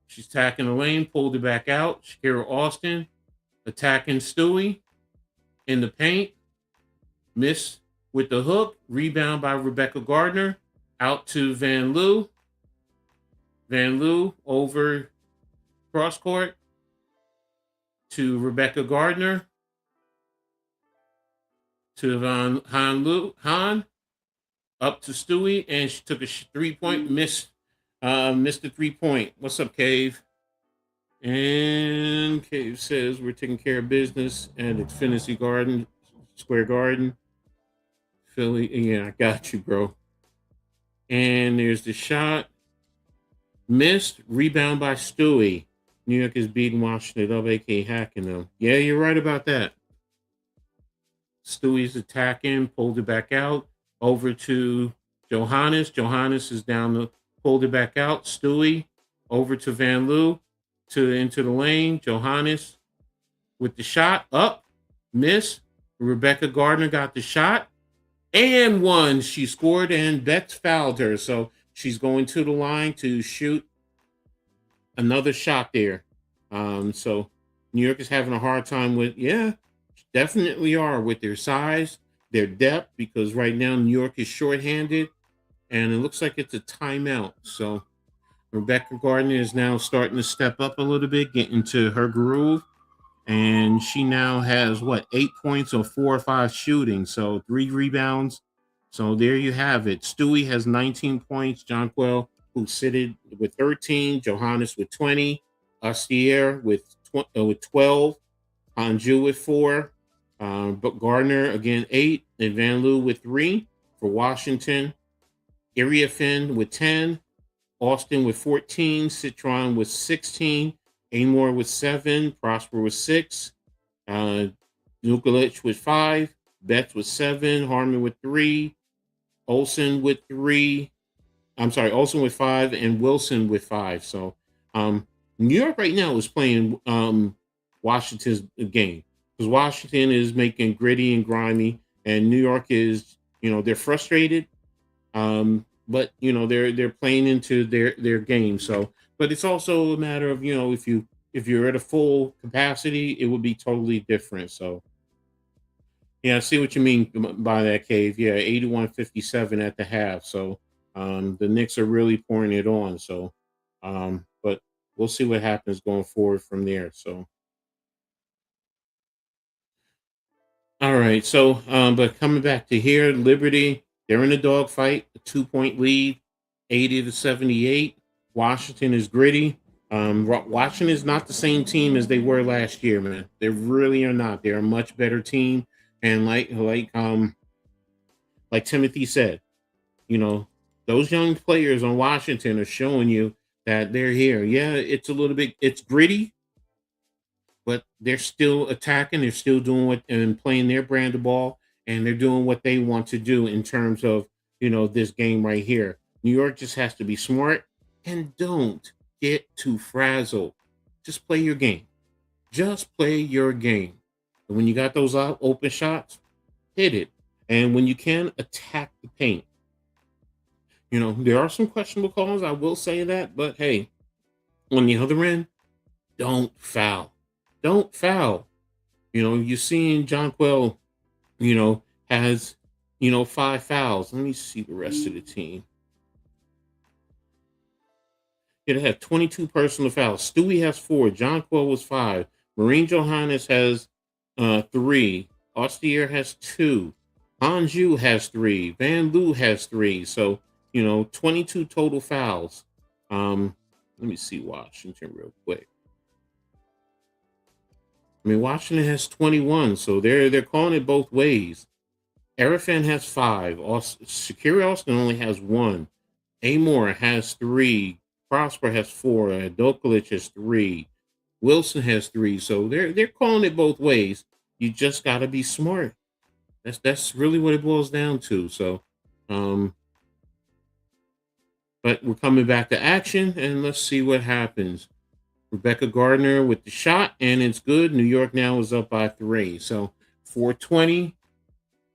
She's attacking the lane, pulled it back out. Shakira Austin attacking Stewie in the paint. Missed with the hook. Rebound by Rebecca Gardner. Out to Van Loo. Van Loo over cross court to Rebecca Gardner. To Han up to Stewie, and she took a 3-point, missed the 3-point. What's up, Cave? And Cave says we're taking care of business at Xfinity Garden, Square Garden, Philly. Yeah, I got you, bro. And there's the shot. Missed. Rebound by Stewie. New York is beating Washington up, a.k.a. hacking them. Yeah, you're right about that. Stewie's attacking, pulled it back out. Over to Johannes. Johannes is down, pulled it back out. Stewie over to Van Loo, into the lane. Johannes with the shot. Up. Miss. Rebecca Gardner got the shot. And one. She scored, and Betts fouled her. So she's going to the line to shoot another shot there. So New York is having a hard time with, yeah, definitely are with their size, their depth, because right now New York is shorthanded and it looks like it's a timeout. So Rebecca Gardner is now starting to step up a little bit, get into her groove. And she now has what, 8 points on 4 or 5 shooting, so 3 rebounds. So there you have it. Stewie has 19 points. Jonquel, who sitted with 13, Johannes with 20, Astier with 12, Anju with 4, but Gardner again 8, and Van Loo with 3 for Washington. Iriafin with 10, Austin with 14, Citron with 16, Amor with 7, Prosper with 6, uh, Nukulich with 5, Betts with 7, Harmon with 3, Olson with 3. I'm sorry, Olson with 5, and Wilson with 5. So, New York right now is playing Washington's game, because Washington is making gritty and grimy, and New York is, they're frustrated, but they're playing into their game. So, but it's also a matter of, if you're at a full capacity, it would be totally different. So, yeah, I see what you mean by that, Cave. Yeah, 81-57 at the half. So, the Knicks are really pouring it on. So, but we'll see what happens going forward from there. So, all right. So, but coming back to here, Liberty, they're in a dogfight, a 2 point lead, 80-78. Washington is gritty. Washington is not the same team as they were last year, man. They really are not. They're a much better team. And like Timothy said, you know, those young players on Washington are showing you that they're here. Yeah, it's gritty, but they're still attacking. They're still doing what and playing their brand of ball, and they're doing what they want to do in terms of this game right here. New York just has to be smart and don't get too frazzled. Just play your game. Just play your game. And when you got those open shots, hit it. And when you can, attack the paint. There are some questionable calls. I will say that, but hey, on the other end, don't foul. Don't foul. You're seeing Jonquel, has, 5 fouls. Let me see the rest of the team. It had 22 personal fouls. Stewie has 4. Jonquel was 5. Marine Johannes has 3. Austier has 2. Anju has 3. Van Loo has 3. So, 22 total fouls. Let me see Washington real quick. I mean, Washington has 21, so they're calling it both ways. Arafan has 5. Shakiri Austin only has 1. Amor has 3. Prosper has 4. Dokalic has 3. Wilson has 3. So they're calling it both ways. You just got to be smart. That's really what it boils down to. So, but we're coming back to action, and let's see what happens. Rebecca Gardner with the shot, and it's good. New York now is up by 3. So 4:20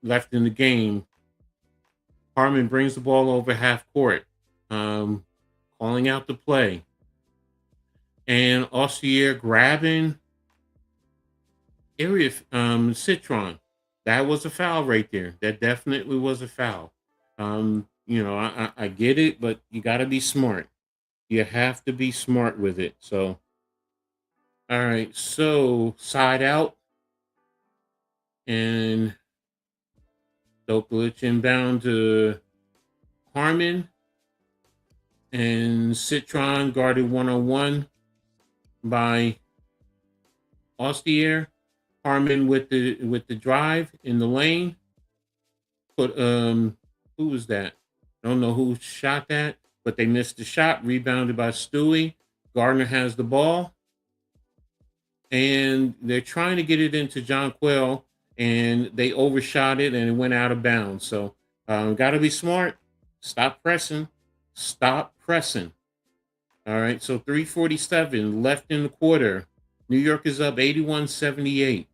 left in the game. Harmon brings the ball over half court, calling out the play. And Ossier grabbing Citron. That was a foul right there. That definitely was a foul. I get it, but you got to be smart. You have to be smart with it. So, all right. So, side out. And Dokalic inbound to Harmon. And Citron guarded 1-on-1 by Ostier. Harmon with the drive in the lane. Who was that? I don't know who shot that, but they missed the shot. Rebounded by Stewie. Gardner has the ball, and they're trying to get it into Jonquel, and they overshot it, and it went out of bounds. So, got to be smart. Stop pressing. Stop pressing. All right. So 3:47 left in the quarter. New York is up 81-78.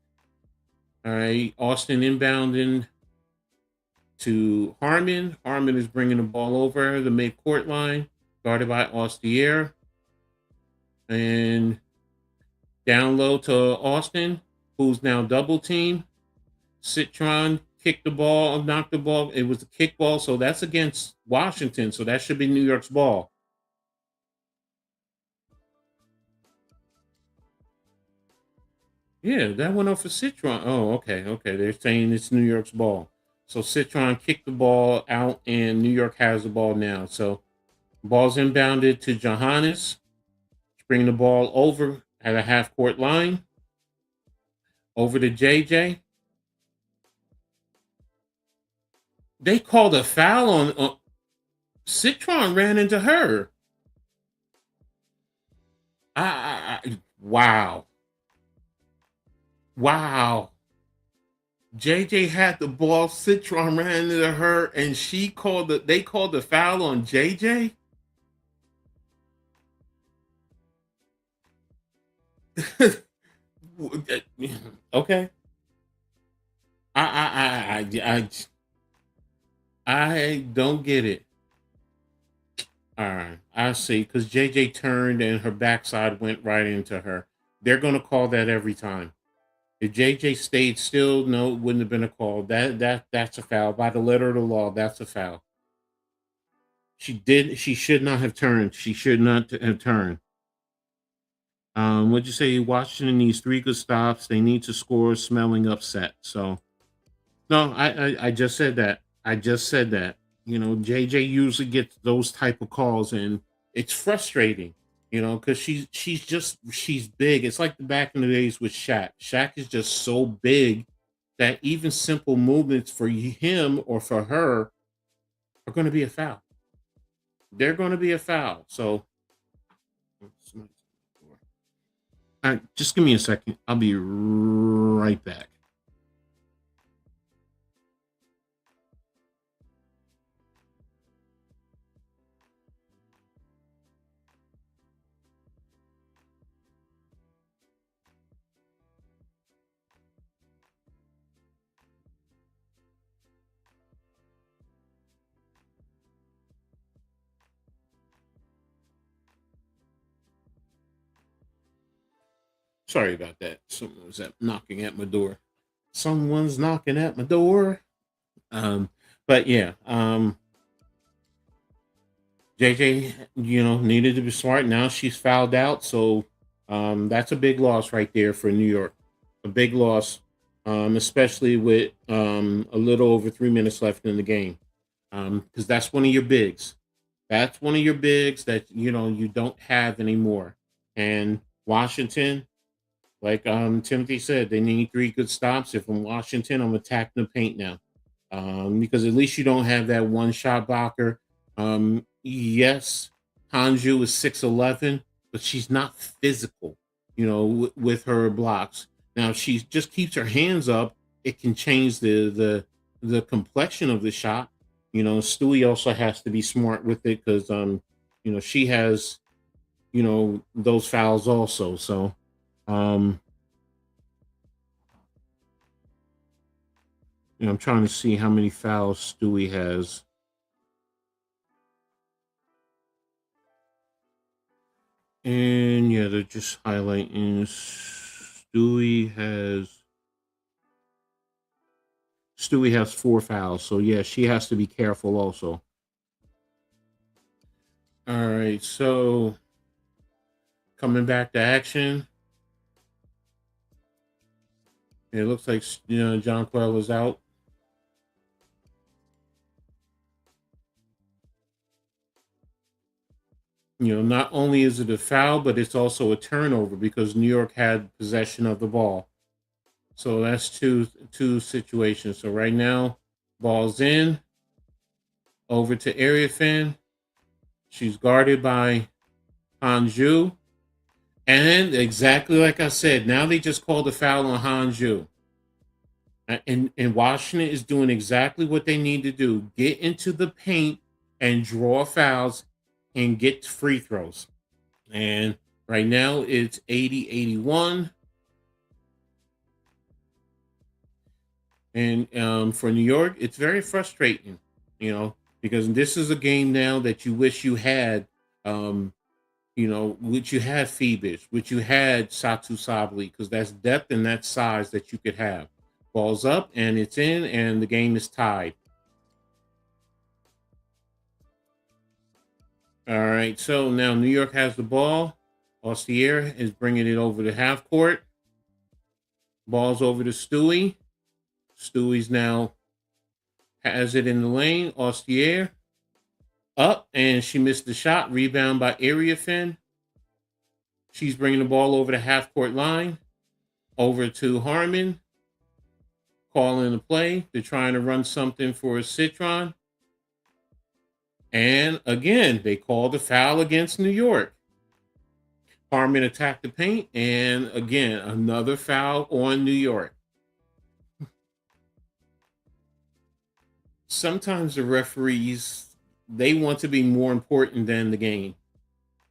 All right. Austin inbounding to Harmon. Harmon is bringing the ball over the mid-court line, guarded by Ostier. And Down low to Austin, who's now double team. Citron kicked the ball, knocked the ball. It was a kickball, so that's against Washington. So that should be New York's ball. Yeah, that went off for Citron. Oh, okay, okay. They're saying it's New York's ball. So Citron kicked the ball out, and New York has the ball now. So ball's inbounded to Johannes. Bring the ball over at a half court line. Over to JJ. They called a foul on Citron ran into her. Wow. Wow. JJ had the ball, Citron ran into her, and they called the foul on JJ. Okay. I don't get it. All right, I see. Because JJ turned and her backside went right into her. They're gonna call that every time. If JJ stayed still, no, it wouldn't have been a call. That's a foul. By the letter of the law, that's a foul. She should not have turned. She should not have turned. What'd you say? Washington needs 3 good stops. They need to score, smelling upset. So no, I just said that. I just said that. JJ usually gets those type of calls, and it's frustrating. Because she's big. It's like the back in the days with Shaq. Shaq is just so big that even simple movements for him or for her are going to be a foul. They're going to be a foul. So, all right, just give me a second. I'll be right back. Sorry about that. Someone was knocking at my door. Someone's knocking at my door. Um, but yeah, JJ, needed to be smart. Now she's fouled out, so that's a big loss right there for New York. A big loss, especially with a little over 3 minutes left in the game, because that's one of your bigs. That's one of your bigs that you don't have anymore. And Washington, like Timothy said, they need 3 good stops. If I'm Washington, I'm attacking the paint now, because at least you don't have that one shot blocker. Yes, Hanju is 6'11", but she's not physical, with her blocks. Now, if she just keeps her hands up, it can change the complexion of the shot. Stewie also has to be smart with it because she has those fouls also. So um, I'm trying to see how many fouls Stewie has. And yeah, they're just highlighting Stewie has 4 fouls. So yeah, she has to be careful also. All right, so coming back to action. It looks like John Quell is out. Not only is it a foul, but it's also a turnover because New York had possession of the ball. So that's two situations. So right now, ball's in, over to Area Fan. She's guarded by Hanju. And exactly like I said, now they just called a foul on Hanju. And Washington is doing exactly what they need to do. Get into the paint and draw fouls and get free throws. And right now it's 80-81. And for New York, it's very frustrating, because this is a game now that you wish you had, um, which you had Phoebus, which you had Satu Sabli, because that's depth and that size that you could have. Ball's up and it's in, and the game is tied. All right, so now New York has the ball. Ostier is bringing it over to half court. Ball's over to Stewie. Stewie's now has it in the lane. Ostier up, and she missed the shot. Rebound by Area Fin. She's bringing the ball over the half court line. Over to Harmon. Calling the play. They're trying to run something for Citron. And again, they called a foul against New York. Harmon attacked the paint, and again, another foul on New York. Sometimes the referees, they want to be more important than the game.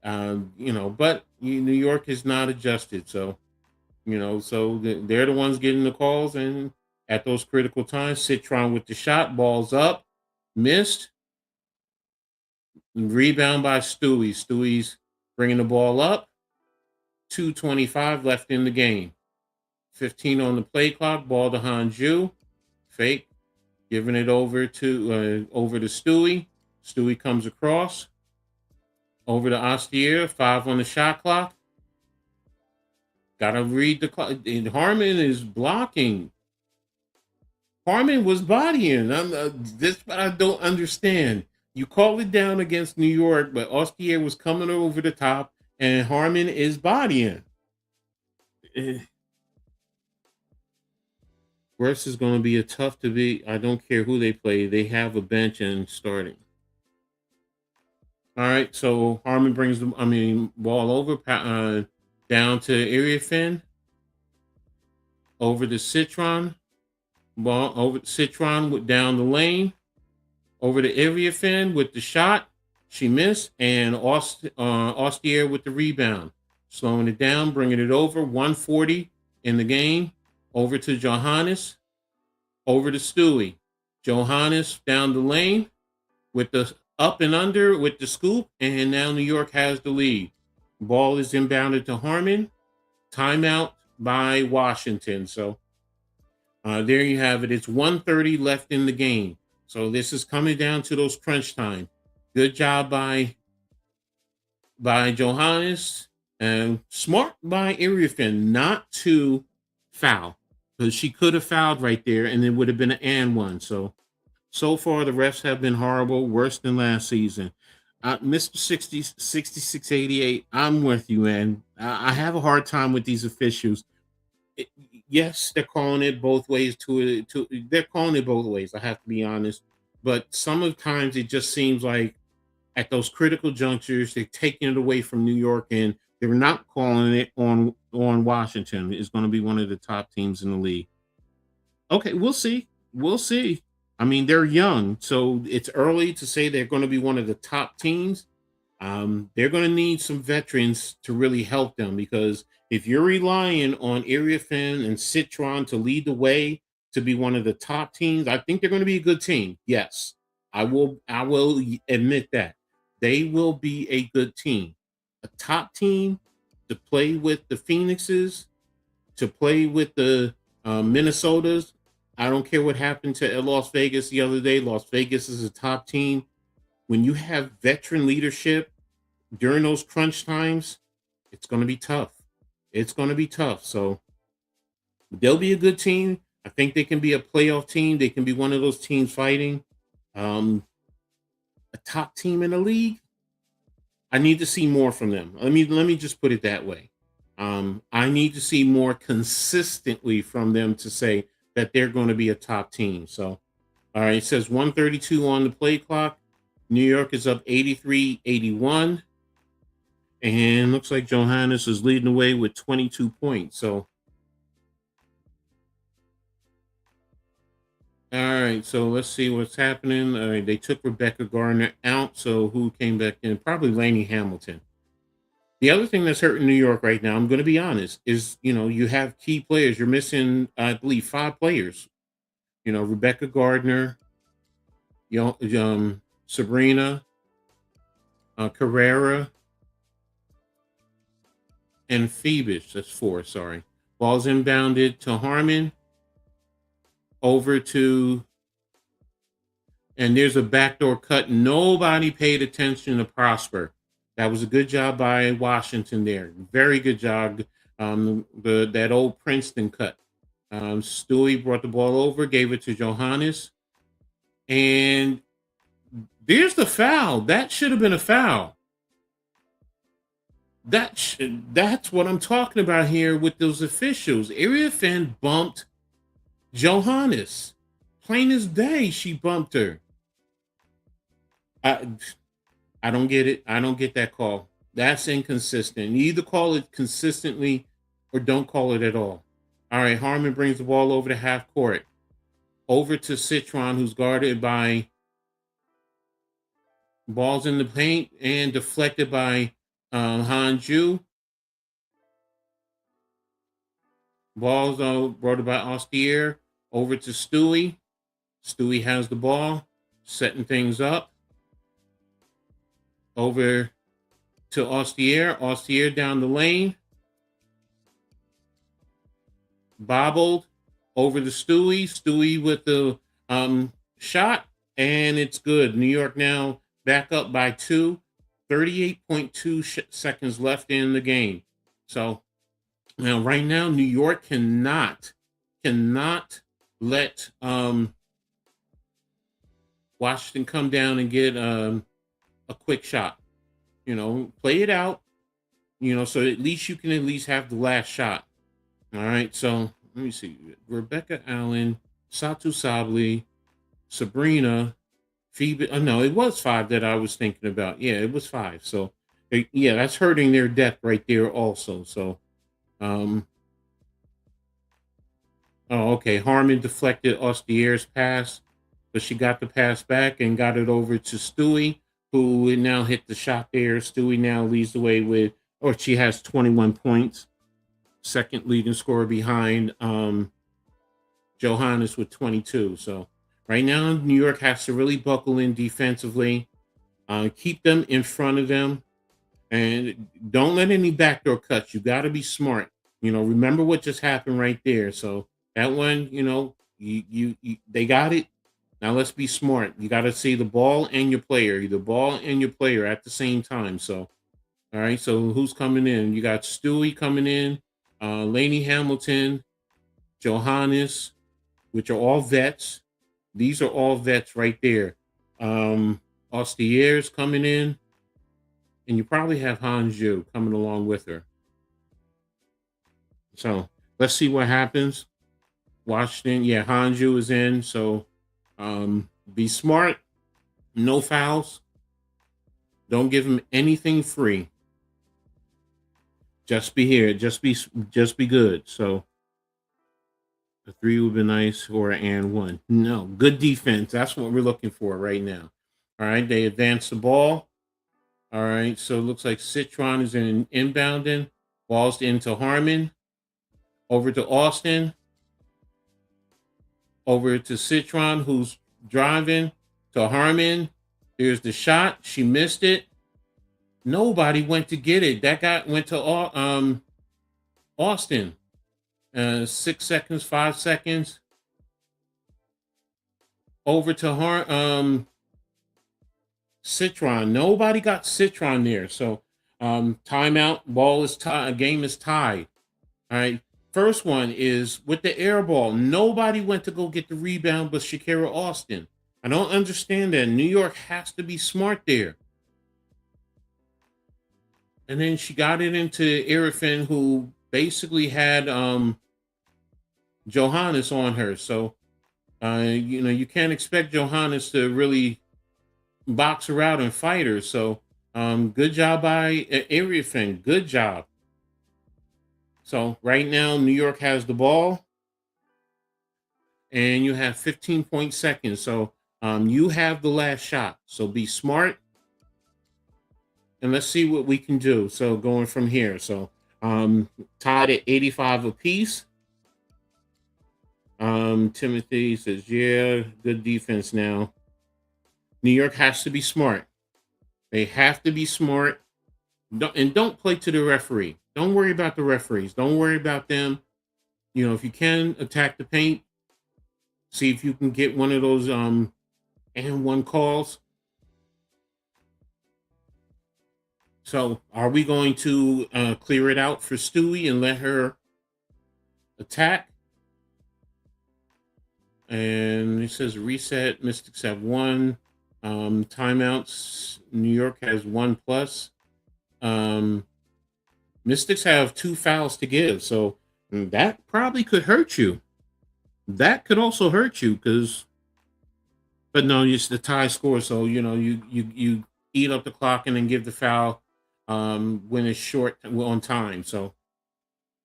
But New York is not adjusted. So, they're the ones getting the calls. And at those critical times, Citron with the shot, balls up, missed. Rebound by Stewie. Stewie's bringing the ball up. 2:25 left in the game. 15 on the play clock. Ball to Hanju. Fake. Giving it over to Stewie. Stewie comes across. Over to Ostier. 5 on the shot clock. Gotta read the clock. Harmon is blocking. Harmon was bodying. This I don't understand. You call it down against New York, but Ostier was coming over the top, and Harmon is bodying. Russ is going to be a tough to beat. I don't care who they play. They have a bench and starting. All right, so Harmon brings the ball over down to Area Fin. Over to Citron. Ball over to Citron down the lane. Over to Area Fin with the shot. She missed. And Ostier with the rebound. Slowing it down, bringing it over. 140 in the game. Over to Johannes. Over to Stewie. Johannes down the lane with the up and under with the scoop. And now New York has the lead. Ball is inbounded to Harmon. Timeout by Washington. So there you have it. It's 1:30 left in the game. So this is coming down to those crunch time. Good job by Johannes, and smart by Ariafin not to foul, because she could have fouled right there and it would have been an and one. So far the refs have been horrible, worse than last season. Mr. 6688, I'm with you, man. I have a hard time with these officials. Yes, they're calling it both ways. They're calling it both ways. I have to be honest, but sometimes it just seems like at those critical junctures they're taking it away from New York, and they're not calling it on Washington. It's going to be one of the top teams in the league. Okay, we'll see. We'll see. I mean, they're young, so it's early to say they're going to be one of the top teams. They're going to need some veterans to really help them, because if you're relying on Ariafin and Citron to lead the way to be one of the top teams, I think they're going to be a good team. Yes, I will admit that. They will be a good team. A top team to play with the Phoenixes, to play with the Minnesotas. I don't care what happened to Las Vegas the other day. Las Vegas is a top team. When you have veteran leadership during those crunch times, it's going to be tough. It's going to be tough. So they'll be a good team. I think they can be a playoff team. They can be one of those teams fighting a top team in the league. I need to see more from them. Let me just put it that way. I need to see more consistently from them to say that they're going to be a top team. So, all right, it says 132 on the play clock. New York is up 83-81. And looks like Johannes is leading the way with 22 points. So, all right, so let's see what's happening. All right, they took Rebecca Gardner out. So who came back in? Probably Lainey Hamilton. The other thing that's hurting New York right now, I'm going to be honest, is, you have key players. You're missing, I believe, 5 players. Rebecca Gardner, Sabrina, Carrera, and Phoebus. That's 4, sorry. Ball's inbounded to Harmon, over to, and there's a backdoor cut. Nobody paid attention to Prosper. That was a good job by Washington there. Very good job. That old Princeton cut. Stewie brought the ball over, gave it to Johannes, and there's the foul. That should have been a foul. That's what I'm talking about here with those officials. Area fan bumped Johannes. Plain as day, she bumped her. I I don't get it. I don't get that call. That's inconsistent. You either call it consistently or don't call it at all. All right, Harmon brings the ball over to half court. Over to Citron, who's guarded by, balls in the paint and deflected by Hanju. Balls brought by Austier. Over to Stewie. Stewie has the ball, setting things up. Over to Austier. Austier down the lane. Bobbled over to Stewie. Stewie with the shot, and it's good. New York now back up by 2. 38.2 seconds left in the game. So now, right now, New York cannot let Washington come down and get a quick shot. Play it out. So at least you can at least have the last shot. All right. So let me see. Rebecca Allen, Satu Sabli, Sabrina, Phoebe. No, it was 5 that I was thinking about. Yeah, it was 5. So yeah, that's hurting their depth right there also. So oh, okay. Harmon deflected Austier's pass, but she got the pass back and got it over to Stewie, who now hit the shot there. Stewie now leads the way with, or she has 21 points. Second leading scorer behind Johannes with 22. So right now, New York has to really buckle in defensively, keep them in front of them, and don't let any backdoor cuts. You got to be smart. Remember what just happened right there. So that one, you they got it. Now let's be smart. You got to see the ball and your player, the ball and your player at the same time. So, all right. So who's coming in? You got Stewie coming in, Lainey Hamilton, Johannes, which are all vets. These are all vets right there. Austier's coming in, and you probably have Hanju coming along with her. So let's see what happens. Washington, yeah, Hanju is in. So be smart. No fouls. Don't give him anything free. Just be here. Just be good. So a 3 would be nice, or and 1. No, good defense. That's what we're looking for right now. All right, they advance the ball. All right, so it looks like Citron is in inbounding. Balls into Harmon. Over to Austin. Over to Citron, who's driving to Harmon. There's the shot. She missed it. Nobody went to get it. That guy went to Austin. 6 seconds, 5 seconds. Over to Citron. Nobody got Citron there. So timeout. Ball is tied. Game is tied. All right. First one is with the air ball. Nobody went to go get the rebound but Shakira Austin. I don't understand that. New York has to be smart there. And then she got it into Arifin, who basically had Johannes on her. So, you can't expect Johannes to really box her out and fight her. So, good job by Arifin. Good job. So right now, New York has the ball, and you have 15 seconds. So you have the last shot. So be smart, and let's see what we can do. So going from here. So tied at 85 apiece. Timothy says, yeah, good defense now. New York has to be smart. They have to be smart. Don't play to the referee. Don't worry about the referees. Don't worry about them. If you can attack the paint, see if you can get one of those and one calls. So are we going to clear it out for Stewie and let her attack? And it says reset. Mystics have one. Timeouts. New York has one plus. Mystics have two fouls to give. So that probably could hurt you. That could also hurt you but no, it's the tie score. So, you eat up the clock and then give the foul when it's short on time. So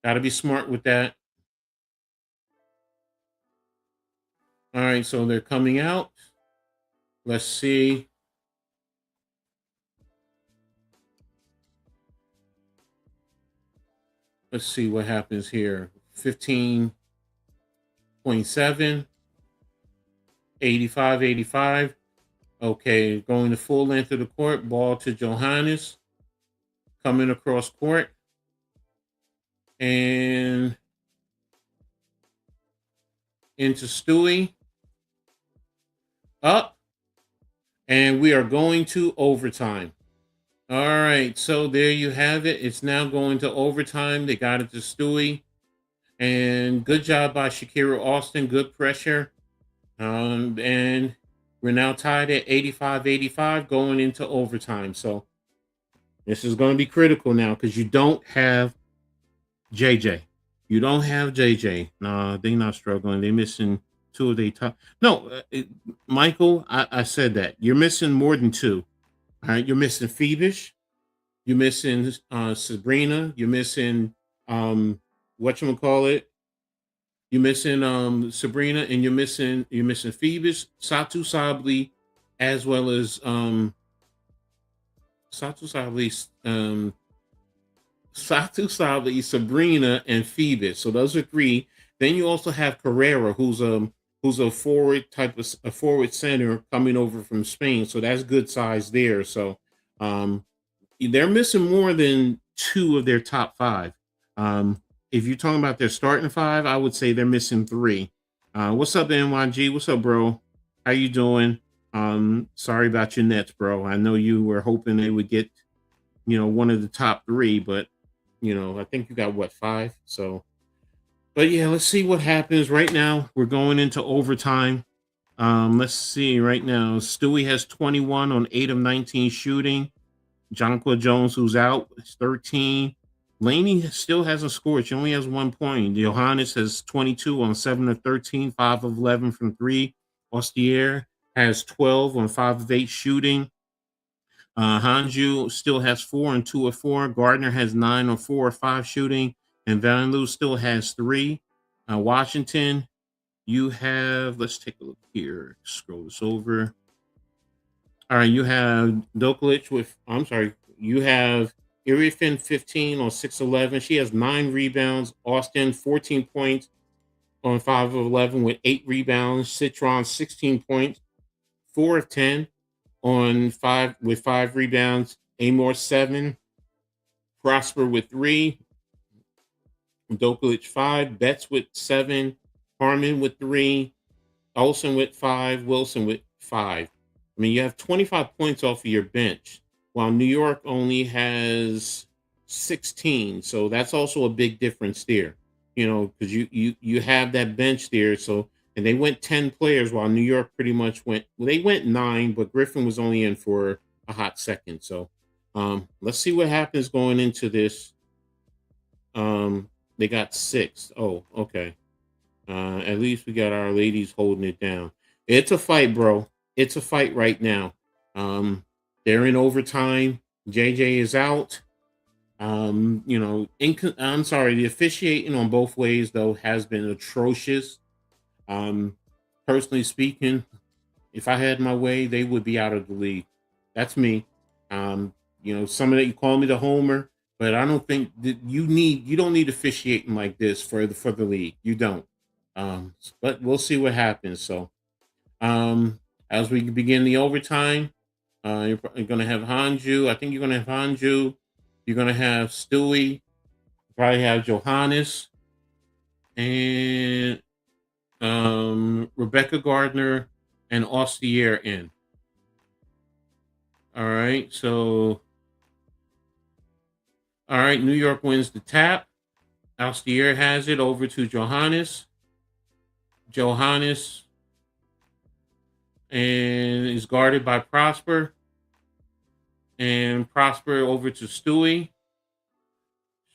got to be smart with that. All right, so they're coming out. Let's see. Let's see what happens here. 15.7, 85, 85. Okay, going the full length of the court. Ball to Johannes. Coming across court. And into Stewie. Up. And we are going to overtime. All right, so there you have it. It's now going to overtime. They got it to Stewie. And good job by Shakira Austin. Good pressure. And we're now tied at 85-85 going into overtime. So this is going to be critical now because you don't have JJ. You don't have JJ. No, they're not struggling. They're missing two of their top. No, Michael, I said that. You're missing more than two. All right, you're missing Phoebus. You're missing Sabrina. You're missing whatchamacallit. You're missing Sabrina, and you're missing Phoebus, Satu Sabli, as well as Satu Sabli, Sabrina, and Phoebus. So those are three. Then you also have Carrera, who's a forward center coming over from Spain. So that's good size there. So they're missing more than two of their top five. If you're talking about their starting five, I would say they're missing three. What's up, NYG? What's up, bro? How you doing? Sorry about your Nets, bro. I know you were hoping they would get, one of the top three, but I think you got what, five? So, but yeah, let's see what happens right now. We're going into overtime. Let's see right now. Stewie has 21 on 8 of 19 shooting. Jonquil Jones, who's out, is 13. Laney still hasn't scored. She only has 1 point. Johannes has 22 on 7 of 13, 5 of 11 from 3. Ostier has 12 on 5 of 8 shooting. Hanju still has 4 and 2 of 4. Gardner has 9 on 4 or 5 shooting. And Van Loo still has 3. Washington, you have, let's take a look here. Scroll this over. All right, you have Doklich you have Irifin 15 on 6-11. She has 9 rebounds. Austin 14 points on 5 of 11 with 8 rebounds. Citron 16 points, 4 of 10 on 5 with 5 rebounds. Amor 7. Prosper with 3. Doklich 5. Betts with 7. Harmon with 3. Olsen with 5. Wilson with 5. I mean, you have 25 points off of your bench, while New York only has 16. So that's also a big difference there, because you have that bench there. So, and they went 10 players, while New York pretty much they went 9, but Griffin was only in for a hot second. So let's see what happens going into this. They got 6. Oh, okay. At least we got our ladies holding it down. It's a fight, bro. It's a fight right now. They're in overtime. JJ is out. I'm sorry. The officiating on both ways, though, has been atrocious. Personally speaking, if I had my way, they would be out of the league. That's me. Some of that, you call me the homer, but I don't think that you don't need officiating like this for the league. You don't. But we'll see what happens. So, as we begin the overtime, you're going to have Hanju. I think you're going to have Hanju. You're going to have Stewie. Probably have Johannes and Rebecca Gardner and Ostier in. All right. So, all right. New York wins the tap. Ostier has it over to Johannes. Johannes and is guarded by Prosper. And Prosper over to Stewie.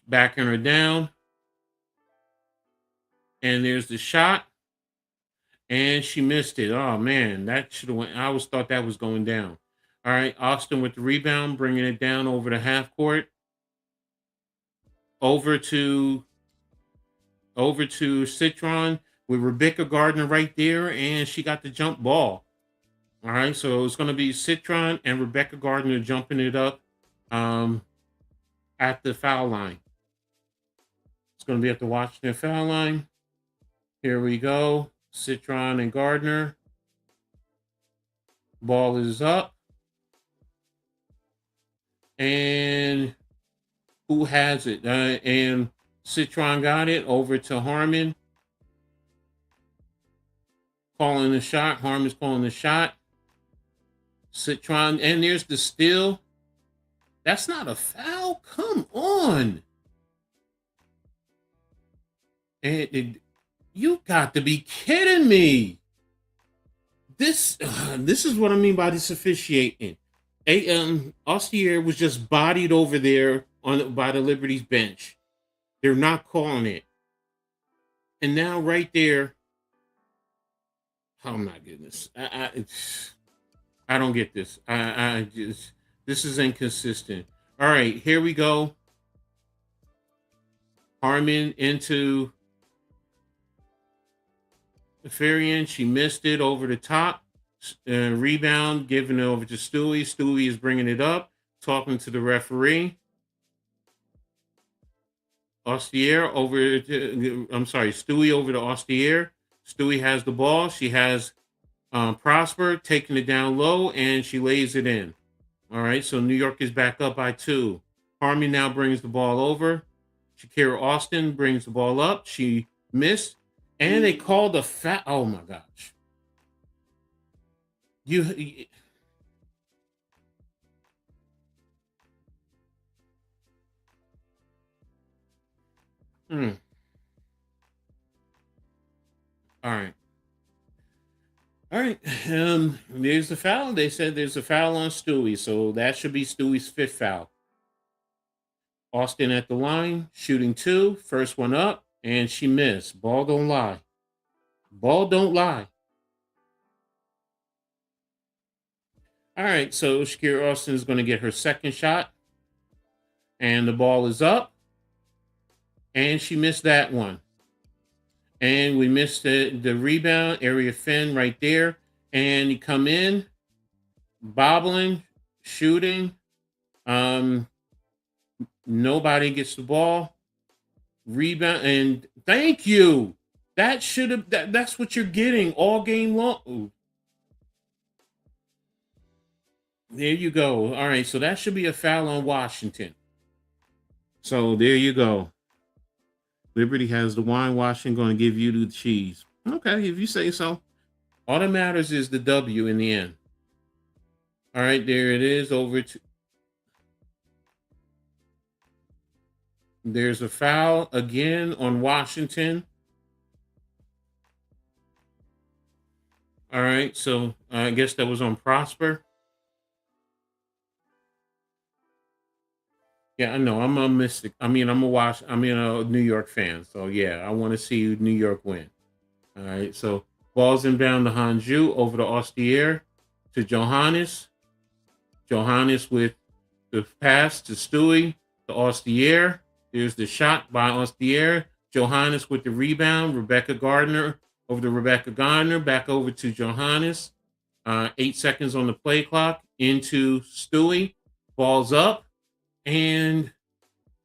Backing her down. And there's the shot. And she missed it. Oh, man. That should have went. I always thought that was going down. All right. Austin with the rebound, bringing it down over the half court. Over to Citron with Rebecca Gardner right there, and she got the jump ball. All right, so it's going to be Citron and Rebecca Gardner jumping it up at the foul line. It's going to be at the Washington foul line. Here we go. Citron and Gardner. Ball is up. And who has it? And Citron got it over to Harmon. Calling the shot. Harmon's calling the shot. Citron, and there's the steal. That's not a foul. Come on. And you got to be kidding me. This is what I mean by this officiating. Ostier was just bodied over there by the Liberty's bench. They're not calling it. And now right there, oh my goodness. I don't get this. This is inconsistent. All right, here we go. Harmon into Farian. She missed it over the top. Rebound, giving it over to Stewie. Stewie is bringing it up, talking to the referee. Ostier over to, Stewie over to Ostier. Stewie has the ball. She has Prosper taking it down low, and she lays it in. All right, so New York is back up by 2. Harmon now brings the ball over. Shakira Austin brings the ball up. She missed, and they called a foul. Oh my gosh! All right. All right. There's the foul. They said there's a foul on Stewie, so that should be Stewie's 5th foul. Austin at the line, shooting 2, first one up, and she missed. Ball don't lie. Ball don't lie. All right, so Shakira Austin is going to get her 2nd shot, and the ball is up, and she missed that one. And we missed the rebound, area Finn right there, and you come in, bobbling, shooting. Nobody gets the ball. Rebound, and thank you. That should have. That's what you're getting all game long. Ooh. There you go. All right, so that should be a foul on Washington. So there you go. Liberty has the wine. Washington going to give you the cheese. Okay, if you say so. All that matters is the W in the end. All right, there it is. Over to. There's a foul again on Washington. All right, so I guess that was on Prosper. Yeah, I know. I'm a Mystic. I'm a New York fan. So yeah, I want to see New York win. All right, so ball's inbound to Hanju over to Ostier to Johannes. Johannes with the pass to Stewie to Ostier. There's the shot by Ostier. Johannes with the rebound. Rebecca Gardner over to Rebecca Gardner. Back over to Johannes. 8 seconds on the play clock. Into Stewie. Ball's up. And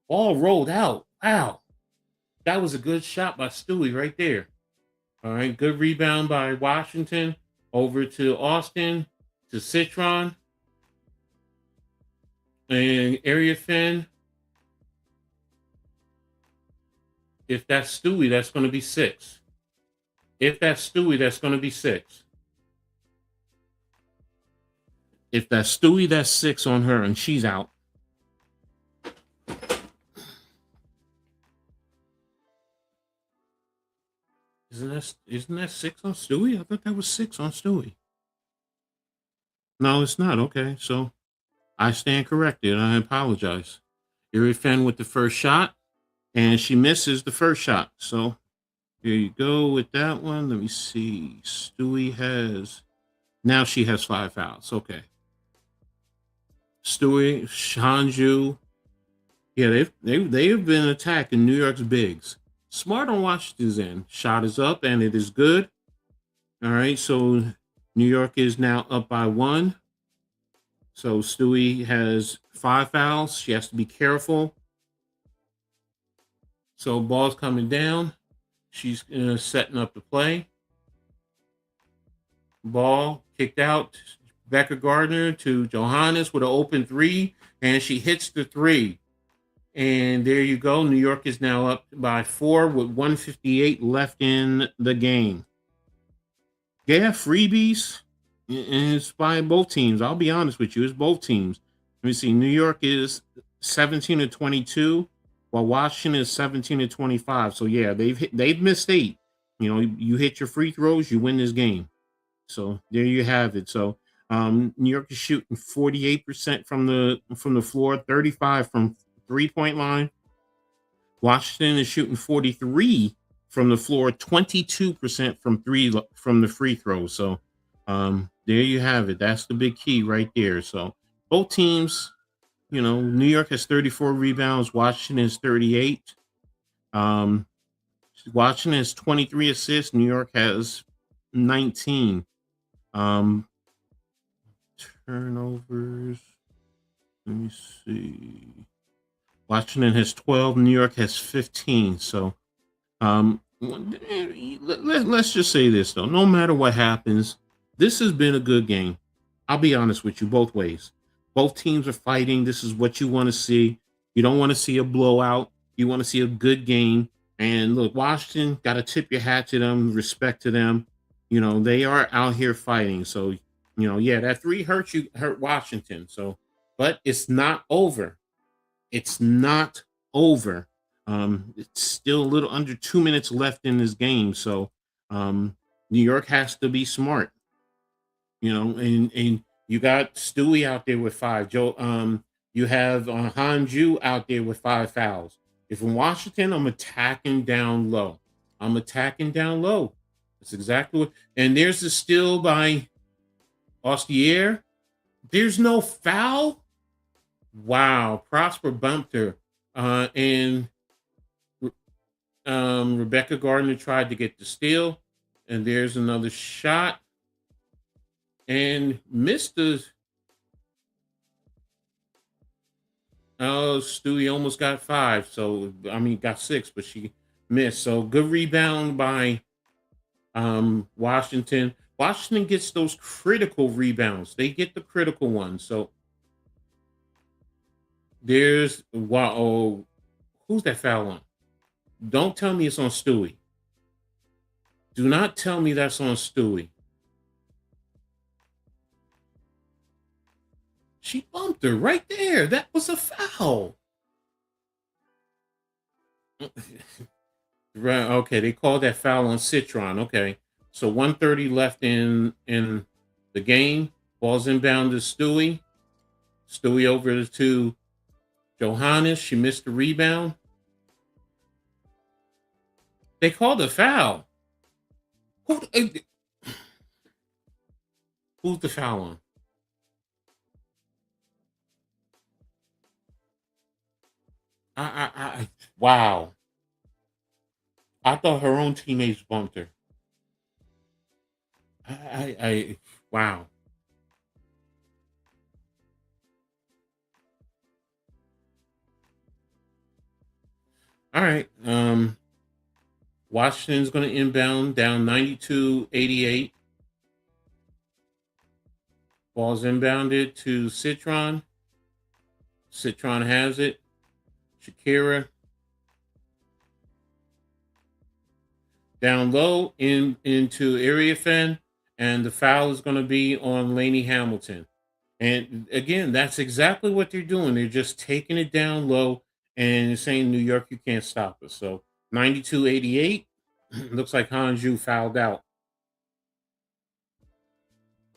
ball rolled out. Wow. That was a good shot by Stewie right there. All right. Good rebound by Washington. Over to Austin. To Citron. And area Finn. If that's Stewie, that's going to be 6. If that's Stewie, that's going to be 6. If that's Stewie, that's 6 on her, and she's out. Isn't that 6 on Stewie? I thought that was 6 on Stewie. No, it's not. Okay, so I stand corrected. I apologize. Erie Fenn with the first shot, and she misses the first shot. So here you go with that one. Let me see. Stewie has now she has 5 fouls. Okay. Stewie, Shanju. Yeah, they have been attacking New York's bigs. Smart on Washington's end. Shot is up and it is good. All right, so New York is now up by 1. So Stewie has 5 fouls. She has to be careful. So ball's coming down. She's setting up the play. Ball kicked out. Becca Gardner to Johannes with an open 3, and she hits the 3. And there you go. New York is now up by 4 with 1:58 left in the game. Yeah, freebies. And it's by both teams. I'll be honest with you. It's both teams. Let me see. New York is 17-22, while Washington is 17-25. So yeah, they've missed 8. You hit your free throws, you win this game. So there you have it. So New York is shooting 48% from the floor, 35 from 3-point line. Washington is shooting 43 from the floor, 22% from the free throw. So there you have it. That's the big key right there. So both teams, New York has 34 rebounds, Washington is 38. Washington has 23 assists, New York has 19. Turnovers. Let me see. Washington has 12. New York has 15. So, let's just say this though. No matter what happens, this has been a good game. I'll be honest with you, both ways. Both teams are fighting. This is what you want to see. You don't want to see a blowout. You want to see a good game. And look, Washington, got to tip your hat to them, respect to them. They are out here fighting. So, yeah, that 3 hurt Washington. So, but it's not over. It's not over. It's still a little under 2 minutes left in this game. So, New York has to be smart. And you got Stewie out there with 5. You have Hanju out there with 5 fouls. If in Washington, I'm attacking down low. That's exactly what. And there's the steal by Ostier. There's no foul. Wow, Prosper bumped her, and Rebecca Gardner tried to get the steal, and there's another shot, and missed the. Oh, Stewie almost got 5, so got 6, but she missed. So good rebound by Washington. Washington gets those critical rebounds. They get the critical ones. So there's who's that foul on? Don't tell me it's on Stewie. Do not tell me that's on Stewie. She bumped her right there. That was a foul. Right. Okay, they called that foul on Citron. Okay. So 1:30 left in the game. Ball's inbound to Stewie. Stewie over to Johannes. She missed the rebound. They called a foul. Who's the foul on? Wow. I thought her own teammates bumped her. Wow. All right. Washington's going to inbound down 92-88. Ball's inbounded to Citron. Citron has it. Shakira. down low into area fan, and the foul is going to be on Laney Hamilton. And again, that's exactly what they're doing. They're just taking it down low and saying, New York, you can't stop us. So 92-88, looks like Hanju fouled out.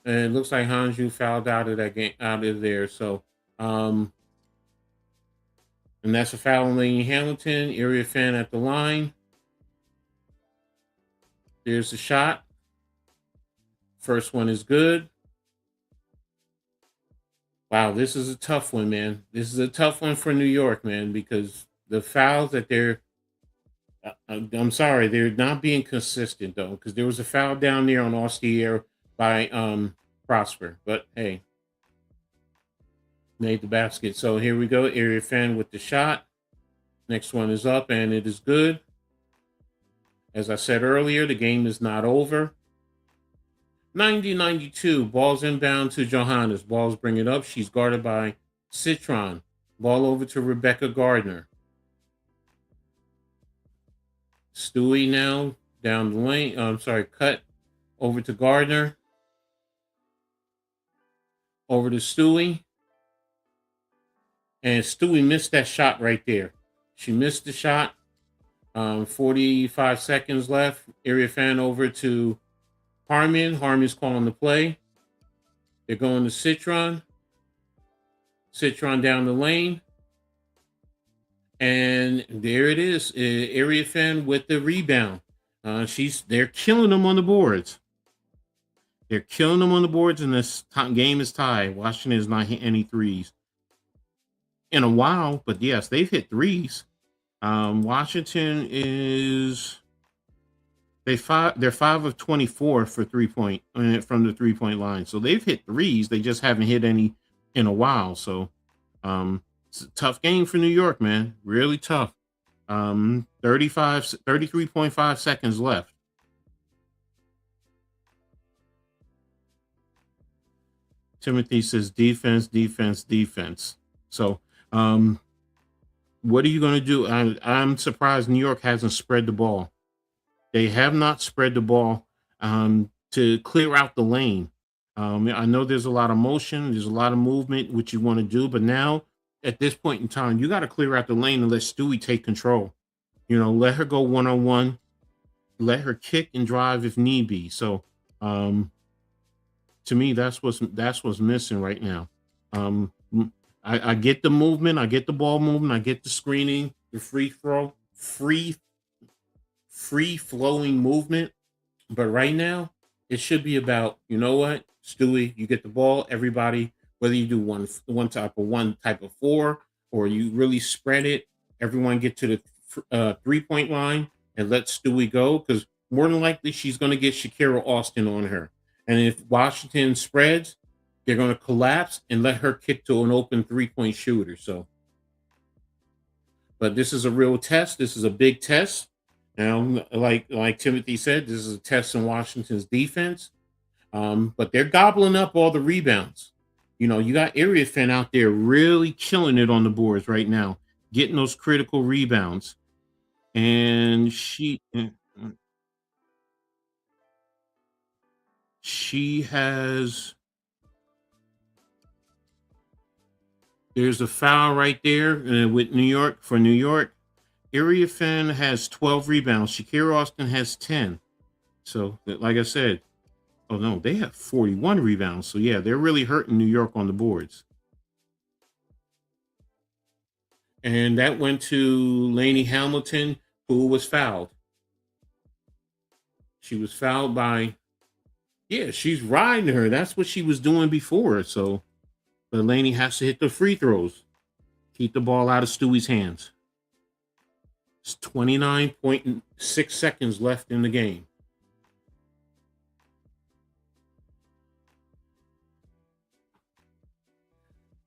And it looks like Hanju fouled out of that game, out of there. So, and that's a foul on Laney Hamilton, area fan at the line. There's the shot. First one is good. Wow, this is a tough one, man. This is a tough one for New York, man, because the fouls that they're I'm sorry, they're not being consistent though, because there was a foul down there on Ostier by Prosper. But hey, made the basket. So here we go. Area fan with the shot. Next one is up, and it is good. As I said earlier, the game is not over. 90-92, balls inbound to Johannes. Balls bring it up. She's guarded by Citron. Ball over to Rebecca Gardner. Stewie now down the lane. Cut over to Gardner. Over to Stewie. And Stewie missed that shot right there. She missed the shot. 45 seconds left. Area fan over to Harmon. Harmon's calling the play. They're going to Citron. Citron down the lane. And there it is. Area fan with the rebound. They're killing them on the boards. They're killing them on the boards, and this game is tied. Washington is not hitting any threes in a while, but yes, they've hit threes. Washington is they're 5 of 24 for 3-point from the 3-point line. So they've hit threes. They just haven't hit any in a while. So it's a tough game for New York, man. Really tough. 33.5 seconds left. Timothy says defense, defense, defense. So what are you going to do? I'm surprised New York hasn't spread the ball. They have not spread the ball to clear out the lane. I know there's a lot of motion, there's a lot of movement, which you want to do, but now at this point in time, you got to clear out the lane and let Stewie take control. You know, let her go one-on-one, let her kick and drive if need be. So to me, that's what's missing right now. I get the movement, I get the ball movement, I get the screening, the free flowing movement. But right now, it should be about, you know what, Stewie, you get the ball, everybody, whether you do one type of four, or you really spread it, everyone get to the 3-point line and let Stewie go, because more than likely she's going to get Shakira Austin on her. And if Washington spreads, they're going to collapse and let her kick to an open 3-point shooter. So, but this is a real test. This is a big test. Now, like Timothy said, this is a test in Washington's defense. But they're gobbling up all the rebounds. You know, you got Area Fan out there really killing it on the boards right now, getting those critical rebounds. And she has, there's a foul right there with New York for New York. Area Fan has 12 rebounds. Shakira Austin has 10. So, like I said, oh no, they have 41 rebounds. So yeah, they're really hurting New York on the boards. And that went to Laney Hamilton, who was fouled. She was fouled by, yeah, she's riding her. That's what she was doing before. So, but Laney has to hit the free throws. Keep the ball out of Stewie's hands. It's 29.6 seconds left in the game.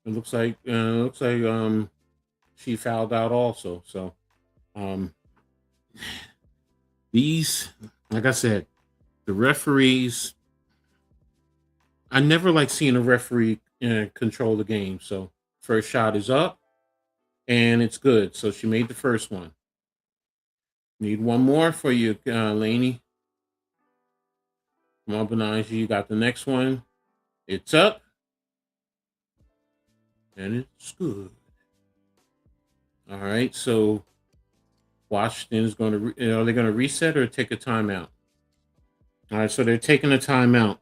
It looks like she fouled out also. So these, like I said, the referees, I never like seeing a referee control the game. So first shot is up and it's good. So she made the first one. Need one more for you, Laney. Come on, Benaja, you got the next one. It's up. And it's good. All right, so Washington is going to, are they going to reset or take a timeout? All right, so they're taking a timeout.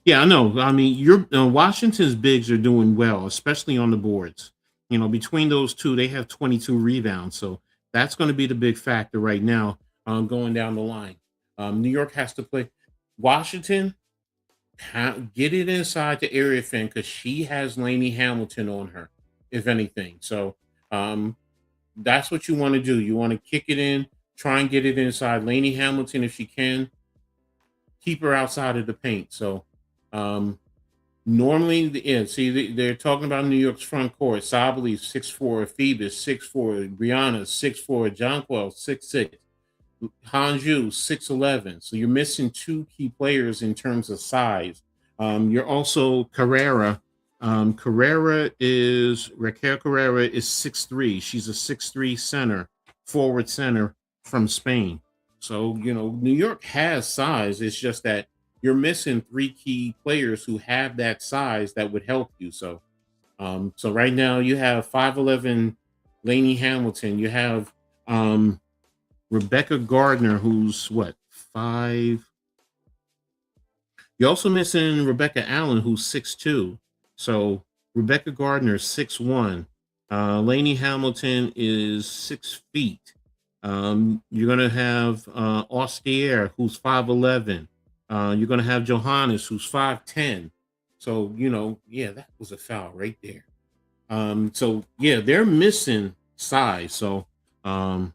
Yeah, I know. I mean, Washington's bigs are doing well, especially on the boards. Between those two, they have 22 rebounds. So that's going to be the big factor right now going down the line. New York has to play. Washington, get it inside the area fan because she has Laney Hamilton on her, if anything. So that's what you want to do. You want to kick it in, try and get it inside. Laney Hamilton, if she can, keep her outside of the paint. So normally, they're talking about New York's front court. Sabali 6'4", Phoebus 6'4", Brianna 6'4", Jonquil 6'6", Hanju 6'11". So you're missing two key players in terms of size. You're also Carrera. Raquel Carrera is 6'3". She's a 6'3" center, forward center from Spain. So, New York has size. It's just that you're missing three key players who have that size that would help you. So, so right now you have 5'11" Laney Hamilton. You have Rebecca Gardner, who's what, 5. You're also missing Rebecca Allen, who's 6'2". So Rebecca Gardner is 6'1". Laney Hamilton is 6 feet. You're going to have Austier, who's 5'11". You're going to have Johannes, who's 5'10". So, that was a foul right there. So, yeah, they're missing size. So a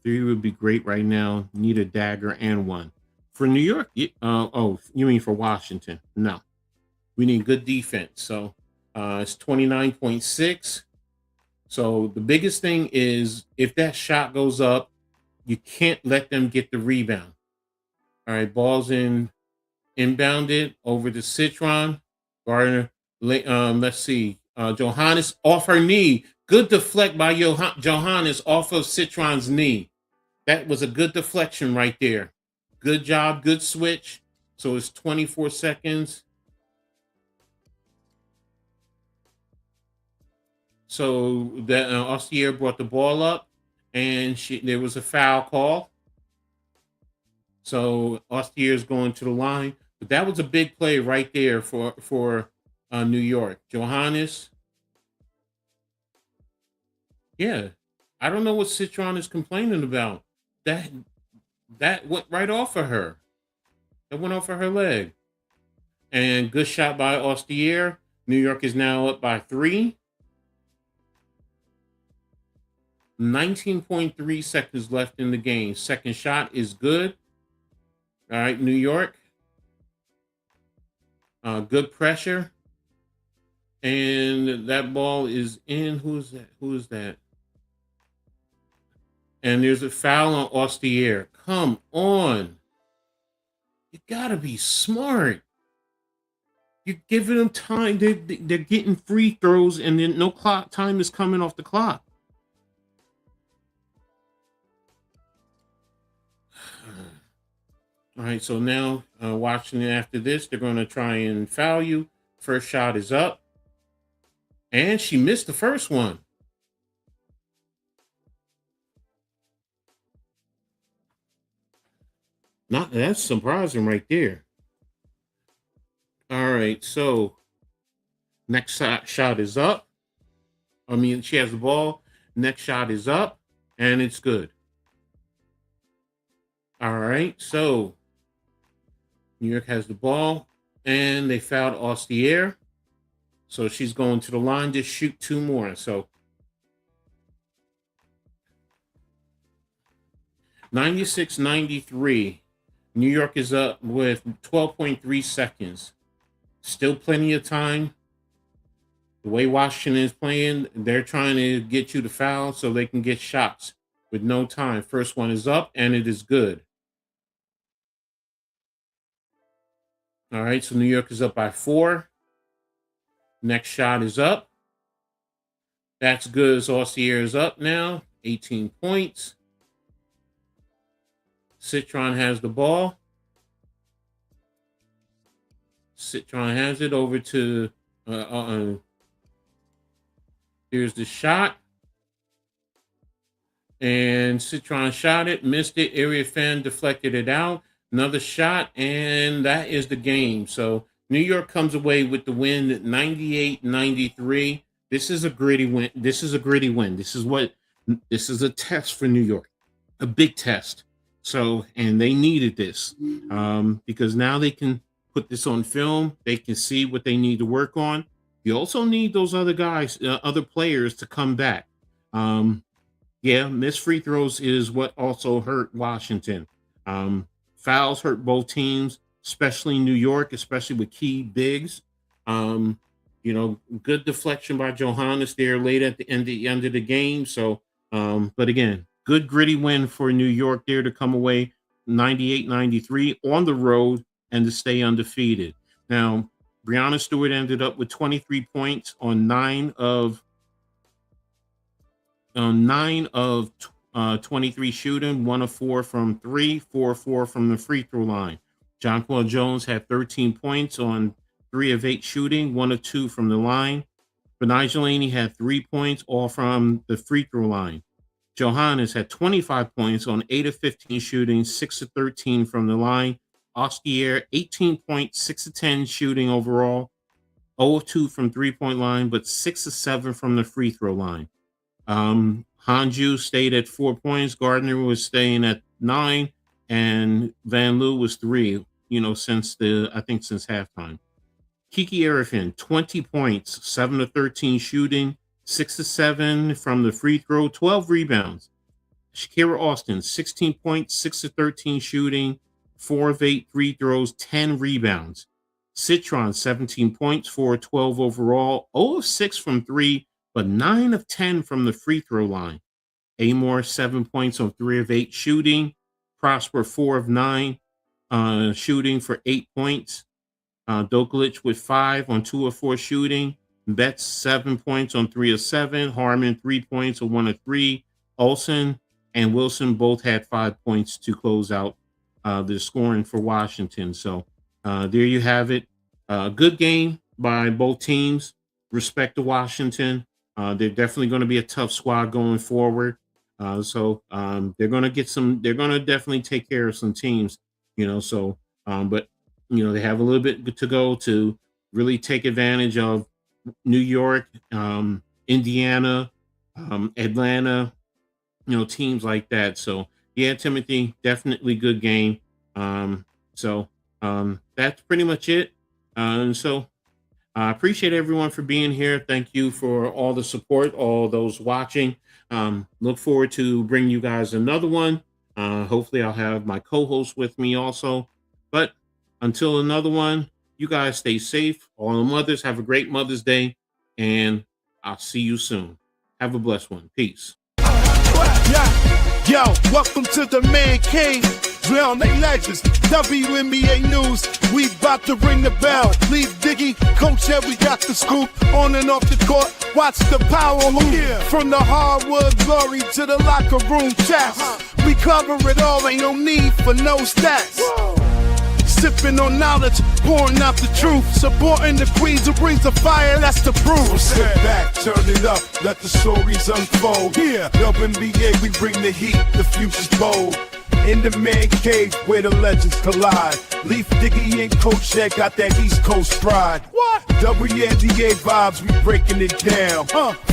3 would be great right now. Need a dagger and one. For New York, you mean for Washington? No. We need good defense. So it's 29.6. So the biggest thing is if that shot goes up, you can't let them get the rebound. All right, ball's inbounded over to Citron. Gardner, let's see. Johannes off her knee. Good deflect by Johannes off of Citron's knee. That was a good deflection right there. Good job, good switch. So it's 24 seconds. So that Austier brought the ball up, and there was a foul call. So Austier is going to the line, but that was a big play right there for New York. Johannes, yeah, I don't know what Citron is complaining about. That went right off of her. That went off of her leg. And good shot by Austier. New York is now up by 3. 19.3 seconds left in the game. Second shot is good. All right, New York. Good pressure. And that ball is in. Who is that? Who is that? And there's a foul on Austier. Come on. You got to be smart. You're giving them time. They're getting free throws, and then no clock time is coming off the clock. All right, so now watching it after this, they're going to try and foul you. First shot is up. And she missed the first one. That's surprising right there. All right, so next shot is up. I mean, she has the ball. Next shot is up, and it's good. All right, so New York has the ball, and they fouled Austier. So she's going to the line to shoot 2 more. So 96-93. New York is up with 12.3 seconds. Still plenty of time. The way Washington is playing, they're trying to get you to foul so they can get shots with no time. First one is up, and it is good. All right, so New York is up by 4. Next shot is up. That's good. So Austier is up now, 18 points. Citron has the ball. Citron has it over to, here's the shot. And Citron shot it, missed it. Area fan deflected it out. Another shot, and that is the game. So New York comes away with the win at 98-93. This is a gritty win. This is a gritty win. This is a test for New York, a big test. So, and they needed this because now they can put this on film. They can see what they need to work on. You also need those other guys, other players to come back. Yeah, missed free throws is what also hurt Washington. Fouls hurt both teams, especially New York, especially with key bigs. Good deflection by Johannes there late at the end of the game. So, but again, good gritty win for New York there to come away 98-93 on the road and to stay undefeated. Now, Breanna Stewart ended up with 23 points on 9 of 23 shooting, 1 of 4 from 3, 4 of 4 from the free throw line. Jonquel Jones had 13 points on 3 of 8 shooting, 1 of 2 from the line. Benai Jelani had 3 points, all from the free throw line. Johannes had 25 points on 8 of 15 shooting, 6 of 13 from the line. Ostier, 18 points, 6 of 10 shooting overall, 0 of 2 from three-point line, but 6 of 7 from the free throw line. Hanju stayed at 4 points. Gardner was staying at 9, and Van Loo was 3. Since halftime. Kiki Arifin, 20 points, 7 of 13 shooting, 6 of 7 from the free throw, 12 rebounds. Shakira Austin, 16 points, 6 of 13 shooting, 4 of 8 free throws, 10 rebounds. Citron, 17 points, 4 of 12 overall, 0 of 6 from 3, but 9 of 10 from the free throw line. Amor, 7 points on 3 of 8 shooting. Prosper, 4 of 9 shooting for 8 points. Doklich with 5 on 2 of 4 shooting. Betts, 7 points on 3 of 7. Harmon, 3 points on 1 of 3. Olsen and Wilson both had 5 points to close out the scoring for Washington. So there you have it. Good game by both teams. Respect to Washington. They're definitely going to be a tough squad going forward. So they're going to definitely take care of some teams, but they have a little bit to go to really take advantage of New York, Indiana, Atlanta, teams like that. So yeah, Timothy, definitely good game. That's pretty much it. So I appreciate everyone for being here. Thank you for all the support, all those watching. Look forward to bringing you guys another one. Hopefully I'll have my co-host with me also. But until another one, you guys stay safe. All the mothers, have a great Mother's Day, and I'll see you soon. Have a blessed one. Peace. Yo, welcome to the Man Cave. Drown they legends, WNBA news. We about to ring the bell. Leave Diggy, Coach said we got the scoop. On and off the court, watch the power move. Yeah. From the hardwood glory to the locker room chats. We cover it all, ain't no need for no stats. Whoa. Sipping on knowledge, pouring out the truth. Supporting the queens who brings the fire, that's the proof. So sit back, turn it up, let the stories unfold. Yeah, WNBA, we bring the heat, the future's bold. In the Man Cave where the legends collide. Leaf Diggy and Coach that got that East Coast pride. What? WNBA vibes, we breaking it down.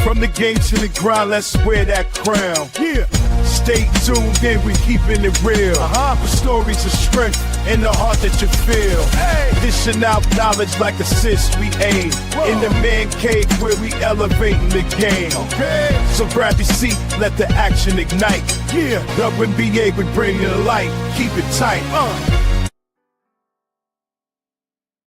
From the game to the grind, let's wear that crown. Yeah. Stay tuned in, we keeping it real. The stories of strength and the heart that you feel. Hey. Dishing out knowledge like assists we aim. Whoa. In the Man Cave where we elevating the game. Okay. So grab your seat, let the action ignite. Yeah. WNBA, we bring it to light. Keep it tight.